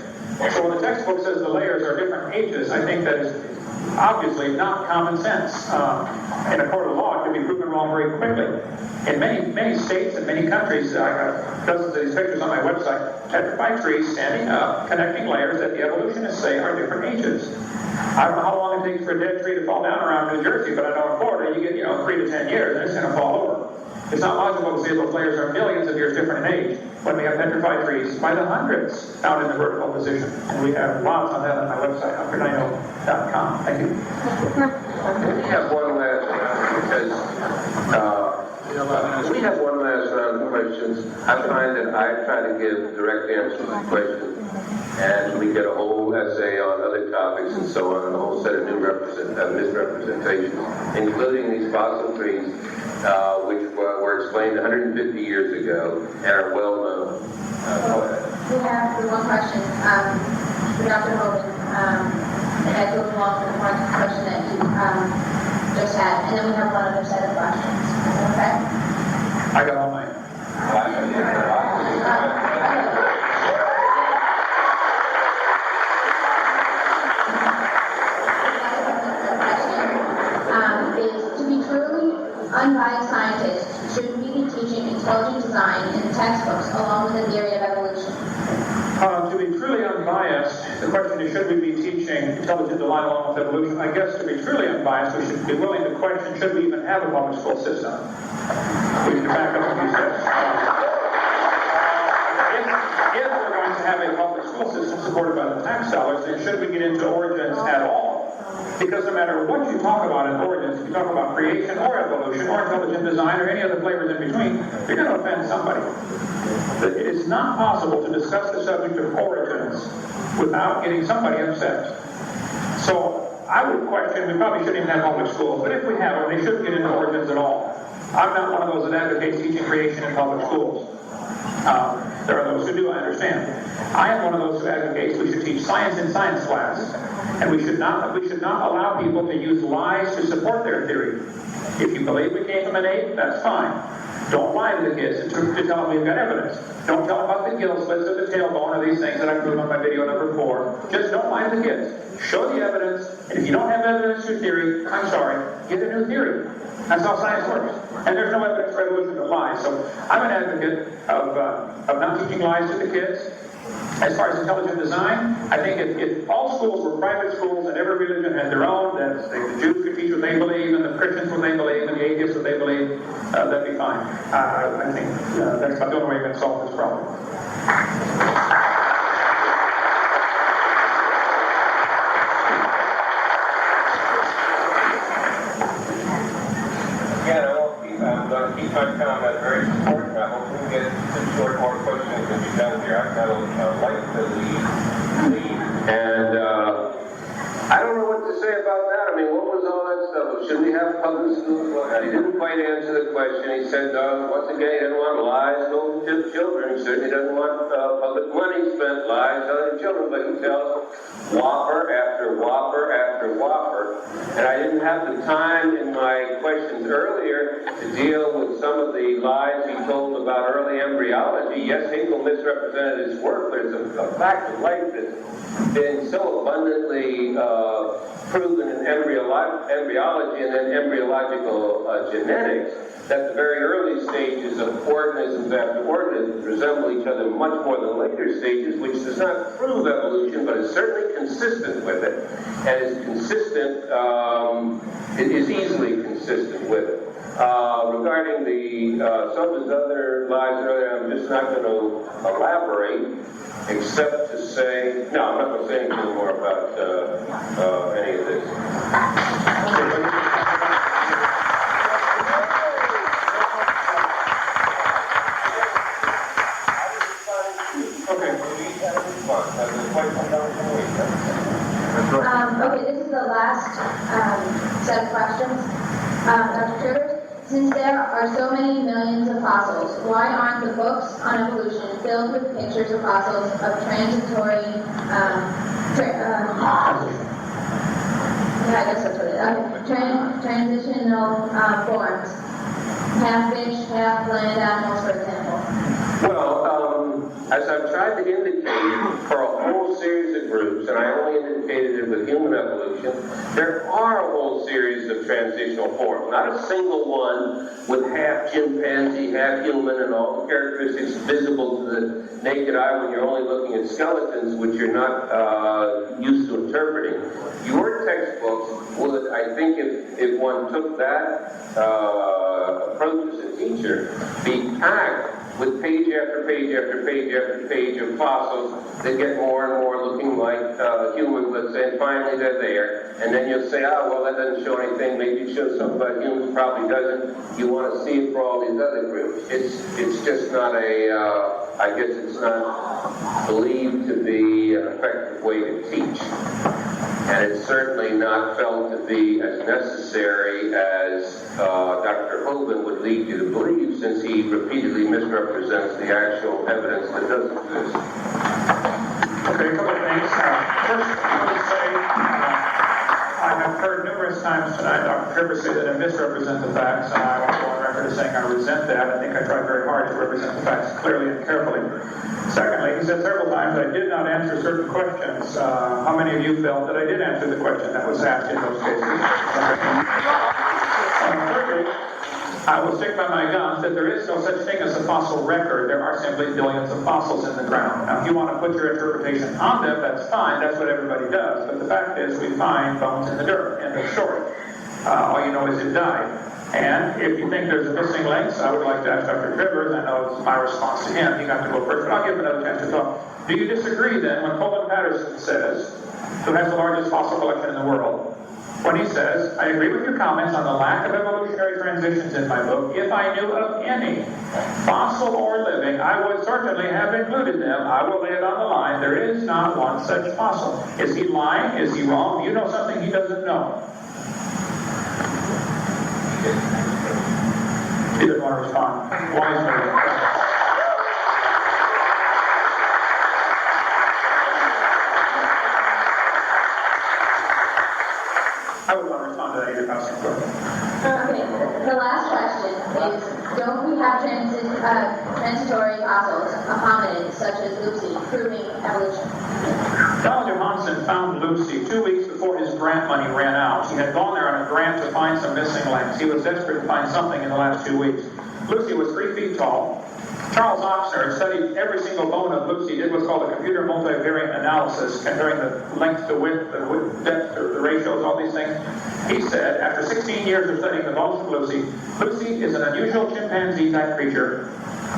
So when the textbook says the layers are different ages, I think that is obviously not common sense. In a court of law, it could be be proven wrong very quickly. In many states and many countries, I got dozens of these pictures on my website, petrified trees standing up, connecting layers that the evolutionists say are different ages. I don't know how long it takes for a dead tree to fall down around New Jersey, but I know in Florida you get 3 to 10 years and it's going to fall over. It's not logical to say those layers are millions of years different in age when we have petrified trees by the hundreds found in the vertical position. And we have lots on that on my website, upgradino.com. Thank you. We have one last round of questions. I find that I try to give direct answers to questions, and we get a whole essay on other topics and so on, and a whole set of new misrepresentations, including these fossil trees, which were explained 150 years ago and are well known. Go ahead. We have one question for Dr. Hovind, and that goes along with the one question that you just had, and then we have one other set of questions. Is that okay? I got all mine. Is to be truly unbiased scientists, should we be teaching intelligent design in the textbooks along with the theory of evolution? To be truly unbiased, the question is, should we be teaching intelligent design along with evolution? I guess to be truly unbiased, we should be willing to question, should we even have a public school system? We should back up a few steps. If we're going to have a public school system supported by the tax dollars, then should we get into origins at all? Because no matter what you talk about in origins, if you talk about creation or evolution or intelligent design or any other flavors in between, you're going to offend somebody. It is not possible to discuss the subject of origins without getting somebody upset. So I would question, we probably shouldn't even have public schools, but if we have them, they shouldn't get into origins at all. I'm not one of those that advocates teaching creation in public schools. There are those who do, I understand. I am one of those who advocates we should teach science in science class, and we should not allow people to use lies to support their theory. If you believe we came from an ape, that's fine. Don't lie to the kids to tell them we've got evidence. Don't tell them about the gill slits or the tailbone or these things that I proved on my video number 4. Just don't lie to the kids. Show the evidence, and if you don't have evidence to your theory, I'm sorry, get a new theory. That's how science works. And there's no evidence for evolution but lies. So I'm an advocate of not teaching lies to the kids. As far as intelligent design, I think if all schools were private schools and every religion had their own, that the Jews could teach what they believe, and the Christians what they believe, and the atheists what they believe, that'd be fine. I think that's about the only way we can solve this problem. Again, I'm going to keep my comment very short. I hope we can get some short more questions to be done here. I've got a light to lead. And I don't know what to say about that. I mean, what was all that stuff? Should we have public schools? Well, he didn't quite answer the question. He said, once again, he didn't want lies told to children. He certainly doesn't want public money spent lies on children. But he tells whopper after whopper after whopper. And I didn't have the time in my questions earlier to deal with some of the lies he told about early embryology. Yes, Hinkle misrepresented his work, but it's a fact of life that's been so abundantly proven in embryology and then embryological genetics that the very early stages of organisms after organisms resemble each other much more than later stages, which does not prove evolution, but is certainly consistent with it, and is consistent, it is easily consistent with it. Regarding some of his other lies earlier, I'm just not going to elaborate, except to say, no, I'm not going to say anything more about any of this. Okay, this is the last set of questions. Dr. Trivers, since there are so many millions of fossils, why aren't the books on evolution filled with pictures of fossils of transitory, I guess that's what it is, transitional forms, half fish, half land animals, for example? Well, As I've tried to indicate for a whole series of groups, and I only indicated it with human evolution, there are a whole series of transitional forms. Not a single one with half chimpanzee, half human, and all the characteristics visible to the naked eye when you're only looking at skeletons, which you're not used to interpreting. Your textbooks would, I think, if one took that approach as a teacher, be packed with page after page after page after page of fossils that get more and more looking like humans, let's say, and finally they're there. And then you'll say, oh, well, that doesn't show anything. Maybe it shows something about humans, probably doesn't. You want to see it for all these other groups. It's just not I guess it's not believed to be an effective way to teach. And it's certainly not felt to be as necessary as Dr. Hovind would lead you to believe, since he repeatedly misrepresents the actual evidence that does exist. Okay, a couple of things. First, I would say, I have heard numerous times tonight Dr. Trevor say that I misrepresent the facts, and I want to go on record as saying I resent that. I think I tried very hard to represent the facts clearly and carefully. Secondly, he said several times I did not answer certain questions. How many of you felt that I did answer the question that was asked in those cases? Thirdly, I will stick by my guns that there is no such thing as a fossil record. There are simply billions of fossils in the ground. Now, if you want to put your interpretation on them, that's fine. That's what everybody does. But the fact is, we find bones in the dirt. End of story. All you know is it died. And if you think there's missing links, I would like to ask Dr. Rivers. I know it's my response to him. He got to go first, but I'll give him another chance to talk. Do you disagree then when Colin Patterson says, who has the largest fossil collection in the world, when he says, I agree with your comments on the lack of evolutionary transitions in my book. If I knew of any, fossil or living, I would certainly have included them. I will lay it on the line. There is not one such fossil. Is he lying? Is he wrong? You know something he doesn't know. He doesn't want to respond. Wisely. I would want to respond to that either question. Okay, the last question is, don't we have transitory fossils of hominids such as Lucy proving evolution? Donald Johanson found Lucy 2 weeks before his grant money ran out. He had gone there on a grant to find some missing links. He was desperate to find something in the last 2 weeks. Lucy was 3 feet tall. Charles Oxner studied every single bone of Lucy, did what's called a computer multivariate analysis, comparing the length to width, the depth, the ratios, all these things. He said, after 16 years of studying the bones of Lucy, Lucy is an unusual chimpanzee-type creature.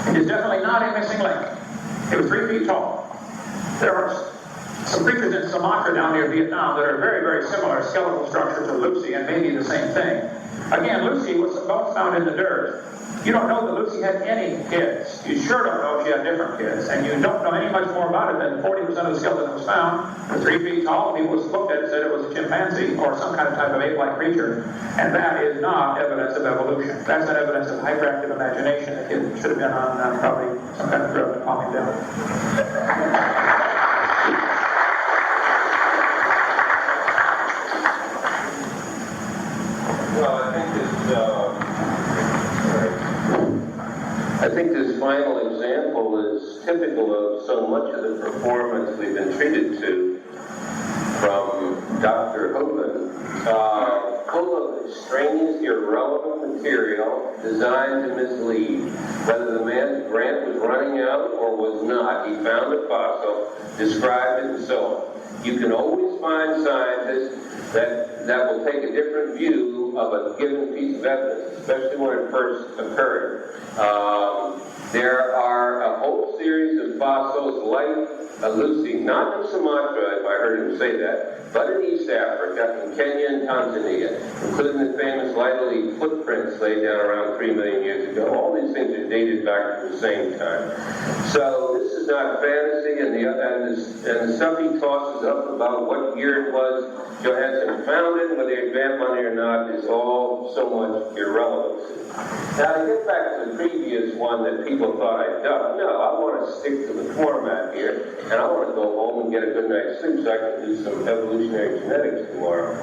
It is definitely not a missing link. It was 3 feet tall. There are some creatures in Sumatra down near Vietnam that are very, very similar skeletal structure to Lucy and maybe the same thing. Again, Lucy was both found in the dirt. You don't know that Lucy had any kids. You sure don't know if she had different kids. And you don't know any much more about it than 40% of the skeleton was found. For 3 feet tall, people looked at it and said it was a chimpanzee or some kind of type of ape-like creature. And that is not evidence of evolution. That's not evidence of hyperactive imagination. It should have been on probably some kind of drug to calm him down. Well, I think this final example is typical of so much of the performance we've been treated to from Dr. Hovind, full of extraneous, irrelevant material designed to mislead. Whether the man's grant was running out or was not, he found a fossil, described it, and so on. You can always find scientists that will take a different view of a given piece of evidence, especially when it first occurred. There are a whole series of fossils like Lucy, not in Sumatra, if I heard him say that, but in East Africa, in Kenya and Tanzania, including the famous little footprints laid down around 3 million years ago. All these things are dated back to the same time. So this is not fantasy, and the stuff he tosses up about what year it was Johanson found it, whether he had money or not, is all so much irrelevancy. Now, to get back to the previous one that people thought I'd done, no, I want to stick to the format here, and I want to go home and get a good night's sleep so I can do some evolutionary genetics tomorrow.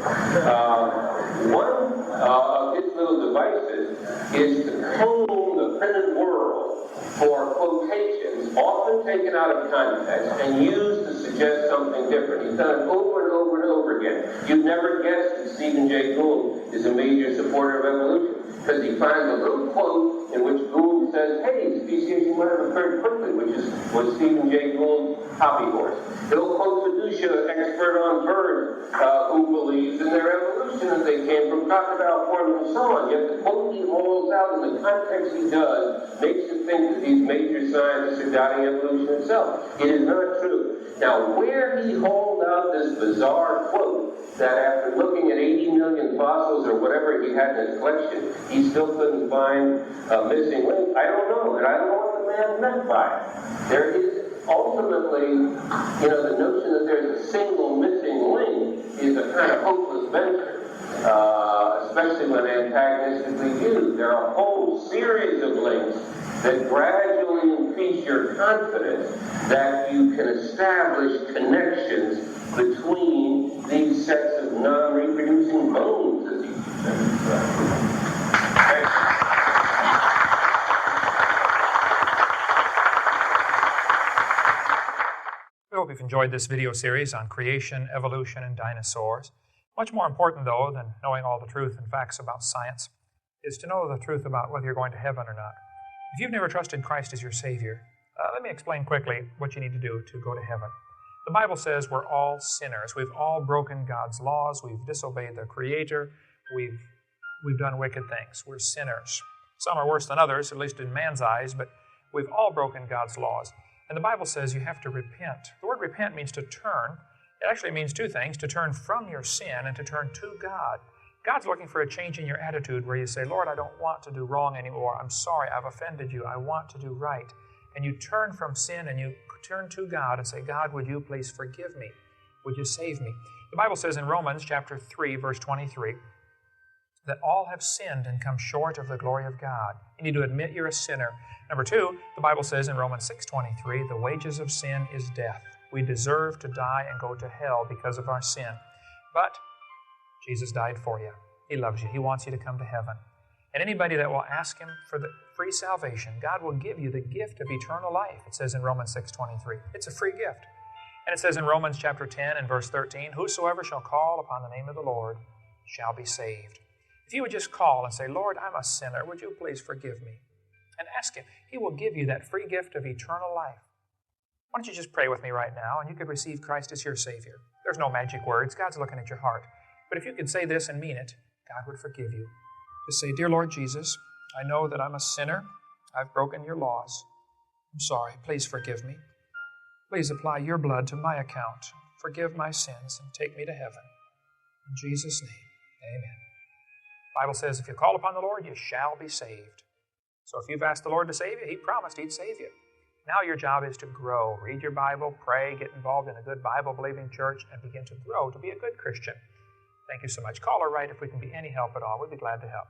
One of his little devices is to comb the independent world for quotations, often taken out of context, and used to suggest something different. He's done it over and over and over again. You'd never guessed that Stephen Jay Gould is a major supporter of evolution, because he finds a little quote in which Gould says, hey, speciation went up very quickly, which was Stephen Jay Gould's hobby horse. He'll quote Fiducia, expert on birds, who believes in their evolution, that they came from crocodile form and so on. Yet the quote he holds out in the context he does makes you think that these major scientists are doubting evolution itself. It is not true. Now, where he hauled out this bizarre quote that after looking at 80 million fossils or whatever he had in his collection, he still couldn't find a missing link, I don't know. And I don't know what the man meant by it. There is ultimately, the notion that there's a single missing link is a kind of hopeless venture, especially when antagonistically viewed. There are a whole series of links that gradually increase your confidence that you can establish connections between these sets of non-reproducing bones, as you said. We hope you've enjoyed this video series on creation, evolution, and dinosaurs. Much more important, though, than knowing all the truth and facts about science is to know the truth about whether you're going to heaven or not. If you've never trusted Christ as your Savior, let me explain quickly what you need to do to go to heaven. The Bible says we're all sinners. We've all broken God's laws. We've disobeyed the Creator. We've done wicked things. We're sinners. Some are worse than others, at least in man's eyes, but we've all broken God's laws. And the Bible says you have to repent. The word repent means to turn. It actually means two things: to turn from your sin and to turn to God. God's looking for a change in your attitude where you say, Lord, I don't want to do wrong anymore. I'm sorry, I've offended you. I want to do right. And you turn from sin and you turn to God and say, God, would you please forgive me? Would you save me? The Bible says in Romans chapter 3, verse 23, that all have sinned and come short of the glory of God. You need to admit you're a sinner. Number two, the Bible says in Romans 6:23, the wages of sin is death. We deserve to die and go to hell because of our sin. But Jesus died for you. He loves you. He wants you to come to heaven. And anybody that will ask Him for the free salvation, God will give you the gift of eternal life. It says in Romans 6:23. It's a free gift. And it says in Romans chapter 10 and verse 13, whosoever shall call upon the name of the Lord shall be saved. If you would just call and say, Lord, I'm a sinner. Would you please forgive me? And ask Him. He will give you that free gift of eternal life. Why don't you just pray with me right now, and you could receive Christ as your Savior. There's no magic words. God's looking at your heart. But if you could say this and mean it, God would forgive you. Just say, Dear Lord Jesus, I know that I'm a sinner. I've broken your laws. I'm sorry. Please forgive me. Please apply your blood to my account. Forgive my sins and take me to heaven. In Jesus' name, amen. The Bible says if you call upon the Lord, you shall be saved. So if you've asked the Lord to save you, He promised He'd save you. Now your job is to grow. Read your Bible, pray, get involved in a good Bible-believing church, and begin to grow to be a good Christian. Thank you so much. Call or write if we can be any help at all. We'd be glad to help.